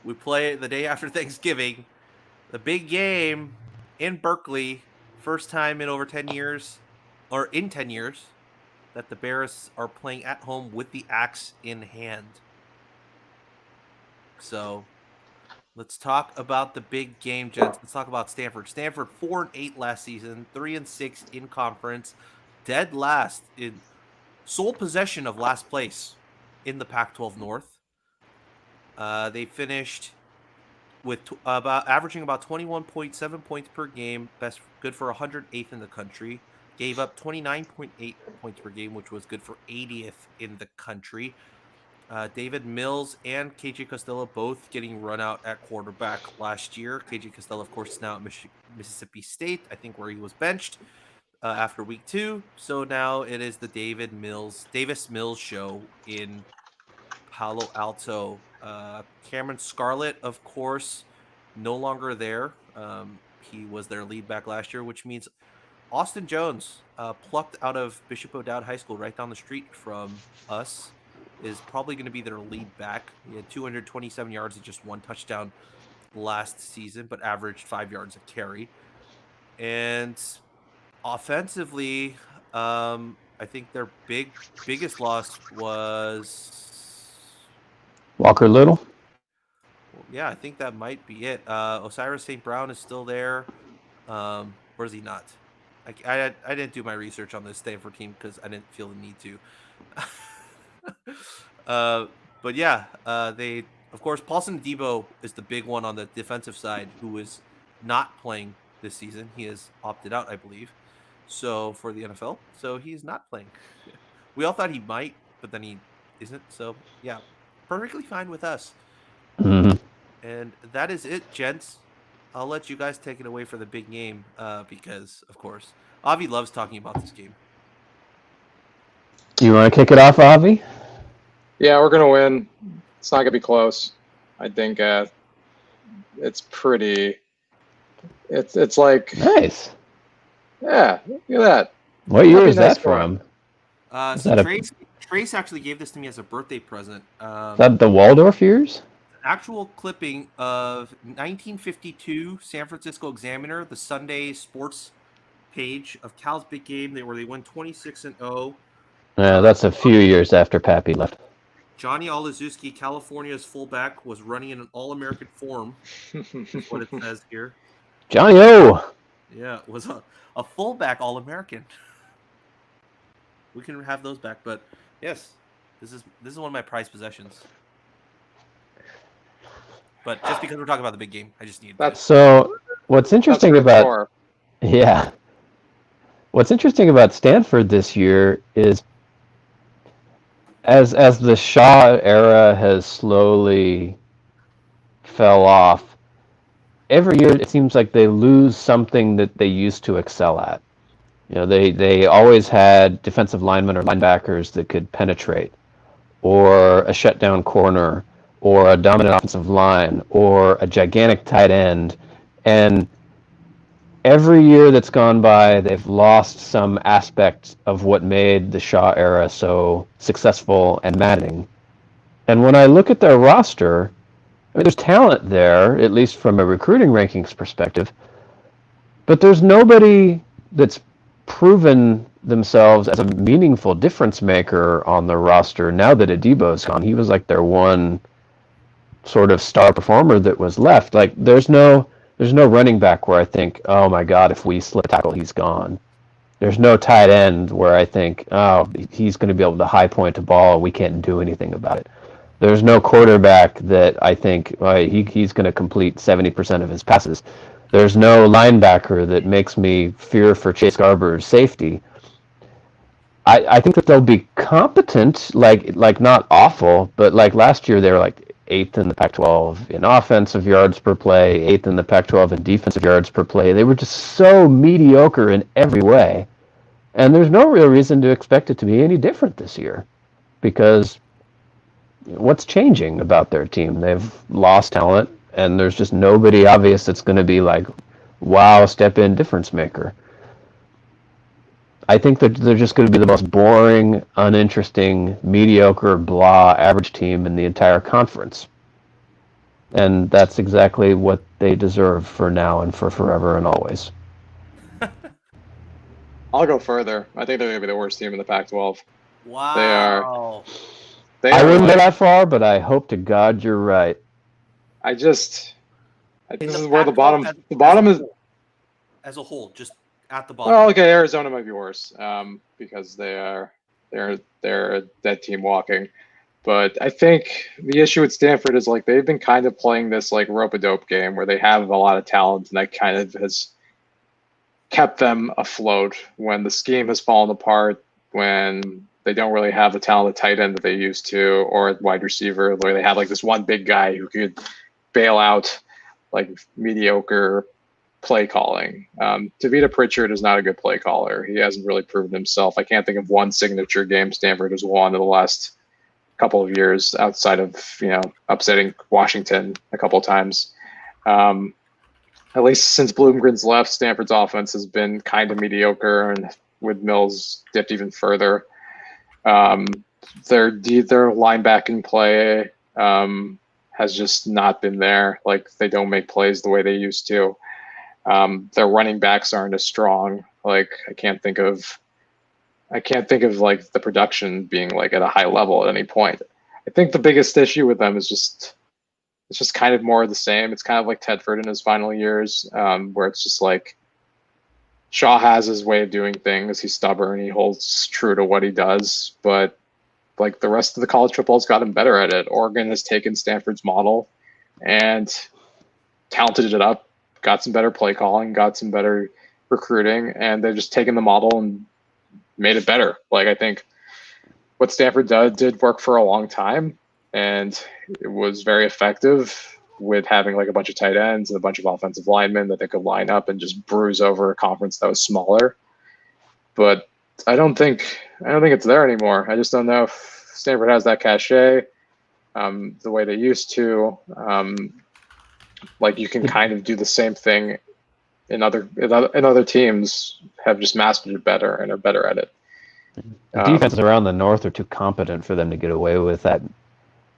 We play the day after Thanksgiving. The big game in Berkeley. First time in over 10 years, or in 10 years, that the Bears are playing at home with the axe in hand. So, Let's talk about the big game, gents. Let's talk about Stanford. Stanford 4-8 last season, 3-6 in conference, dead last in sole possession of last place in the Pac-12 North. They finished with about averaging about 21.7 points per game, best good for 108th in the country. Gave up 29.8 points per game, which was good for 80th in the country. David Mills and KJ Costello both getting run out at quarterback last year. KJ Costello, of course, is now at Mississippi State, I think, where he was benched after week 2. So now it is the Davis Mills show in Palo Alto. Cameron Scarlett, of course, no longer there. He was their lead back last year, which means Austin Jones, plucked out of Bishop O'Dowd High School right down the street from us, is probably going to be their lead back. He had 227 yards and just 1 touchdown last season, but averaged 5 yards a carry. And offensively, I think their biggest loss was Walker Little. yeah, I think that might be it. Osiris St. Brown is still there. Or is he not? I didn't do my research on this Stanford team because I didn't feel the need to. But yeah, they of course Paulson Debo is the big one on the defensive side who is not playing this season. He has opted out, I believe. So for the NFL, so he's not playing. We all thought he might, but then he isn't. So yeah, perfectly fine with us. Mhm. And that is it, gents. I'll let you guys take it away for the big game because, of course, Avi loves talking about this game. You want to kick it off, Avi? Yeah, we're gonna win. It's not gonna be close. I think it's pretty. It's like Nice. yeah. Look at that. What year That'd be is a nice that from? Is So that Trace actually gave this to me as a birthday present. Is that the Waldorf years? Actual clipping of 1952 San Francisco Examiner, the Sunday sports page of Cal's big game, where they won 26-0. Yeah, that's a few years after Pappy left. Johnny Olazuski, California's fullback, was running in an All-American form. Is what it says here. Johnny O. Yeah, was a fullback All-American. We can have those back, but yes, this is one of my prized possessions. But just because we're talking about the big game, I just need That's So what's interesting That's about yeah, what's interesting about Stanford this year is as the Shaw era has slowly fell off, every year it seems like they lose something that they used to excel at. You know, they always had defensive linemen or linebackers that could penetrate, or a shutdown corner, or a dominant offensive line, or a gigantic tight end. And every year that's gone by, they've lost some aspect of what made the Shaw era so successful and maddening. And when I look at their roster, I mean, there's talent there, at least from a recruiting rankings perspective, but there's nobody that's proven themselves as a meaningful difference maker on the roster now that Adebo's gone. He was like their one sort of star performer that was left. Like there's no running back where I think, oh my God, if we slip tackle, he's gone. There's no tight end where I think, oh, he's going to be able to high point a ball and we can't do anything about it. There's no quarterback that I think he's going to complete 70% of his passes. There's no linebacker that makes me fear for Chase Garber's safety. I think that they'll be competent, like not awful, but like last year they were like 8th in the Pac-12 in offensive yards per play, 8th in the Pac-12 in defensive yards per play. They were just so mediocre in every way. And there's no real reason to expect it to be any different this year because what's changing about their team? They've lost talent, and there's just nobody obvious that's going to be like, wow, step in difference maker. I think that they're just going to be the most boring, uninteresting, mediocre, blah, average team in the entire conference. And that's exactly what they deserve for now and for forever and always. I'll go further. I think they're going to be the worst team in the Pac-12. Wow. They I are wouldn't go like, that far, but I hope to God you're right. I just In This the is where the Pac-12 bottom as a is. whole, as a whole, just at the bottom. Well, okay, Arizona might be worse because they're a dead team walking. But I think the issue with Stanford is like they've been kind of playing this like rope-a-dope game where they have a lot of talent, and that kind of has kept them afloat when the scheme has fallen apart, when they don't really have the talented tight end that they used to, or a wide receiver where they have like this one big guy who could bail out like mediocre play calling. Tavita Pritchard is not a good play caller. He hasn't really proven himself. I can't think of one signature game Stanford has won in the last couple of years outside of upsetting Washington a couple of times. At least since Bloomgren's left, Stanford's offense has been kind of mediocre, and with Mills dipped even further. Their linebacking play has just not been there. Like they don't make plays the way they used to. Their running backs aren't as strong. Like I can't think of like the production being like at a high level at any point. I think the biggest issue with them is it's just kind of more of the same. It's kind of like Tedford in his final years, where it's just like Shaw has his way of doing things. He's stubborn. He holds true to what he does, but like the rest of the college football's gotten better at it. Oregon has taken Stanford's model and talented it up, got some better play calling, got some better recruiting, and they've just taken the model and made it better. Like I think what Stanford did work for a long time, and it was very effective with having like a bunch of tight ends and a bunch of offensive linemen that they could line up and just bruise over a conference that was smaller. But I don't think it's there anymore. I just don't know if Stanford has that cachet the way they used to. Like you can kind of do the same thing in other teams have just mastered it better and are better at it. The defenses around the North are too competent for them to get away with that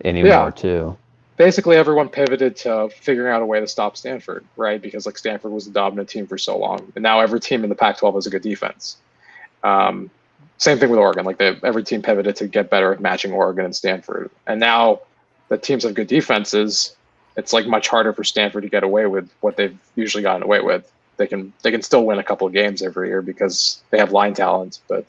anymore, too. Basically, everyone pivoted to figuring out a way to stop Stanford, right? Because like Stanford was the dominant team for so long, and now every team in the Pac-12 has a good defense. Same thing with Oregon. Like every team pivoted to get better at matching Oregon and Stanford, and now the teams have good defenses. It's like much harder for Stanford to get away with what they've usually gotten away with. They can still win a couple of games every year because they have line talent, but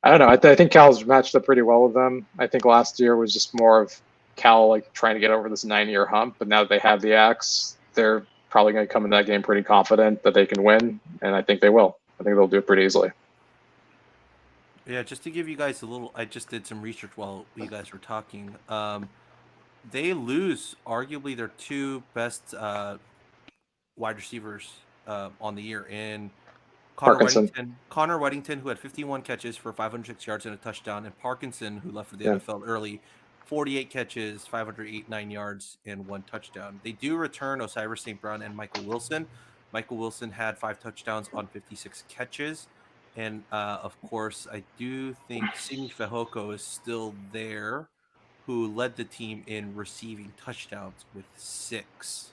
I don't know. I think Cal's matched up pretty well with them. I think last year was just more of Cal like trying to get over this 9-year hump, but now that they have the axe, they're probably going to come in that game pretty confident that they can win, and I think they will. I think they'll do it pretty easily. Yeah, just to give you guys a little, I just did some research while you guys were talking. They lose arguably their two best wide receivers on the year in Parkinson. Connor Weddington, who had 51 catches for 506 yards and a touchdown, and Parkinson, who left for the NFL early, 48 catches, 509 yards, and 1 touchdown. They do return Osiris St. Brown and Michael Wilson. Michael Wilson had 5 touchdowns on 56 catches. And, of course, I do think Simi Fehoko is still there, who led the team in receiving touchdowns with 6.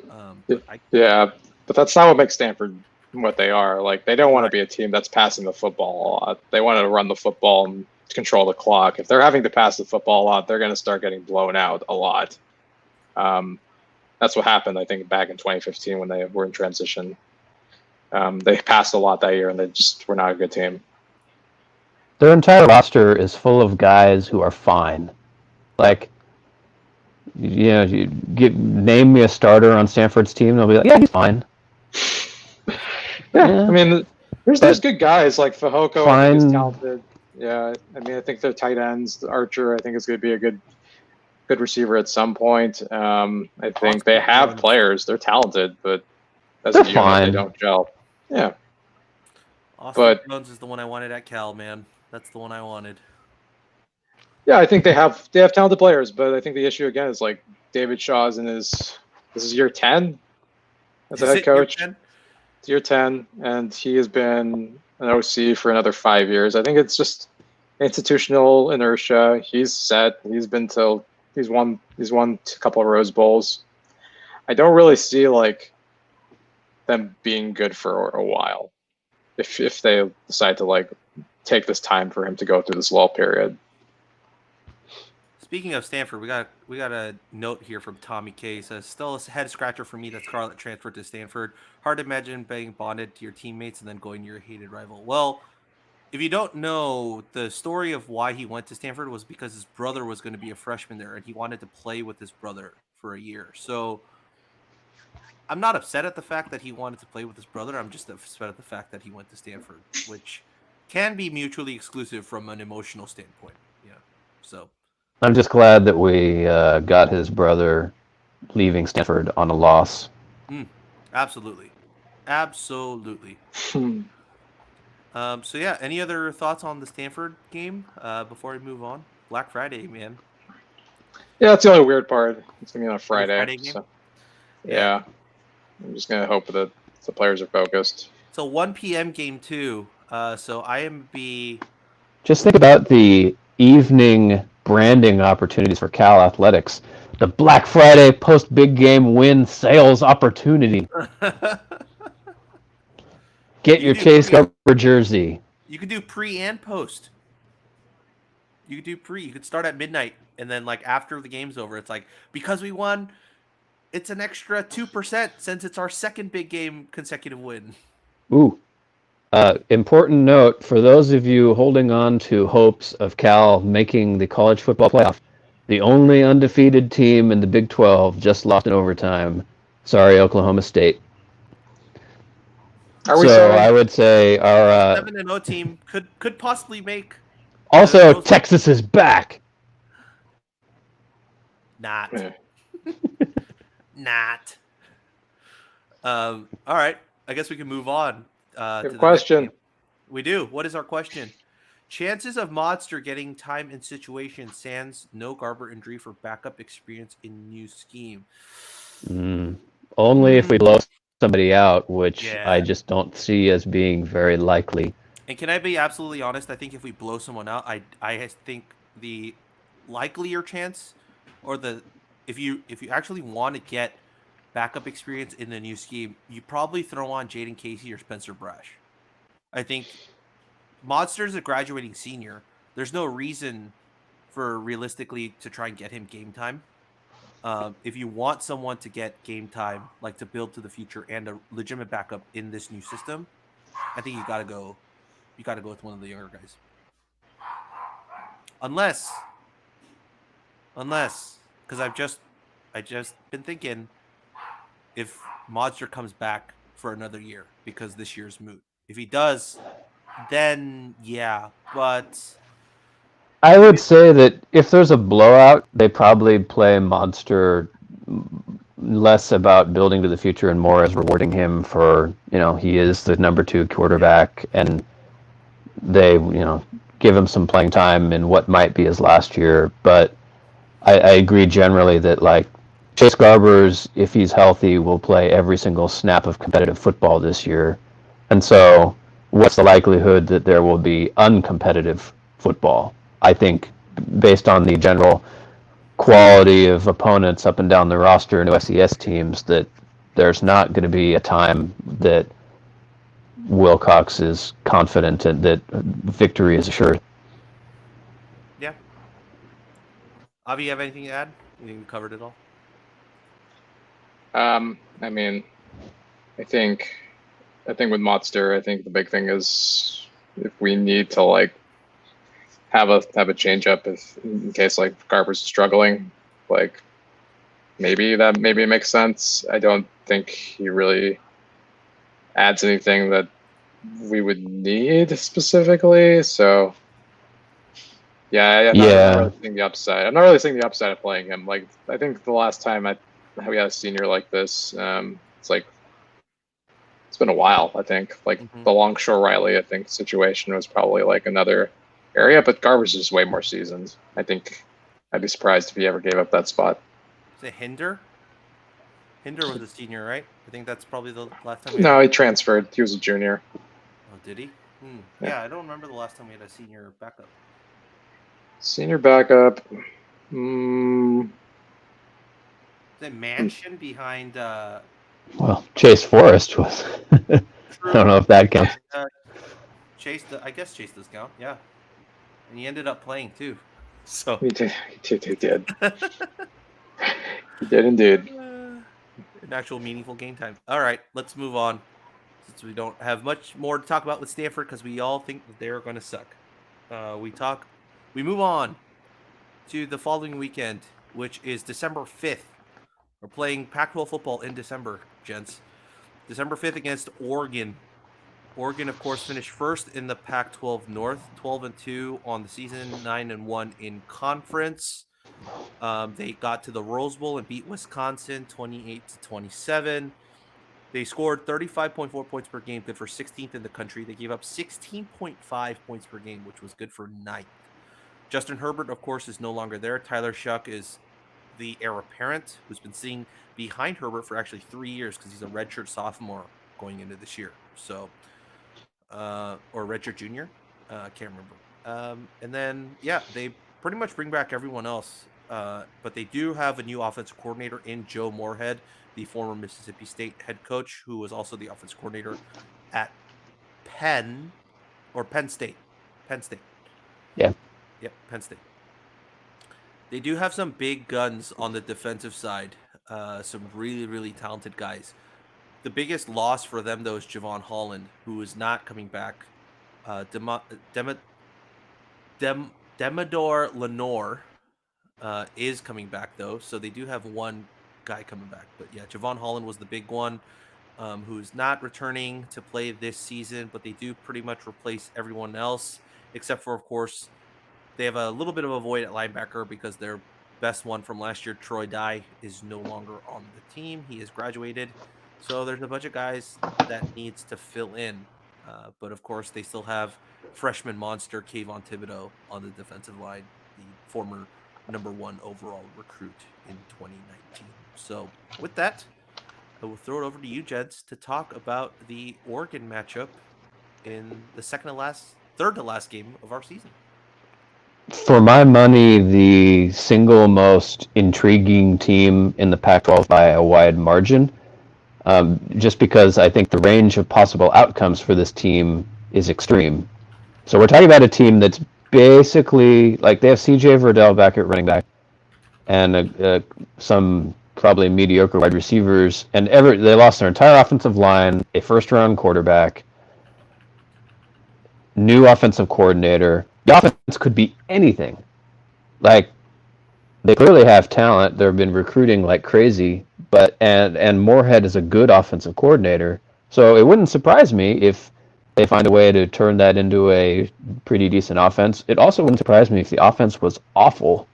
But that's not what makes Stanford what they are. Like they don't want to be a team that's passing the football a lot. They want to run the football and control the clock. If they're having to pass the football a lot, they're going to start getting blown out a lot. That's what happened, I think, back in 2015 when they were in transition. They passed a lot that year, and they just were not a good team. Their entire roster is full of guys who are fine. Like, you name me a starter on Stanford's team, they'll be like, yeah, he's fine. Yeah, I mean, there's good guys like Fehoko. I think is talented. Yeah, I mean, I think their tight ends, Archer, I think is going to be a good receiver at some point. I think they have players. They're talented, but as a unit, they don't gel. Yeah. Austin Jones is the one I wanted at Cal, man. That's the one I wanted. Yeah, I think they have talented players, but I think the issue again is like David Shaw's in this is year 10 as a head coach. It's year 10, and he has been an OC for another 5 years. I think it's just institutional inertia. He's set. He's won a couple of Rose Bowls. I don't really see like them being good for a while if they decide to like take this time for him to go through this lull period. Speaking of Stanford, we got a note here from Tommy K. Says still a head scratcher for me that Scarlett transferred to Stanford. Hard to imagine being bonded to your teammates and then going to your hated rival. Well, if you don't know, the story of why he went to Stanford was because his brother was going to be a freshman there and he wanted to play with his brother for a year. So I'm not upset at the fact that he wanted to play with his brother. I'm just upset at the fact that he went to Stanford, which can be mutually exclusive from an emotional standpoint. Yeah. So I'm just glad that we got his brother leaving Stanford on a loss. absolutely. Absolutely. Hmm. So yeah, any other thoughts on the Stanford game before we move on? Black Friday, man. Yeah, that's the only weird part. It's gonna be on a For the Friday, Friday game. so Yeah. yeah, I'm just gonna hope that the players are focused. So 1 p.m. game too. So IMB. Just think about the evening branding opportunities for Cal Athletics. The Black Friday post big game win sales opportunity. Get You your could do Chase pre. Garber jersey. You could do pre and post. You could do pre. You could start at midnight, and then like after the game's over, it's like because we won, it's an extra 2% since it's our second big game consecutive win. Ooh. Important note for those of you holding on to hopes of Cal making the college football playoff, the only undefeated team in the Big 12 just lost in overtime. Sorry, Oklahoma State. Are we So sorry? I would say our 7-0 team could possibly make the also Rose Bowl. Texas is back. Not. Eh. Not. All right. I guess we can move on Good to the next question. game. We do. What is our question? Chances of Monster getting time in situation sans no Garber injury for backup experience in new scheme. Only if we Hmm. blow somebody out, which I Yeah. just don't see as being very likely. And can I be absolutely honest? I think if we blow someone out, I think the likelier chance, or the if you actually want to get backup experience in the new scheme, you probably throw on Jaden Casey or Spencer Brash. I think Monster's a graduating senior. There's no reason for realistically to try and get him game time. If you want someone to get game time, like to build to the future and a legitimate backup in this new system, I think you got to go. You got to go with one of the younger guys. Unless, because I just been thinking if Monster comes back for another year because this year's moot. If he does, then yeah. But I if would it, say that if there's a blowout, they probably play Monster less about building to the future and more as rewarding him for, he is the number 2 quarterback and they, give him some playing time in what might be his last year. But I agree generally that, like, Chase Garbers, if he's healthy, will play every single snap of competitive football this year. And so, what's the likelihood that there will be uncompetitive football? I think, based on the general quality of opponents up and down the roster in FCS teams, that there's not going to be a time that Wilcox is confident that victory is assured. yeah. Avi, you have anything to add? I think we covered it all. I mean, I think with Monster, I think the big thing is if we need to like have a change up if in case like Garber's struggling, like maybe it makes sense. I don't think he really adds anything that we would need specifically. So yeah, I'm not really seeing the upside. I'm not really seeing the upside of playing him. Like I think the last time we had a senior like this, it's like it's been a while. I think like the Longshore Riley, I think situation was probably like another area, but Garber's is way more seasoned. I think I'd be surprised if he ever gave up that spot. Is it Hinder? Hinder was a senior, right? I think that's probably the last time we had. No, he transferred. He was a junior. Oh, did he? Yeah. Yeah, I don't remember the last time we had a senior backup. Senior backup. Is it Mansion behind? Well, Chase Forrest was. I don't know if that counts. Chase, I guess Chase does count. Yeah, and he ended up playing too. So He did. He did. He did indeed. an actual meaningful game time. All right, let's move on. Since we don't have much more to talk about with Stanford, because we all think that they're going to suck. We move on to the following weekend, which is December 5th. We're playing Pac-12 football in December, gents. December 5th against Oregon. Oregon, of course, finished first in the Pac-12 North, 12-2 on the season, 9-1 in conference. They got to the Rose Bowl and beat Wisconsin 28-27. They scored 35.4 points per game, good for 16th in the country. They gave up 16.5 points per game, which was good for 9th. Justin Herbert, of course, is no longer there. Tyler Shuck is the heir apparent, who's been sitting behind Herbert for actually 3 years because he's a redshirt sophomore going into this year. So, or redshirt junior, I can't remember. And then, yeah, they pretty much bring back everyone else. But they do have a new offensive coordinator in Joe Moorhead, the former Mississippi State head coach, who was also the offensive coordinator at Penn State. Penn State. Yeah. Yep, Penn State. They do have some big guns on the defensive side. Some really, really talented guys. The biggest loss for them, though, is Javon Holland, who is not coming back. Demidor Lenore is coming back, though. So they do have one guy coming back. But yeah, Javon Holland was the big one, who's not returning to play this season. But they do pretty much replace everyone else, except for, of course, they have a little bit of a void at linebacker because their best one from last year, Troy Dye, is no longer on the team. He has graduated. So there's a bunch of guys that needs to fill in. But of course, they still have freshman monster Kayvon Thibodeau on the defensive line, the former #1 overall recruit in 2019. So with that, I will throw it over to you, Jeds, to talk about the Oregon matchup in the third to last game of our season. For my money, the single most intriguing team in the Pac-12 by a wide margin, just because I think the range of possible outcomes for this team is extreme. So we're talking about a team that's basically, like, they have CJ Verdell back at running back and some probably mediocre wide receivers, and they lost their entire offensive line, a first-round quarterback, new offensive coordinator. The offense could be anything. Like, they clearly have talent. They've been recruiting like crazy, but and Moorhead is a good offensive coordinator. So it wouldn't surprise me if they find a way to turn that into a pretty decent offense. It also wouldn't surprise me if the offense was awful.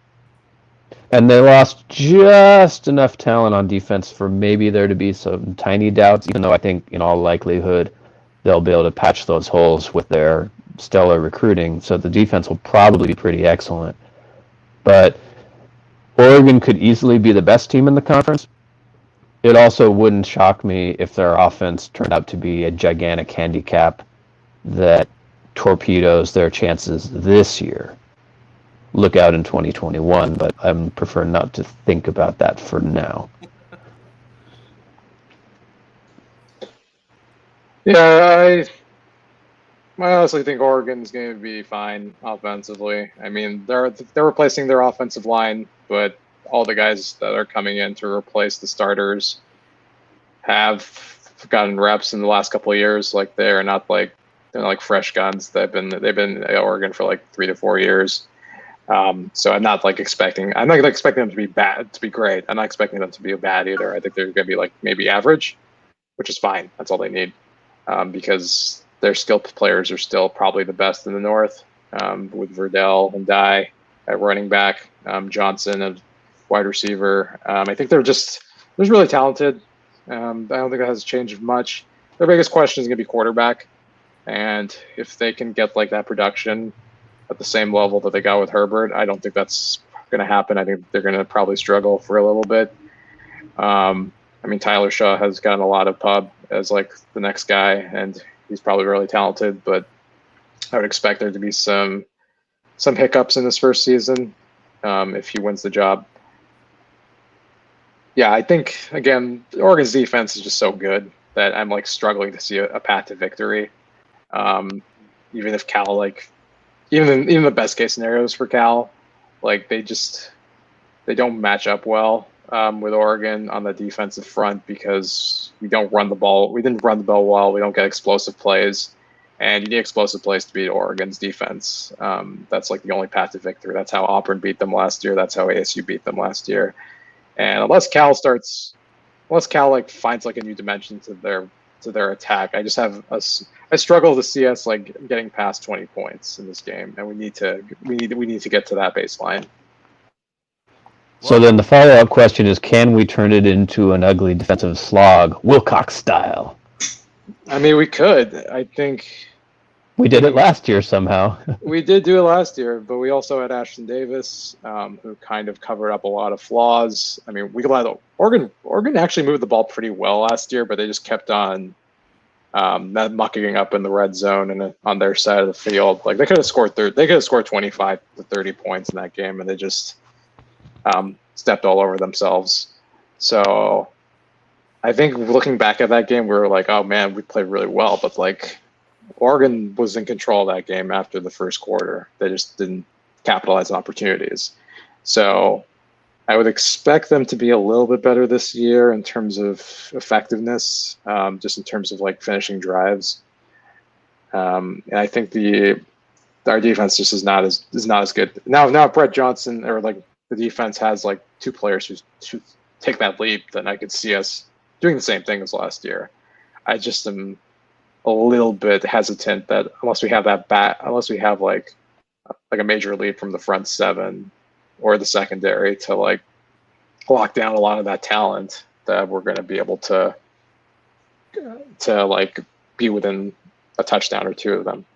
And they lost just enough talent on defense for maybe there to be some tiny doubts, even though I think in all likelihood they'll be able to patch those holes with their stellar recruiting. So the defense will probably be pretty excellent. But Oregon could easily be the best team in the conference. It also wouldn't shock me if their offense turned out to be a gigantic handicap that torpedoes their chances this year. Look out in 2021, but I prefer not to think about that for now. Yeah, I honestly think Oregon's going to be fine offensively. I mean, they're replacing their offensive line, but all the guys that are coming in to replace the starters have gotten reps in the last couple of years. Like, they're not like fresh guns. They've been at Oregon for like 3 to 4 years. So I'm not expecting them to be bad, to be great. I'm not expecting them to be bad either. I think they're going to be like maybe average, which is fine. That's all they need, because their skilled players are still probably the best in the North, with Verdell and Dye at running back, Johnson at wide receiver. I think they're really talented. I don't think that has changed much. Their biggest question is going to be quarterback, and if they can get like that production at the same level that they got with Herbert, I don't think that's going to happen. I think they're going to probably struggle for a little bit. I mean, Tyler Shaw has gotten a lot of pub as like the next guy, and he's probably really talented, but I would expect there to be some hiccups in this first season if he wins the job. Yeah, I think, again, Oregon's defense is just so good that I'm like struggling to see a path to victory. Even if Cal, even the best case scenarios for Cal like they don't match up well with Oregon on the defensive front because we don't run the ball. We didn't run the ball well. We don't get explosive plays, and you need explosive plays to beat Oregon's defense. That's like the only path to victory. That's how Auburn beat them last year. That's how ASU beat them last year. And unless Cal like finds like a new dimension to their attack, I struggle to see us like getting past 20 points in this game, and we need to get to that baseline. So then the follow-up question is, can we turn it into an ugly defensive slog, Wilcox style? I mean, we could. I think we did it last year somehow. We did do it last year, but we also had Ashton Davis, who kind of covered up a lot of flaws. I mean, Oregon actually moved the ball pretty well last year, but they just kept on mucking up in the red zone and on their side of the field. Like they could have scored 25 to 30 points in that game, and they just stepped all over themselves. So I think looking back at that game, we were like, oh man, we played really well, but like Oregon was in control of that game after the first quarter. They just didn't capitalize on opportunities. So I would expect them to be a little bit better this year in terms of effectiveness, just in terms of like finishing drives. And I think our defense just is not as good now. Brett Johnson or like the defense has like two players who take that leap. Then I could see us doing the same thing as last year. I just am a little bit hesitant that unless we have like a major lead from the front seven or the secondary to like lock down a lot of that talent, that we're going to be able to like be within a touchdown or two of them.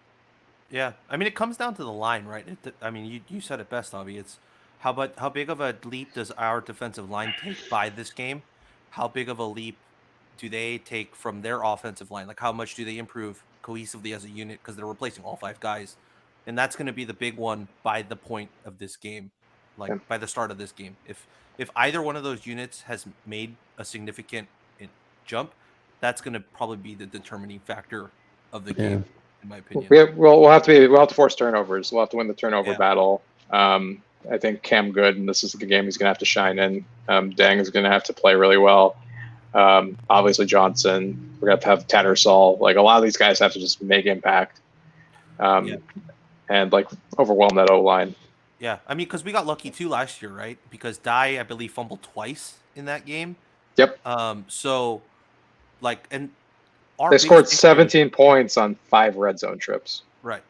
Yeah, I mean, it comes down to the line, right? I mean, you said it best, Avi. It's how big of a leap does our defensive line take by this game? How big of a leap do they take from their offensive line? Like, how much do they improve cohesively as a unit because they're replacing all five guys? And that's going to be the big one by the point of this game, like by the start of this game. If either one of those units has made a significant jump, that's going to probably be the determining factor of the game, in my opinion. We'll have to force turnovers. We'll have to win the turnover battle. I think Cam Good, and this is the game he's going to have to shine in. Dang is going to have to play really well. Obviously Johnson, we're going to have Tattersall. Like a lot of these guys have to just make impact, and like overwhelm that O-line. Yeah, I mean, because we got lucky too last year, right? Because Dye, I believe, fumbled twice in that game. Yep. So, like, and they scored 17 points on 5 red zone trips. Right.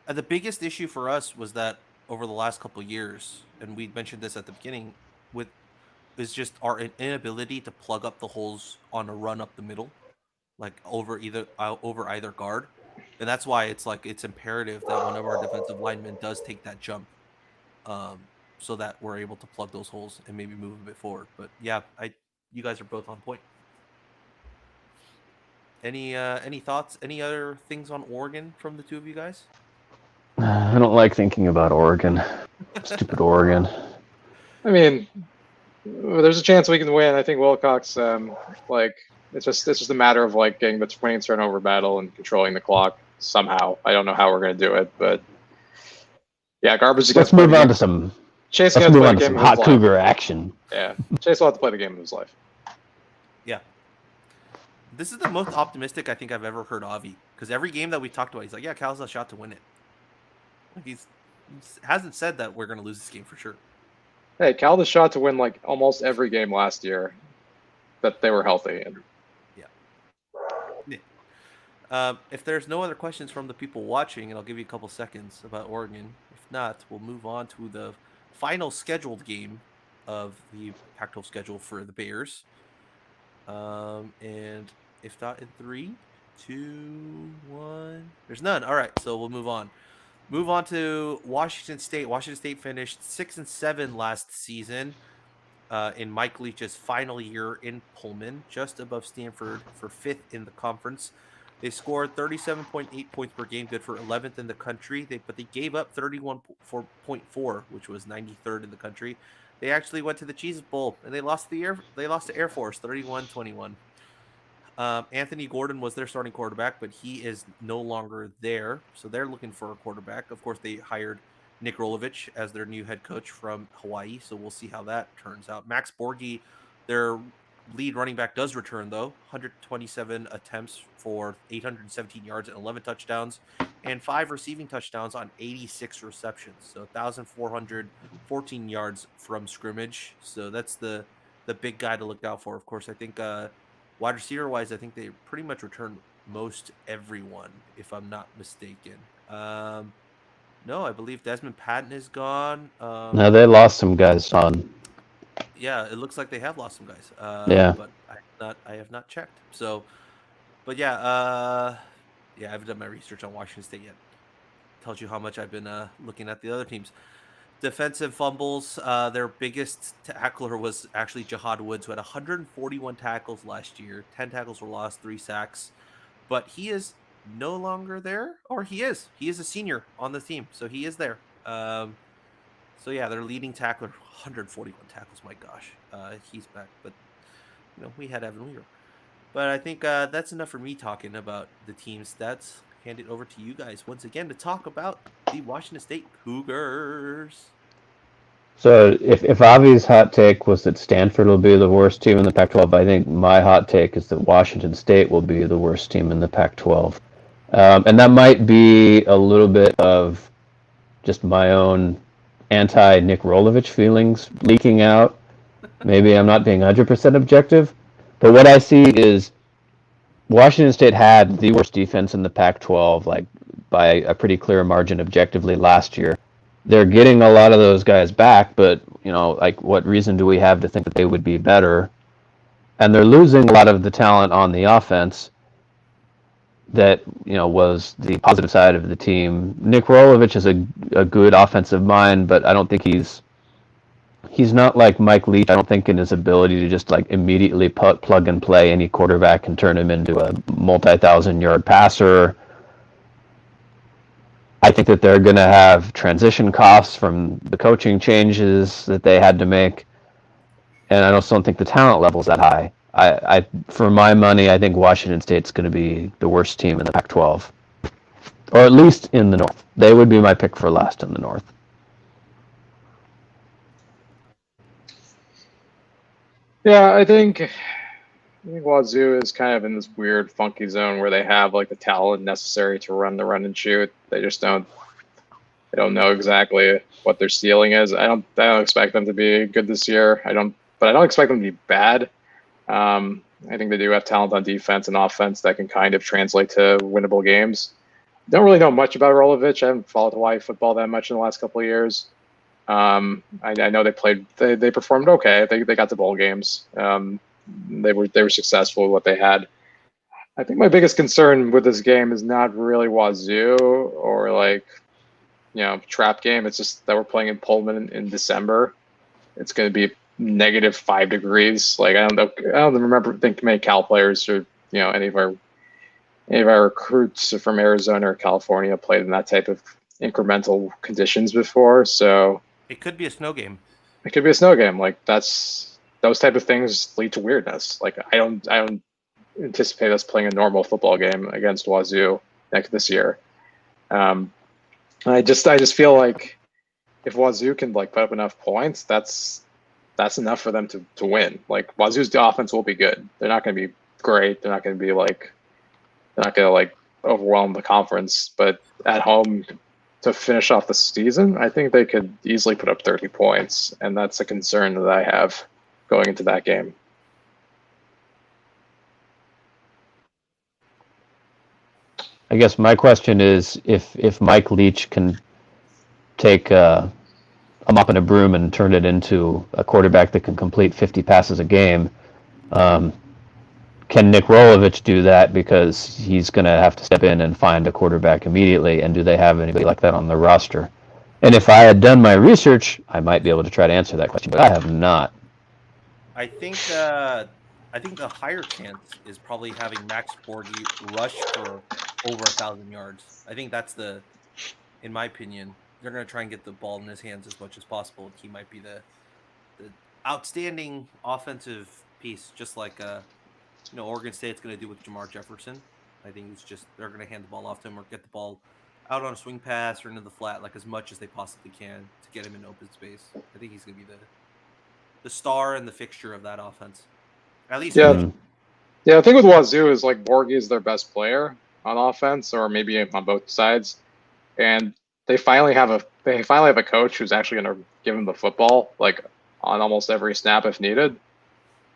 And the biggest issue for us was that over the last couple of years, and we mentioned this at the beginning, is just our inability to plug up the holes on a run up the middle, like over either guard. And that's why it's imperative that one of our defensive linemen does take that jump, so that we're able to plug those holes and maybe move a bit forward. But yeah, you guys are both on point. Any thoughts? Any other things on Oregon from the two of you guys? I don't like thinking about Oregon. Stupid Oregon. I mean, there's a chance we can win. I think Wilcox, it's just a matter of like getting the winning turnover battle and controlling the clock somehow. I don't know how we're going to do it, but yeah, garbage. Let's move on to some. Chase let's move on to some hot Cougar action. Yeah, Chase will have to play the game of his life. Yeah. This is the most optimistic I think I've ever heard Avi, because every game that we talked about, he's like, "Yeah, Cal's a shot to win it." Like he hasn't said that we're going to lose this game for sure. Hey, Cal had a shot to win like almost every game last year that they were healthy. If there's no other questions from the people watching, and I'll give you a couple seconds about Oregon. If not, we'll move on to the final scheduled game of the Pac-12 schedule for the Bears. And if not, in 3, 2, 1, there's none. All right, so we'll move on. Move on to Washington State. Washington State finished 6-7 last season in Mike Leach's final year in Pullman, just above Stanford for 5th in the conference. They scored 37.8 points per game, good for 11th in the country. But they gave up 31.4, which was 93rd in the country. They actually went to the Cheez Bowl and they lost to Air Force 31-21. Anthony Gordon was their starting quarterback, but he is no longer there. So they're looking for a quarterback. Of course, they hired Nick Rolovich as their new head coach from Hawaii. So we'll see how that turns out. Max Borghi, their lead running back, does return though. 127 attempts for 817 yards and 11 touchdowns, and 5 receiving touchdowns on 86 receptions. So 1,414 yards from scrimmage. So that's the big guy to look out for. Of course, I think wide receiver wise, I think they pretty much returned most everyone, if I'm not mistaken. No, I believe Desmond Patton is gone. Now they lost some guys on. Yeah, it looks like they have lost some guys. Yeah. But I have not checked. So, but yeah, yeah, I haven't done my research on Washington State yet. Tells you how much I've been looking at the other teams. Defensive fumbles. Their biggest tackler was actually Jihad Woods, who had 141 tackles last year. 10 tackles were lost, 3 sacks. But he is no longer there, or he is. He is a senior on the team, so he is there. So yeah, their leading tackler, 141 tackles. My gosh, he's back. But we had Evan Weaver. But I think that's enough for me talking about the team stats. Hand it over to you guys once again to talk about the Washington State Cougars. So if Avi's hot take was that Stanford will be the worst team in the Pac-12, I think my hot take is that Washington State will be the worst team in the Pac-12. And that might be a little bit of just my own anti-Nick Rolovich feelings leaking out. Maybe I'm not being 100% objective. But what I see is Washington State had the worst defense in the Pac-12, like by a pretty clear margin objectively last year. They're getting a lot of those guys back, but like what reason do we have to think that they would be better? And they're losing a lot of the talent on the offense that was the positive side of the team. Nick Rolovich is a good offensive mind, but I don't think he's not like Mike Leach. I don't think in his ability to just like immediately plug and play any quarterback and turn him into a multi-thousand-yard passer. I think that they're going to have transition costs from the coaching changes that they had to make, and I also don't think the talent level is that high. For my money, I think Washington State's going to be the worst team in the Pac-12, or at least in the North. They would be my pick for last in the North. Yeah, I think Wazoo is kind of in this weird, funky zone where they have like the talent necessary to run the run and shoot. They just don't. They don't know exactly what their ceiling is. I don't expect them to be good this year. But I don't expect them to be bad. I think they do have talent on defense and offense that can kind of translate to winnable games. Don't really know much about Rolovich. I haven't followed Hawaii football that much in the last couple of years. I know they performed okay. They got to bowl games. They were successful with what they had. I think my biggest concern with this game is not really Wazoo or like trap game. It's just that we're playing in Pullman in December. It's going to be -5 degrees. Like I don't think many Cal players or any of our recruits from Arizona or California played in that type of incremental conditions before. So it could be a snow game. It could be a snow game. Like those type of things lead to weirdness. Like I don't anticipate us playing a normal football game against Wazoo this year. I just feel like if Wazoo can like put up enough points, that's enough for them to win. Like Wazoo's offense will be good. They're not going to be great. They're not going to overwhelm the conference. But at home to finish off the season, I think they could easily put up 30 points, and that's a concern that I have going into that game. I guess my question is if Mike Leach can take a mop and a broom and turn it into a quarterback that can complete 50 passes a game, can Nick Rolovich do that? Because he's going to have to step in and find a quarterback immediately, and do they have anybody like that on the roster? And if I had done my research, I might be able to try to answer that question, but I have not. I think the higher chance is probably having Max Borghi rush for over 1,000 yards. I think that's in my opinion, they're going to try and get the ball in his hands as much as possible. He might be the outstanding offensive piece, just like Oregon State's going to do with Jamar Jefferson. I think they're going to hand the ball off to him or get the ball out on a swing pass or into the flat like as much as they possibly can to get him in open space. I think he's going to be the star and the fixture of that offense, at least for Yeah, this. yeah. The thing with Wazoo is like Borghi is their best player on offense, or maybe on both sides, and they finally have a coach who's actually going to give him the football like on almost every snap if needed.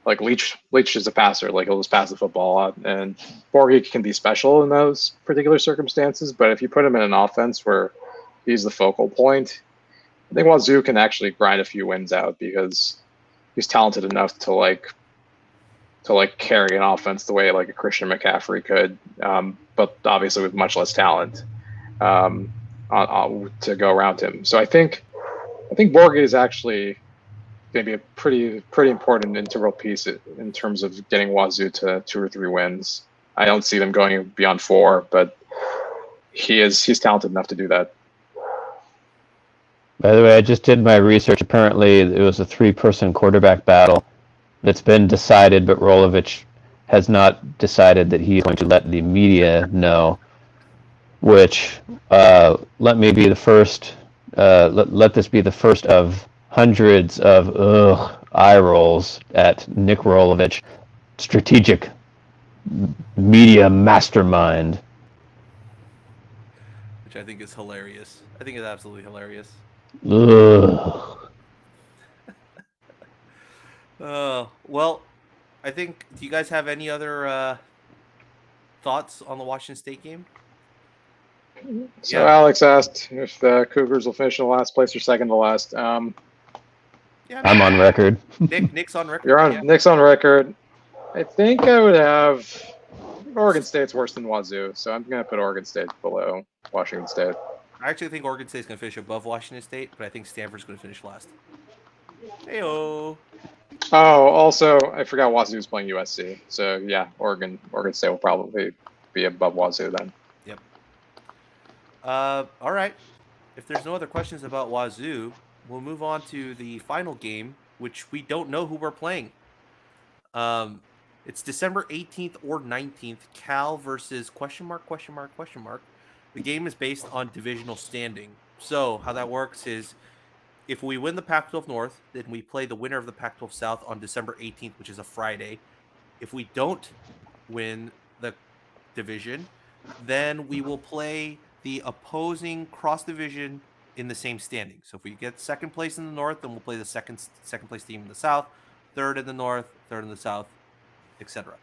Like Leach is a passer, like he'll just pass the football out, and Borghi can be special in those particular circumstances. But if you put him in an offense where he's the focal point, I think Wazoo can actually grind a few wins out because he's talented enough to carry an offense the way like a Christian McCaffrey could, but obviously with much less talent to go around him. So I think Borghi is actually going to be a pretty important integral piece in terms of getting Wazoo to 2 or 3 wins. I don't see them going beyond 4, but he's talented enough to do that. By the way, I just did my research. Apparently, it was a 3-person quarterback battle that's been decided, but Rolovich has not decided that he's going to let the media know. Which let me be the first. Let this be the first of hundreds of eye rolls at Nick Rolovich, strategic media mastermind. Which I think is hilarious. I think it's absolutely hilarious. Ugh. Well, I think. Do you guys have any other thoughts on the Washington State game? So Yeah. Alex asked if the Cougars will finish in last place or second to last. Yeah, I'm on record. Nick's on record. You're on Yeah. Nick's on record. I think I would have Oregon State's worse than Wazoo, so I'm gonna put Oregon State below Washington State. I actually think Oregon State's going to finish above Washington State, but I think Stanford's going to finish last. Heyo. Oh, also I forgot Wazoo's playing USC, so yeah, Oregon State will probably be above Wazoo then. Yep. All right. If there's no other questions about Wazoo, we'll move on to the final game, which we don't know who we're playing. It's December 18th or 19th. Cal versus question mark. The game is based on divisional standing. So how that works is, if we win the Pac-12 North, then we play the winner of the Pac-12 South on December 18th, which is a Friday. If we don't win the division, then we will play the opposing cross division in the same standing. So if we get second place in the North, then we'll play the second place team in the South, third in the North, third in the South, etc.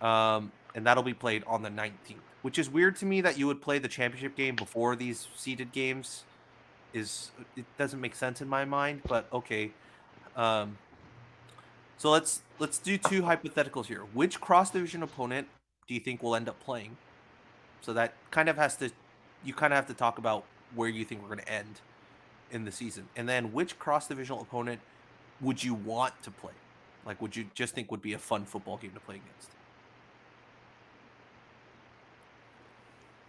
And that'll be played on the 19th, which is weird to me that you would play the championship game before these seeded games. It doesn't make sense in my mind, but okay. So let's do 2 hypotheticals here. Which cross division opponent do you think we'll end up playing? So that kind of you have to talk about where you think we're going to end in the season, and then which cross divisional opponent would you want to play? Like, would you just think would be a fun football game to play against?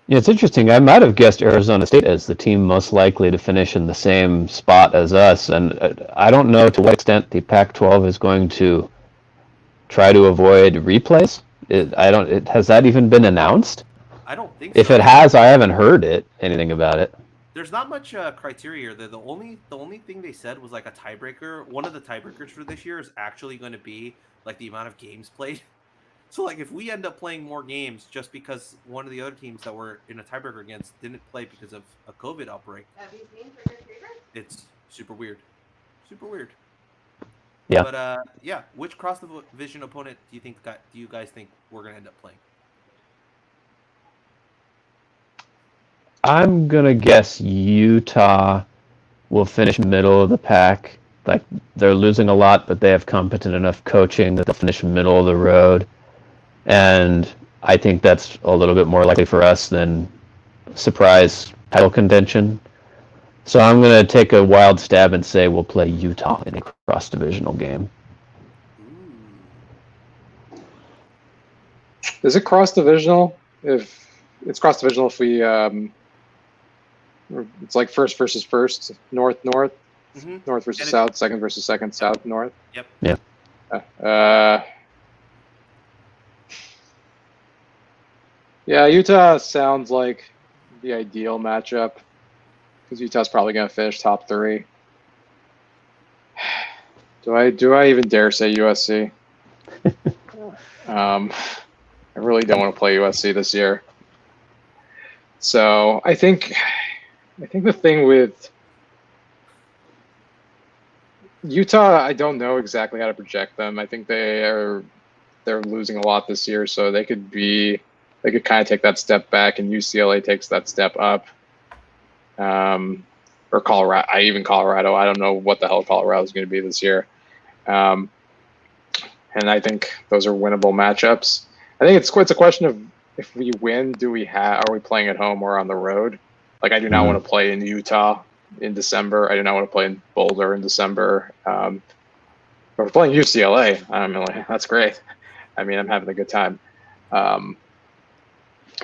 Yeah, it's interesting. I might have guessed Arizona State as the team most likely to finish in the same spot as us, and I don't know to what extent the Pac-12 is going to try to avoid replays. Has that even been announced? I don't think If so. it has, I haven't heard anything about it. There's not much criteria here. The only thing they said was like a tiebreaker. One of the tiebreakers for this year is actually going to be like the amount of games played. So like if we end up playing more games just because one of the other teams that we're in a tiebreaker against didn't play because of a COVID outbreak, Have you seen Trick or Treater? it's super weird. Super weird. Yeah. But yeah, which cross division opponent do you guys think we're going to end up playing? I'm going to guess Utah will finish middle of the pack. Like, they're losing a lot, but they have competent enough coaching that they'll finish middle of the road. And I think that's a little bit more likely for us than surprise title contention. So I'm going to take a wild stab and say we'll play Utah in a cross-divisional game. Ooh. Is it cross divisional? If it's cross divisional, if we it's like first versus first, north, Mm-hmm. north versus south, second versus second, south, north. Yep. Yeah. Yeah, Utah sounds like the ideal matchup because Utah's probably going to finish top 3. Do I even dare say USC? I really don't want to play USC this year. So I think the thing with Utah, I don't know exactly how to project them. I think they're losing a lot this year, so they could kind of take that step back, and UCLA takes that step up. Or Colorado, Colorado. I don't know what the hell Colorado is going to be this year. And I think those are winnable matchups. I think it's a question of if we win, are we playing at home or on the road? Like, I do not want to play in Utah in December. I do not want to play in Boulder in December. But we're playing UCLA. That's great. I mean, I'm having a good time. I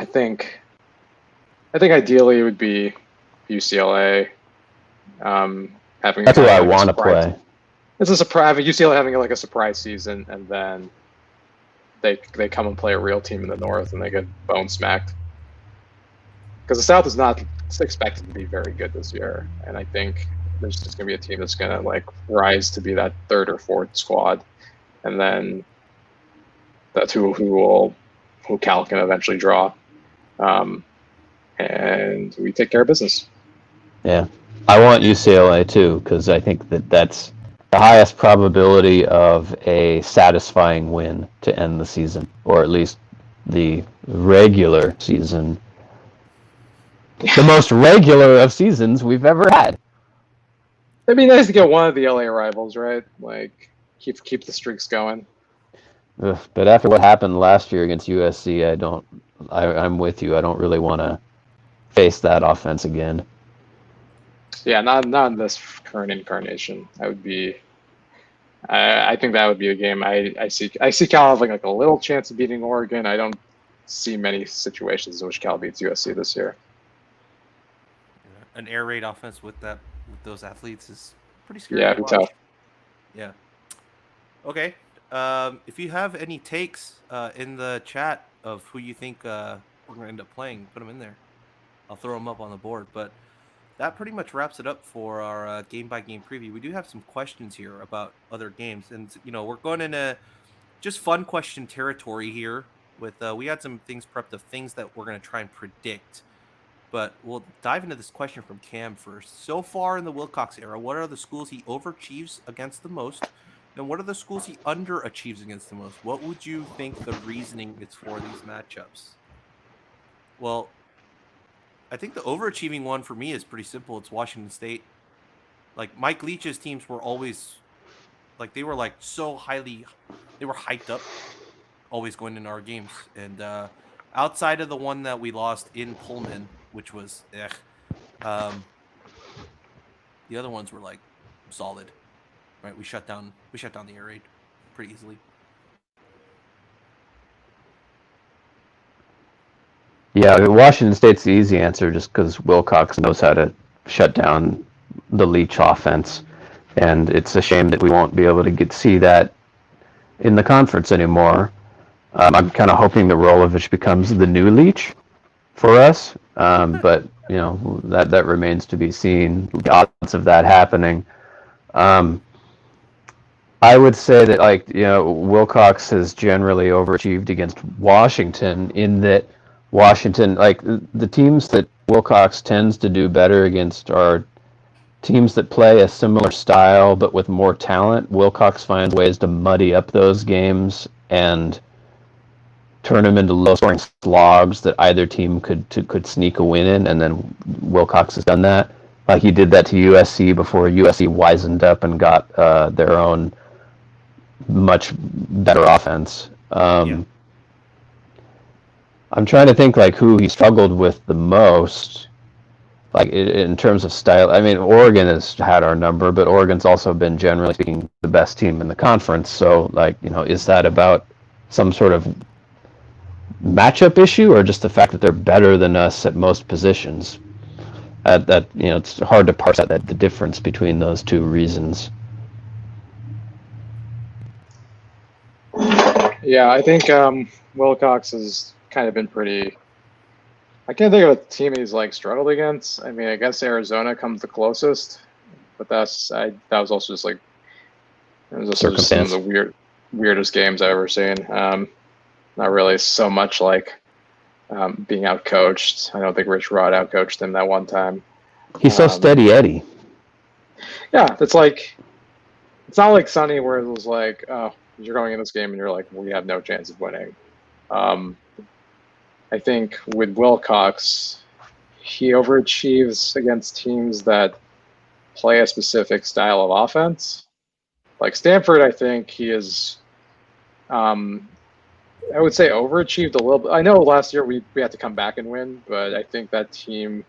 think ideally it would be UCLA. That's who I want to play. It's a surprise. UCLA having like a surprise season, and then they come and play a real team in the North, and they get bone smacked. Because the South is not expected to be very good this year, and I think there's just going to be a team that's going to like rise to be that 3rd or 4th squad, and then that's who Cal can eventually draw, and we take care of business. Yeah, I want UCLA too because I think that's the highest probability of a satisfying win to end the season, or at least the regular season. The most regular of seasons we've ever had. It'd be nice to get one of the LA rivals, right? Like keep the streaks going. Ugh, but after what happened last year against USC, I'm with you. I don't really want to face that offense again. Yeah, not in this current incarnation. I think that would be a game I see Cal having like a little chance of beating Oregon. I don't see many situations in which Cal beats USC this year. An air raid offense with those athletes is pretty scary. Yeah, it'd be tough. Yeah. Okay. If you have any takes in the chat of who you think we're going to end up playing, put them in there. I'll throw them up on the board. But that pretty much wraps it up for our game-by-game preview. We do have some questions here about other games. And, we're going into just fun question territory here. We had some things prepped of things that we're going to try and predict. But we'll dive into this question from Cam first. So far in the Wilcox era, what are the schools he overachieves against the most? And what are the schools he underachieves against the most? What would you think the reasoning is for these matchups? Well, I think the overachieving one for me is pretty simple. It's Washington State. Like, Mike Leach's teams were always, like, they were, like, they were hyped up, always going into our games. And outside of the one that we lost in Pullman, which was the other ones were like solid, right? We shut down the air raid pretty easily. Yeah, Washington State's the easy answer just because Wilcox knows how to shut down the Leach offense, and it's a shame that we won't be able to see that in the conference anymore. I'm kind of hoping that Rolovich becomes the new Leach for us, but that remains to be seen. The odds of that happening. I would say that Wilcox has generally overachieved against Washington in that Washington, like the teams that Wilcox tends to do better against are teams that play a similar style but with more talent. Wilcox finds ways to muddy up those games and turn them into low-scoring slogs that either team could sneak a win in, and then Wilcox has done that. Like he did that to USC before USC wisened up and got their own much better offense. I'm trying to think like who he struggled with the most, like in terms of style. I mean, Oregon has had our number, but Oregon's also been generally speaking the best team in the conference. So, is that about some sort of matchup issue or just the fact that they're better than us at most positions? It's hard to parse out the difference between those two reasons. Yeah, I think Wilcox has kind of been pretty. I can't think of a team he's like struggled against. I mean, I guess Arizona comes the closest, but that was also just like it was also just some of the weirdest games I've ever seen. Not really so much like being outcoached. I don't think Rich Rod outcoached him that one time. He's so steady Eddie. Yeah, it's like it's not like Sonny where it was like, oh, you're going in this game and you're like, we have no chance of winning. I think with Wilcox, he overachieves against teams that play a specific style of offense. Like Stanford, I think he is, I would say overachieved a little bit. I know last year we had to come back and win, but I think that team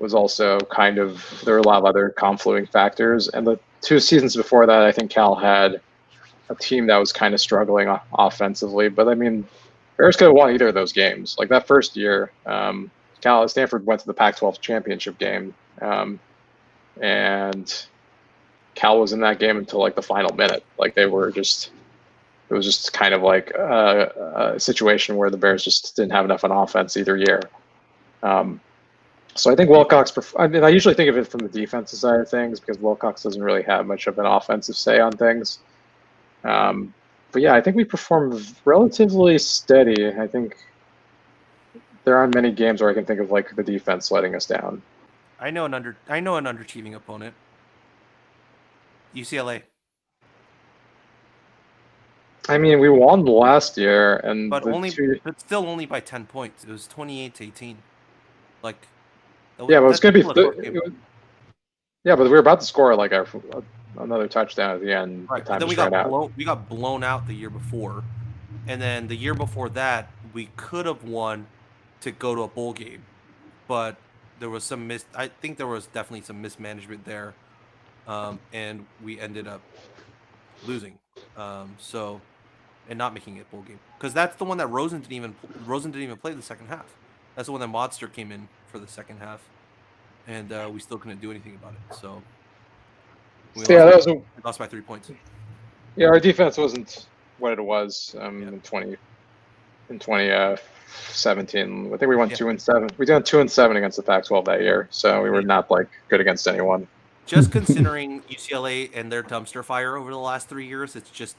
was also kind of, there were a lot of other confluting factors. And the 2 seasons before that, I think Cal had a team that was kind of struggling offensively. But I mean, Bears could have won either of those games. Like that first year, Stanford went to the Pac-12 championship game, and Cal was in that game until like the final minute. Like it was just kind of like a situation where the Bears just didn't have enough on offense either year. So I think Wilcox. I mean, I usually think of it from the defensive side of things because Wilcox doesn't really have much of an offensive say on things. But yeah, I think we performed relatively steady. I think there aren't many games where I can think of like the defense letting us down. I know an underachieving opponent. UCLA. I mean, we won last year, and but still only by 10 points. It was 28-18. Like, yeah, but it's gonna be. Yeah, but we were about to score like another touchdown at the end. Right. The then we got blown out the year before, and then the year before that we could have won to go to a bowl game, but there was some I think there was definitely some mismanagement there, and we ended up losing. And not making it bowl game because that's the one that Rosen didn't even play the second half. That's the one that Modster came in for the second half, and we still couldn't do anything about it. So we lost by 3 points. Yeah, our defense wasn't what it was in 2017. I think we went 2-7. We did 2-7 against the Pac-12 that year, so we were not like good against anyone. Just considering UCLA and their dumpster fire over the last 3 years, it's just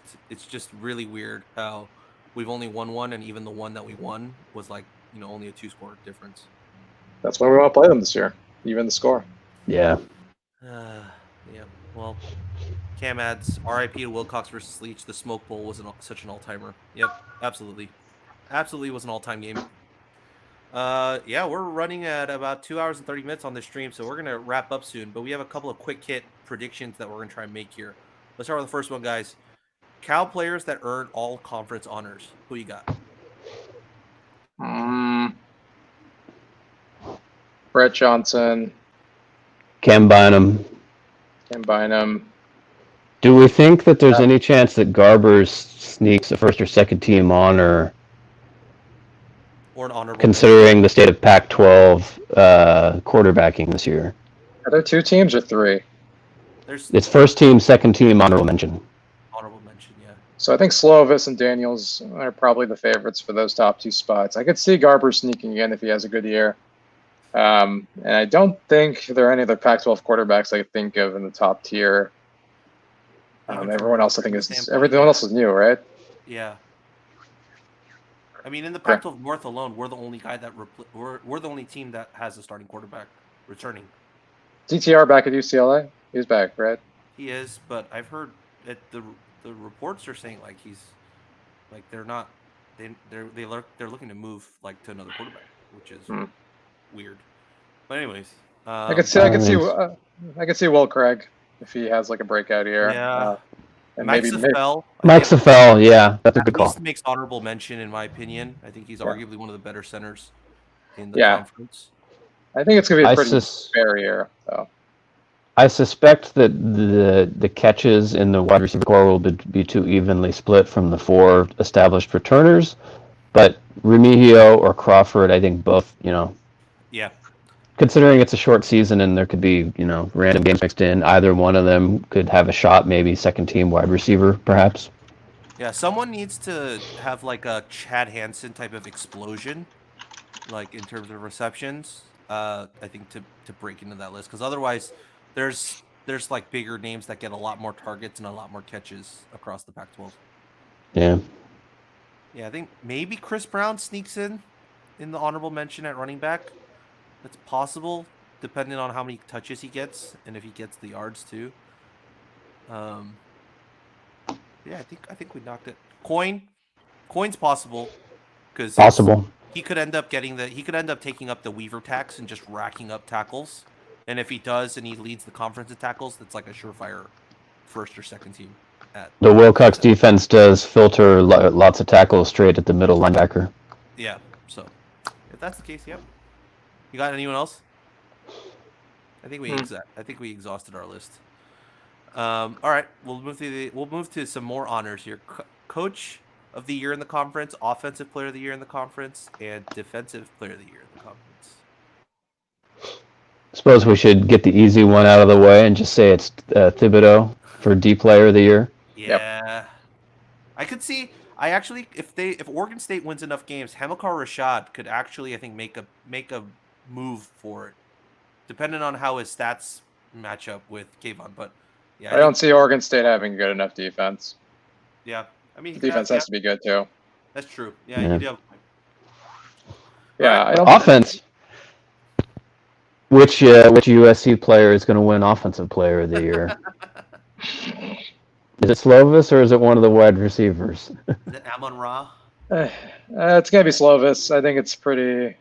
really weird how we've only won one, and even the one that we won was like only a 2-score difference. That's why we want to play them this year, even the score. Yeah. Yeah. Well, Cam adds R.I.P. to Wilcox versus Leach. The Smoke Bowl was such an all-timer. Yep, absolutely was an all-time game. Yeah, we're running at about 2 hours and 30 minutes on this stream, so we're gonna wrap up soon. But we have a couple of quick hit predictions that we're gonna try and make here. Let's start with the first one, guys. Cal players that earn all conference honors. Who you got? Brett Johnson. Cam Bynum. Do we think that there's any chance that Garbers sneaks a first or second team honor? Or an honorable considering the state of Pac-12 quarterbacking this year. Are there 2 teams or 3? It's first team, second team, honorable mention. Honorable mention, yeah. So I think Slovis and Daniels are probably the favorites for those top 2 spots. I could see Garber sneaking in if he has a good year. And I don't think there are any other Pac-12 quarterbacks I think of in the top tier. Everyone else is new, right? Yeah. I mean, in the Pac-12 North alone, we're the only guy that we're the only team that has a starting quarterback returning. DTR back at UCLA. He's back, right? He is, but I've heard that the reports are saying like he's like they're looking to move like to another quarterback, which is weird. But anyways, I could see Will Craig if he has like a breakout year. Yeah. And Mike maybe Safell, yeah, that's a good call. At least makes honorable mention in my opinion. I think he's arguably one of the better centers in the conference. I think it's gonna be a pretty fair year, though. I suspect that the catches in the wide receiver core will be too evenly split from the 4 established returners, but Remigio or Crawford, I think both, Yeah. Considering it's a short season and there could be, random games mixed in, either one of them could have a shot, maybe second team wide receiver, perhaps. Yeah, someone needs to have like a Chad Hansen type of explosion like in terms of receptions. I think to break into that list because otherwise, there's like bigger names that get a lot more targets and a lot more catches across the Pac-12. Yeah. Yeah, I think maybe Chris Brown sneaks in the honorable mention at running back. That's possible, depending on how many touches he gets and if he gets the yards too. Um, yeah, I think we knocked it. Coin's possible because Possible. he could end up he could end up taking up the Weaver tax and just racking up tackles. And if he does and he leads the conference in tackles, that's like a surefire first or second team at The Wilcox defense does filter lots of tackles straight at the middle linebacker. yeah. So if that's the case, yep. You got anyone else? I think we exhausted our list. All right, we'll move to some more honors here. Coach of the year in the conference, offensive player of the year in the conference, and defensive player of the year in the conference. Suppose we should get the easy one out of the way and just say it's Thibodeau for D player of the year. Yeah, I could see. I actually, if Oregon State wins enough games, Hamilcar Rashad could actually, I think, make a move for it, depending on how his stats match up with Kayvon. But yeah, I don't see Oregon State having good enough defense. Yeah, I mean, The defense has to be good too. That's true. Yeah, Yeah. you do. Have a point. Yeah, I don't. Offense. Which USC player is going to win Offensive Player of the Year? Is it Slovis or is it one of the wide receivers? Is it Amon Ra? It's gonna be Slovis. I think it's pretty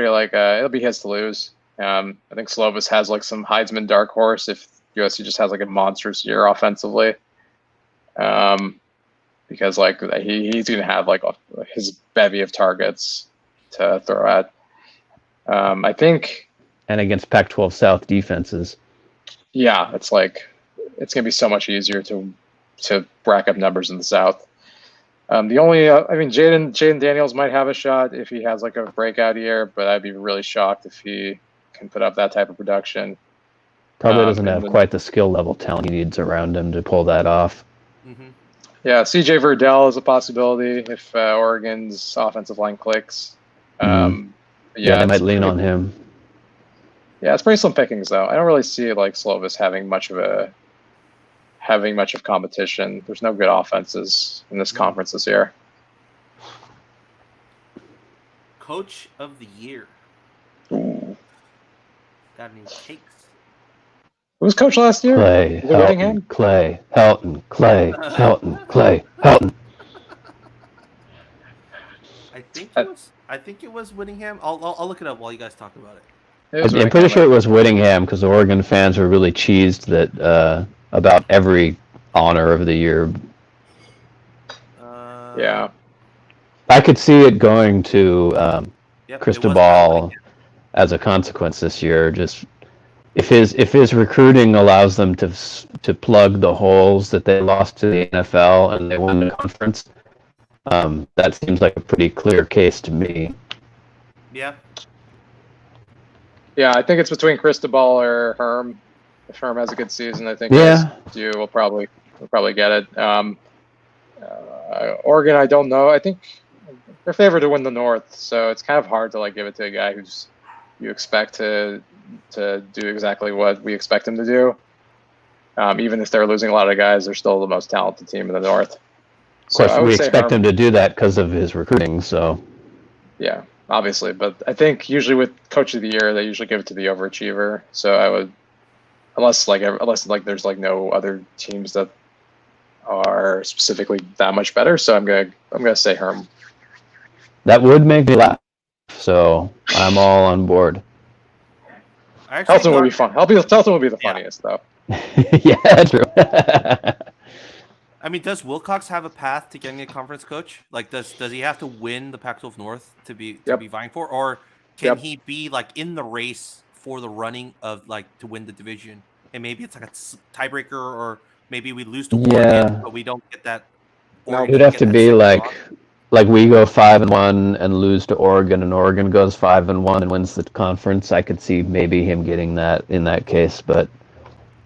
like it'll be his to lose. I think Slovis has like some Heisman dark horse if USC just has like a monstrous year offensively. Because like he's gonna have like his bevy of targets to throw at. I think. And against Pac-12 South defenses. Yeah, it's gonna be so much easier to rack up numbers in the South. The only, Jaden Daniels might have a shot if he has like a breakout year, but I'd be really shocked if he can put up that type of production. Probably doesn't have quite the skill level talent he needs around him to pull that off. Mm-hmm. Yeah, CJ Verdell is a possibility if Oregon's offensive line clicks. Yeah, they might lean on him. Yeah, it's pretty slim pickings though. I don't really see like Slovis having much of competition. There's no good offenses in this conference this year. Coach of the year. Ooh. Got any takes? Who was coach last year? Clay, Helton, Clay, Helton, Clay, Helton, Clay, Helton. I think it was Whittingham. I'll look it up while you guys talk about it. I'm pretty sure it was Whittingham because Oregon fans were really cheesed that about every honor of the year. Yeah, I could see it going to Cristobal as a consequence this year. Just if his recruiting allows them to plug the holes that they lost to the NFL and they win the conference, that seems like a pretty clear case to me. Yeah. Yeah, I think it's between Cristobal or Herm. If Herm has a good season, I think you will probably get it. Oregon, I don't know. I think they're favored to win the North, so it's kind of hard to like give it to a guy who's you expect to do exactly what we expect him to do. Even if they're losing a lot of guys, they're still the most talented team in the North. Of course, we expect him to do that because of his recruiting. So yeah. Obviously, but I think usually with Coach of the Year, they usually give it to the overachiever. So I would, unless there's like no other teams that are specifically that much better. So I'm gonna say Herm. That would make me laugh. So I'm all on board. Helton would be fun. Helton would be the funniest though. Yeah, true. I mean, does Wilcox have a path to getting a conference coach? Like, does he have to win the Pac-12 North to be vying for, or can he be like in the race for the running of like to win the division? And maybe it's like a tiebreaker, or maybe we lose to Oregon, but we don't get that. No, it'd have to be like we go 5-1 and lose to Oregon, and Oregon goes 5-1 and wins the conference. I could see maybe him getting that in that case, but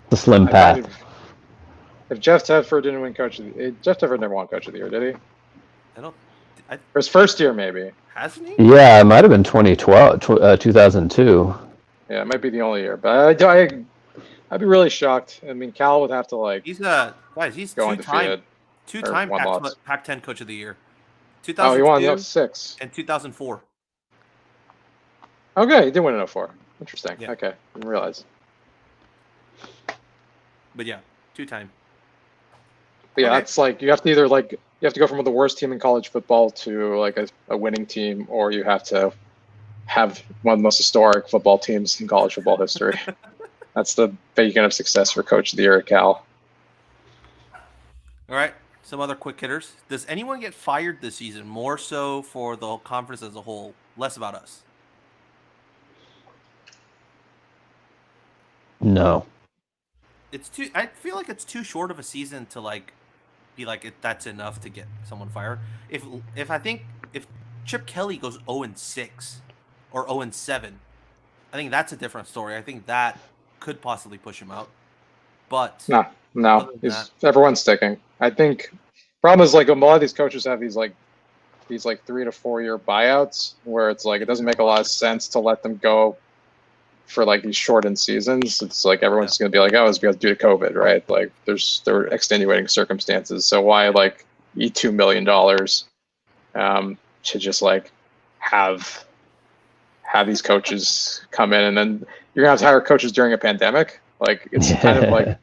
it's a slim path. If Jeff Tedford didn't win Jeff Tedford never won Coach of the Year, did he? I don't. For his first year, maybe. Hasn't he? Yeah, it might have been 2002. Yeah, it might be the only year. But I'd be really shocked. I mean, Cal would have to like He's guys. He's go undefeated or two-time one loss. Pac-10 Coach of the Year, Oh, he won 2002 6. and 2004. Okay, he did win in 04. Interesting. Yeah. Okay, didn't realize. But yeah, two-time. But yeah, Okay. it's like you have to either like you have to go from the worst team in college football to like a winning team, or you have to have one of the most historic football teams in college football history. That's the beacon of success for Coach of the Year at Cal. All right. Some other quick hitters. Does anyone get fired this season? More so for the conference as a whole, less about us. No. It's too. I feel like it's too short of a season to like be like that's enough to get someone fired. If I think if Chip Kelly goes 0-6 or 0-7, I think that's a different story. I think that could possibly push him out. But No, other than everyone's sticking. I think problem is like a lot of these coaches have these 3 to 4 year buyouts where it's like it doesn't make a lot of sense to let them go for like these shortened seasons. It's like everyone's going to be like, oh, it's because due to COVID, right? Like there are extenuating circumstances. So why like eat $2 million to just like have these coaches come in, and then you're gonna have to hire coaches during a pandemic. Like it's kind of like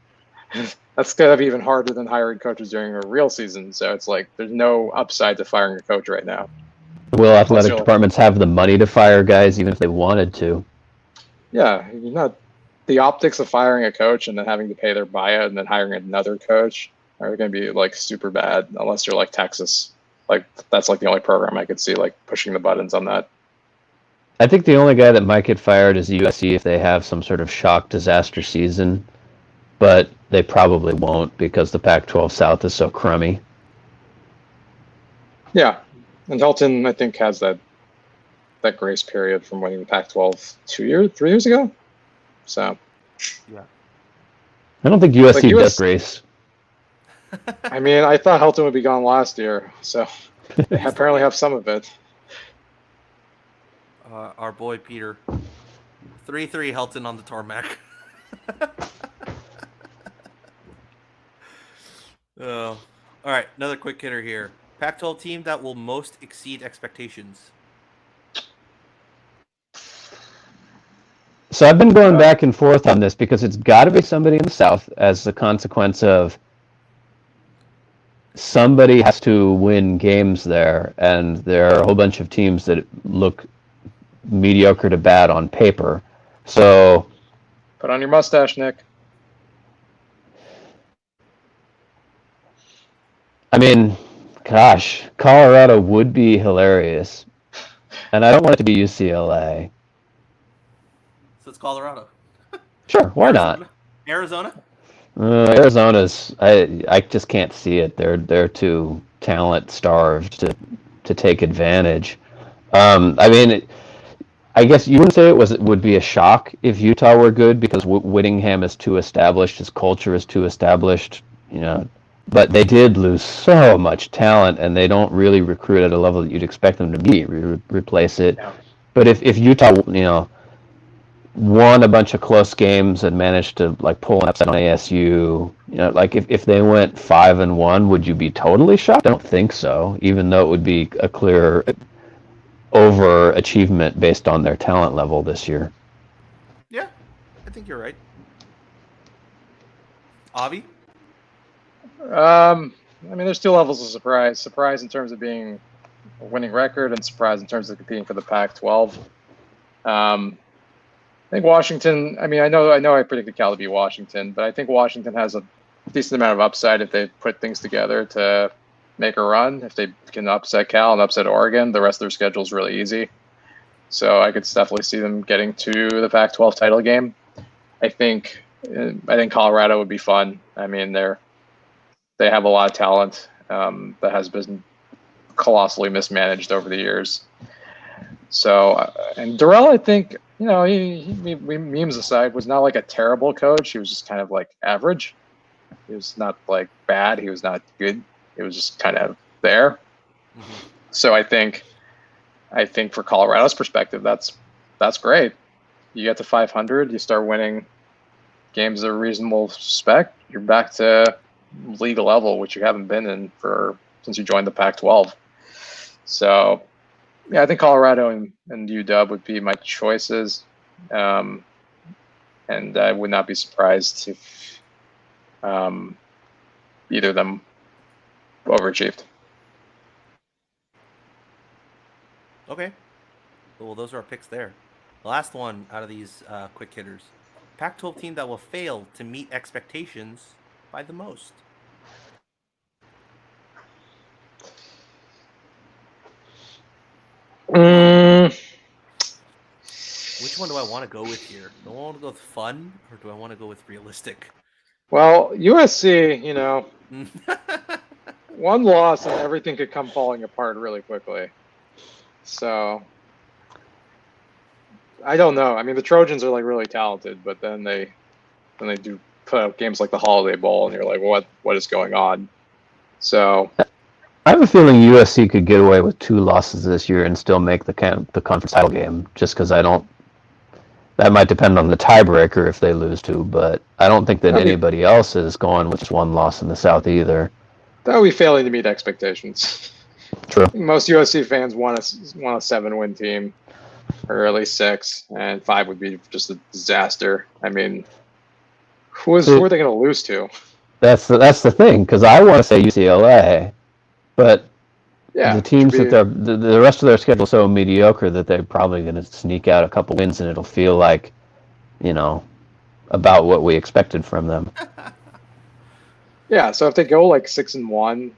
that's gonna be even harder than hiring coaches during a real season. So it's like there's no upside to firing a coach right now. Will athletic departments have the money to fire guys even if they wanted to? Yeah, you're not the optics of firing a coach and then having to pay their buyout and then hiring another coach are going to be like super bad unless you're like Texas. Like that's like the only program I could see like pushing the buttons on that. I think the only guy that might get fired is USC if they have some sort of shock disaster season, but they probably won't because the Pac-12 South is so crummy. Yeah, and Helton I think has that grace period from winning the Pac-12 3 years ago. So yeah, I don't think USC does grace. I mean, I thought Helton would be gone last year, so they apparently have some of it. Our boy Peter, 3-3 Helton on the tarmac. Oh, all right. Another quick hitter here. Pac-12 team that will most exceed expectations. So I've been going back and forth on this because it's got to be somebody in the South as a consequence of somebody has to win games there, and there are a whole bunch of teams that look mediocre to bad on paper. So put on your mustache, Nick. I mean, gosh, Colorado would be hilarious, and I don't want it to be UCLA. So it's Colorado. Sure, why not? Arizona? Arizona's I just can't see it. They're too talent starved to take advantage. I mean, I guess you wouldn't say it would be a shock if Utah were good because Whittingham is too established, his culture is too established, you know. But they did lose so much talent, and they don't really recruit at a level that you'd expect them to be. Replace it. Yeah. But if Utah, you know, won a bunch of close games and managed to like pull an upset on ASU, you know, like if they went 5-1, would you be totally shocked? I don't think so. Even though it would be a clear overachievement based on their talent level this year. Yeah, I think you're right. Avi? I mean, there's two levels of surprise. Surprise in terms of being a winning record, and surprise in terms of competing for the Pac-12. I think Washington. I mean, I know I predicted Cal to beat Washington, but I think Washington has a decent amount of upside if they put things together to make a run. If they can upset Cal and upset Oregon, the rest of their schedule is really easy. So I could definitely see them getting to the Pac-12 title game. I think Colorado would be fun. I mean, they have a lot of talent that has been colossally mismanaged over the years. So, and Durrell, I think, you know, he memes aside, was not like a terrible coach. He was just kind of like average. He was not like bad. He was not good. He was just kind of there. So I think for Colorado's perspective, that's great. You get to 500, you start winning games of a reasonable spec, you're back to league level, which you haven't been in since you joined the Pac-12. So, yeah, I think Colorado and UW would be my choices, and I would not be surprised if either of them overachieved. Okay. Well, those are our picks there. The last one out of these quick hitters. Pac-12 team that will fail to meet expectations by the most. Which one do I want to go with here? Do I want to go with fun or do I want to go with realistic? Well, USC, one loss and everything could come falling apart really quickly. So I don't know. I mean, the Trojans are like really talented, but then they do put out games like the Holiday Bowl, and you're like, what is going on? So I have a feeling USC could get away with 2 losses this year and still make the conference title game. Just because I don't. That might depend on the tiebreaker if they lose to, but I don't think that anybody else is going with just 1 loss in the South either. That would be failing to meet expectations. True. Most USC fans want a 7-win team, or at least 6, and 5 would be just a disaster. I mean, who are they going to lose to? That's the thing, because I want to say UCLA, but yeah, the teams that the rest of their schedule is so mediocre that they're probably going to sneak out a couple wins, and it'll feel like, about what we expected from them. Yeah, so if they go like 6-1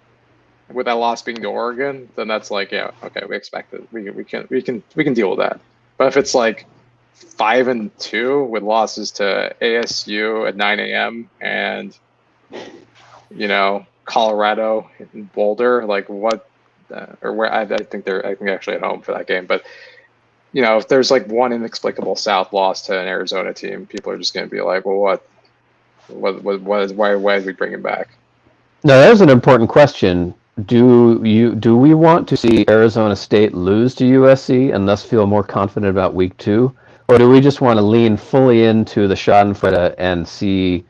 with that loss being to Oregon, then that's like, yeah, okay, we expect it. We can deal with that. But if it's like 5-2 with losses to ASU at 9 a.m. and Colorado and Boulder, like what, or where I think they're actually at home for that game. But if there's like one inexplicable South loss to an Arizona team, people are just going to be like, well, why did we bring him back? No, that is an important question. Do we want to see Arizona State lose to USC and thus feel more confident about week 2? Or do we just want to lean fully into the Schadenfreude and see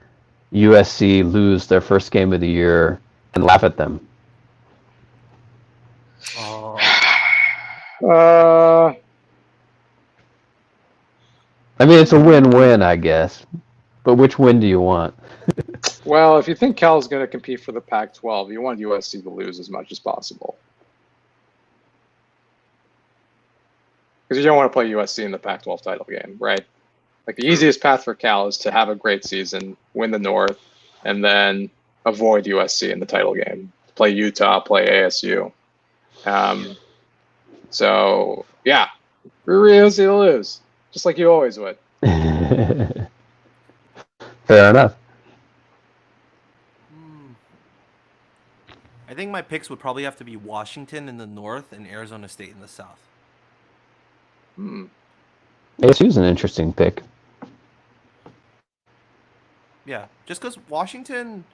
USC lose their first game of the year and laugh at them? Oh. I mean, it's a win-win, I guess. But which win do you want? Well, if you think Cal is going to compete for the Pac-12, you want USC to lose as much as possible. Because you don't want to play USC in the Pac-12 title game, right? Like the easiest path for Cal is to have a great season, win the North, and then avoid USC in the title game. Play Utah, play ASU. So, yeah, we're USC to lose, just like you always would. Fair enough. I think my picks would probably have to be Washington in the North and Arizona State in the South. ASU's an interesting pick. Yeah, just because Washington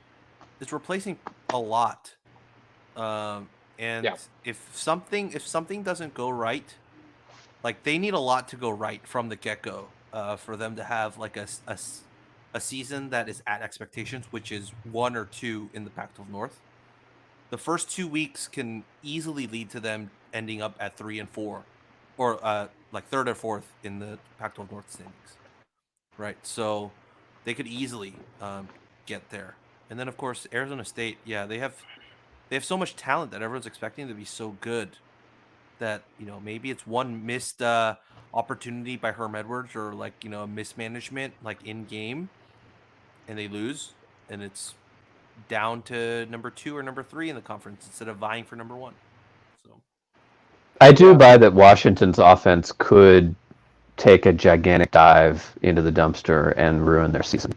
is replacing a lot, and if something doesn't go right, like they need a lot to go right from the get-go for them to have like a season that is at expectations, which is 1 or 2 in the Pac-12 North. The first 2 weeks can easily lead to them ending up at 3 and 4, or like 3rd or 4th in the Pac-12 North standings. Right, so they could easily get there. And then of course Arizona State, yeah, they have so much talent that everyone's expecting to be so good that maybe it's one missed opportunity by Herm Edwards or like a mismanagement like in game, and they lose, and it's down to number 2 or number 3 in the conference instead of vying for number 1. So I do buy that Washington's offense could take a gigantic dive into the dumpster and ruin their season.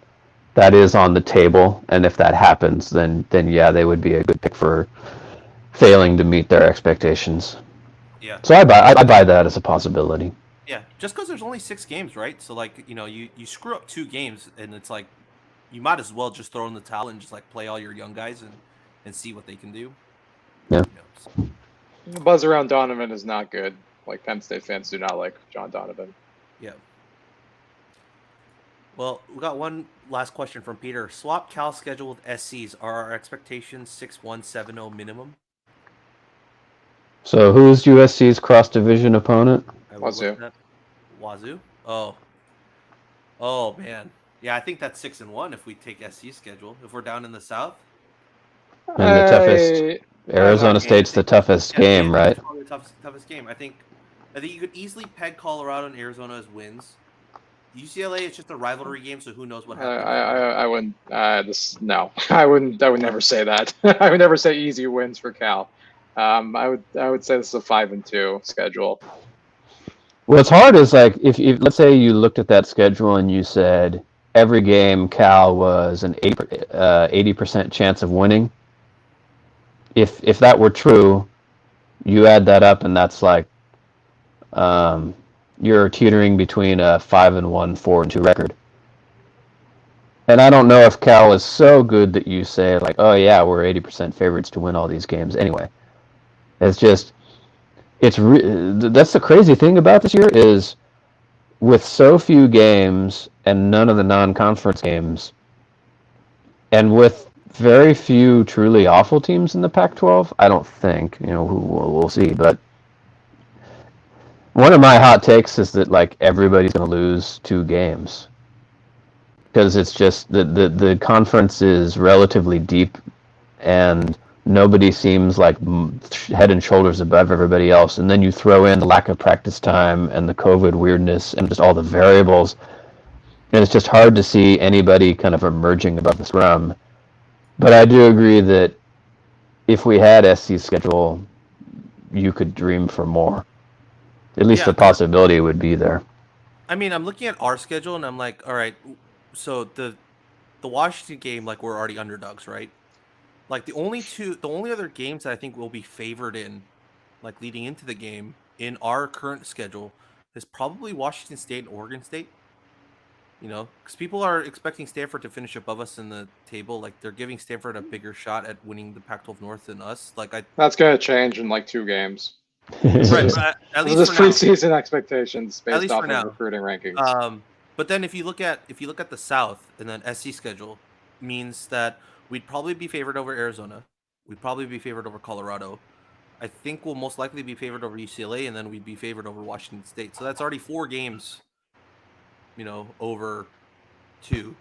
That is on the table, and if that happens, then yeah, they would be a good pick for failing to meet their expectations. Yeah. So I buy that as a possibility. Yeah, just because there's only 6 games, right? So like you screw up 2 games, and it's like you might as well just throw in the towel and just like play all your young guys and see what they can do. Yeah. So. The buzz around Donovan is not good. Like Penn State fans do not like John Donovan. Yeah. Well, we got one last question from Peter. Swap Cal schedule with SCs. Are our expectations 6-1-7-0 minimum? So who's USC's cross-division opponent? I will Wazoo. look at Wazoo. Oh man. Yeah, I think that's 6-1 if we take SC's schedule. If we're down in the South. And the toughest. Arizona State's the toughest game, right? It's probably the toughest game. I think you could easily peg Colorado and Arizona as wins. UCLA is just a rivalry game, so who knows what happens. I wouldn't. No, I wouldn't. I would never say that. I would never say easy wins for Cal. I would say this is a 5-2 schedule. What's hard is like if let's say you looked at that schedule and you said every game Cal was an 80% chance of winning. If that were true, you add that up and that's like you're teetering between a 5-1, 4-2 record. And I don't know if Cal is so good that you say like, oh yeah, we're 80% favorites to win all these games anyway. It's just that's the crazy thing about this year is with so few games and none of the non-conference games, and with very few truly awful teams in the Pac-12, I don't think, we'll see, but one of my hot takes is that like everybody's going to lose 2 games because it's just the conference is relatively deep and nobody seems like head and shoulders above everybody else. And then you throw in the lack of practice time and the COVID weirdness and just all the variables. And it's just hard to see anybody kind of emerging above the scrum. But I do agree that if we had SC's schedule, you could dream for more. At least the possibility would be there. I mean, I'm looking at our schedule and I'm like, all right, so the Washington game, like we're already underdogs, right? Like the only other games that I think we'll be favored in, like leading into the game in our current schedule, is probably Washington State and Oregon State. Because people are expecting Stanford to finish above us in the table. Like they're giving Stanford a bigger shot at winning the Pac-12 North than us. That's going to change in like 2 games. Right, but at least This for now. preseason expectations based least off for of now. recruiting rankings. But then if you look at the South and then SC schedule, means that we'd probably be favored over Arizona. We'd probably be favored over Colorado. I think we'll most likely be favored over UCLA, and then we'd be favored over Washington State. So that's already 4 games, over 2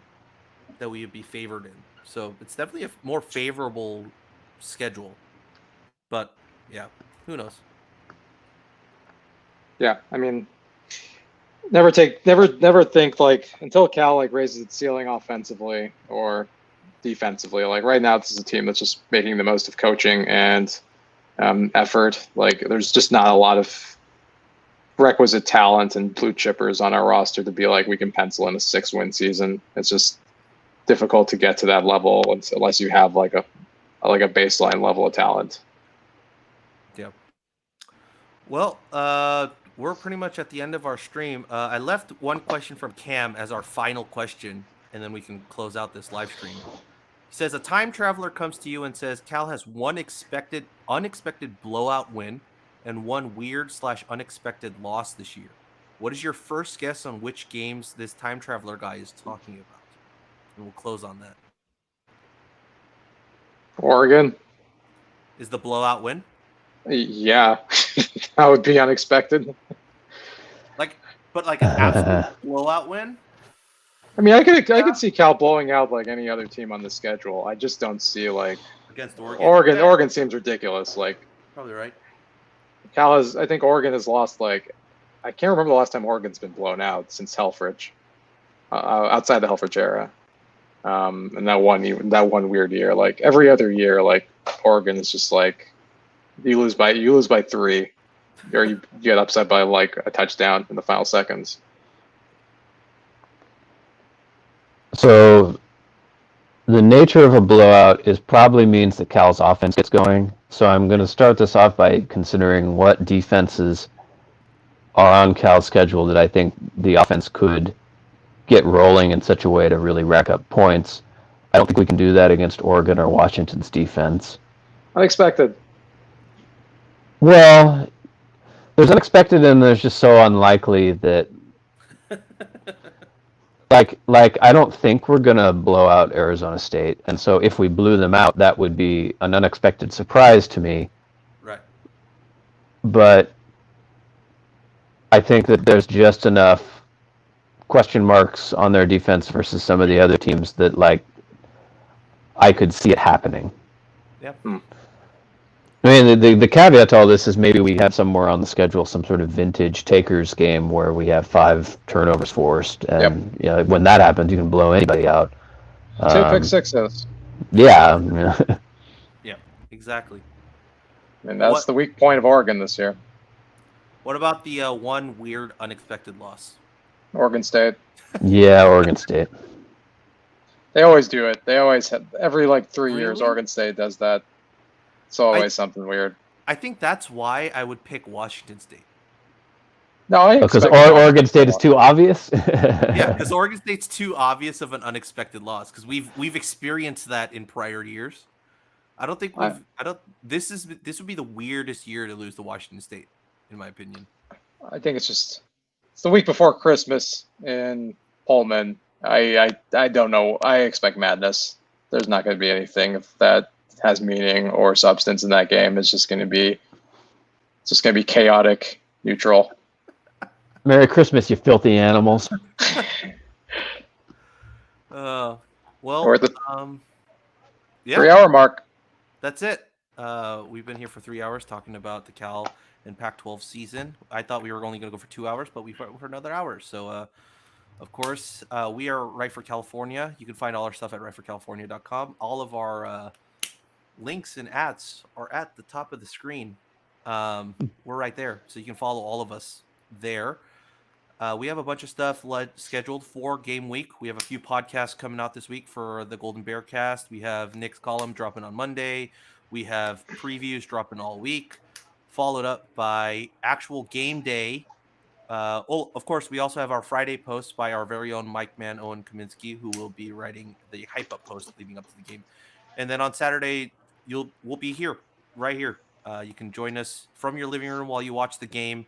that we would be favored in. So it's definitely a more favorable schedule. But yeah, who knows? Yeah, I mean, never think like until Cal like raises its ceiling offensively or defensively. Like right now, this is a team that's just making the most of coaching and effort. Like there's just not a lot of requisite talent and blue chippers on our roster to be like we can pencil in a 6-win season. It's just difficult to get to that level unless you have like a baseline level of talent. Yeah. Well, we're pretty much at the end of our stream. I left one question from Cam as our final question, and then we can close out this live stream. He says, a time traveler comes to you and says, Cal has one unexpected blowout win and one weird/unexpected loss this year. What is your first guess on which games this time traveler guy is talking about? And we'll close on that. Oregon. Is the blowout win? Yeah, that would be unexpected. But an absolute blowout win? I mean, I could see Cal blowing out like any other team on the schedule. I just don't see like against Oregon. Oregon seems ridiculous. Like probably right. I think Oregon has lost like I can't remember the last time Oregon's been blown out since Helfrich, outside the Helfrich era. And that one weird year, like every other year, like Oregon is just like you lose by 3, or you get upset by like a touchdown in the final seconds. So the nature of a blowout probably means that Cal's offense gets going. So I'm going to start this off by considering what defenses are on Cal's schedule that I think the offense could get rolling in such a way to really rack up points. I don't think we can do that against Oregon or Washington's defense. Unexpected. Well, there's unexpected and there's just so unlikely that like I don't think we're gonna blow out Arizona State, and so if we blew them out, that would be an unexpected surprise to me. Right. But I think that there's just enough question marks on their defense versus some of the other teams that like I could see it happening. Yeah. I mean, the caveat to all this is maybe we have somewhere on the schedule some sort of vintage takers game where we have 5 turnovers forced, and you know, when that happens, you can blow anybody out. 2 pick sixes. Yeah. Yeah. Exactly. And that's the weak point of Oregon this year. What about the one weird unexpected loss? Oregon State. Yeah, Oregon State. They always do it. They always have every like 3 years. Really? Oregon State does that. It's always something weird. I think that's why I would pick Washington State. No, Because Oregon State is too obvious. Yeah, because Oregon State's too obvious of an unexpected loss. Because we've experienced that in prior years. I don't think we've. I don't. This would be the weirdest year to lose to Washington State, in my opinion. I think it's the week before Christmas in Pullman. I don't know. I expect madness. There's not going to be anything that has meaning or substance in that game. It's just going to be chaotic, neutral. Merry Christmas, you filthy animals. Well, We're at the yeah, 3-hour mark. that's it. We've been here for 3 hours talking about the Cal and Pac-12 season. I thought we were only going to go for 2 hours, but we went for another hour. So, of course, we are Right for California. You can find all our stuff at rightforcalifornia.com. All of our links and ads are at the top of the screen. We're right there, so you can follow all of us there. We have a bunch of stuff scheduled for game week. We have a few podcasts coming out this week for the Golden Bear cast. We have Nick's column dropping on Monday. We have previews dropping all week, followed up by actual game day. Of course, we also have our Friday posts by our very own Mike Man Owen Kaminsky, who will be writing the hype up post leading up to the game. And then on Saturday, we'll be here, right here. You can join us from your living room while you watch the game.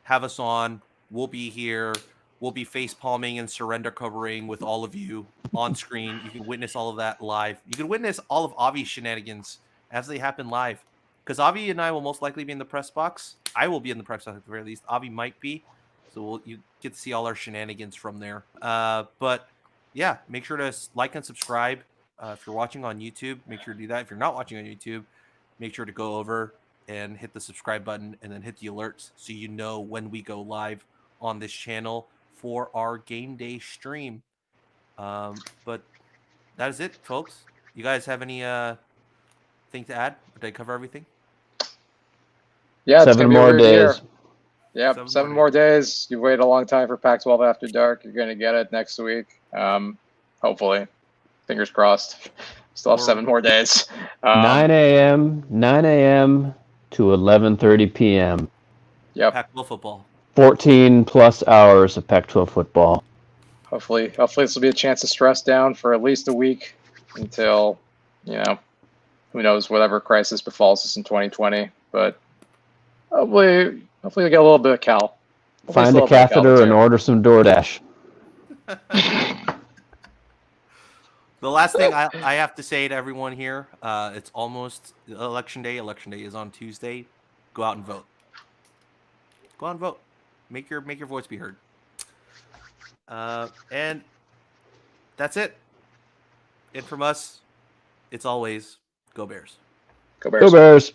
Have us on. We'll be here. We'll be face palming and surrender covering with all of you on screen. You can witness all of that live. You can witness all of Avi's shenanigans as they happen live. Because Avi and I will most likely be in the press box. I will be in the press box at the very least. Avi might be. So you get to see all our shenanigans from there. But yeah, make sure to like and subscribe. If you're watching on YouTube, make sure to do that. If you're not watching on YouTube, make sure to go over and hit the subscribe button and then hit the alerts so you know when we go live on this channel for our game day stream. But that is it, folks. You guys have any thing to add? Did I cover everything? Yeah, it's 7 gonna be a more weird days. year. Yep, 7 more days. You wait a long time for Pac-12 After Dark. You're gonna get it next week. Hopefully, fingers crossed. Still have 7 more days. 9 a.m. to 11:30 p.m. Yep. Pac-12 football. 14 plus hours of Pac-12 football. Hopefully this will be a chance to stress down for at least a week until, who knows, whatever crisis befalls us in 2020. But hopefully we get a little bit of Cal. Find a catheter and order some DoorDash. The last thing I have to say to everyone here, it's almost Election Day. Election Day is on Tuesday. Go out and vote. Go out and vote. Make your voice be heard. And that's it. And from us, it's always Go Bears. Go Bears. Go Bears.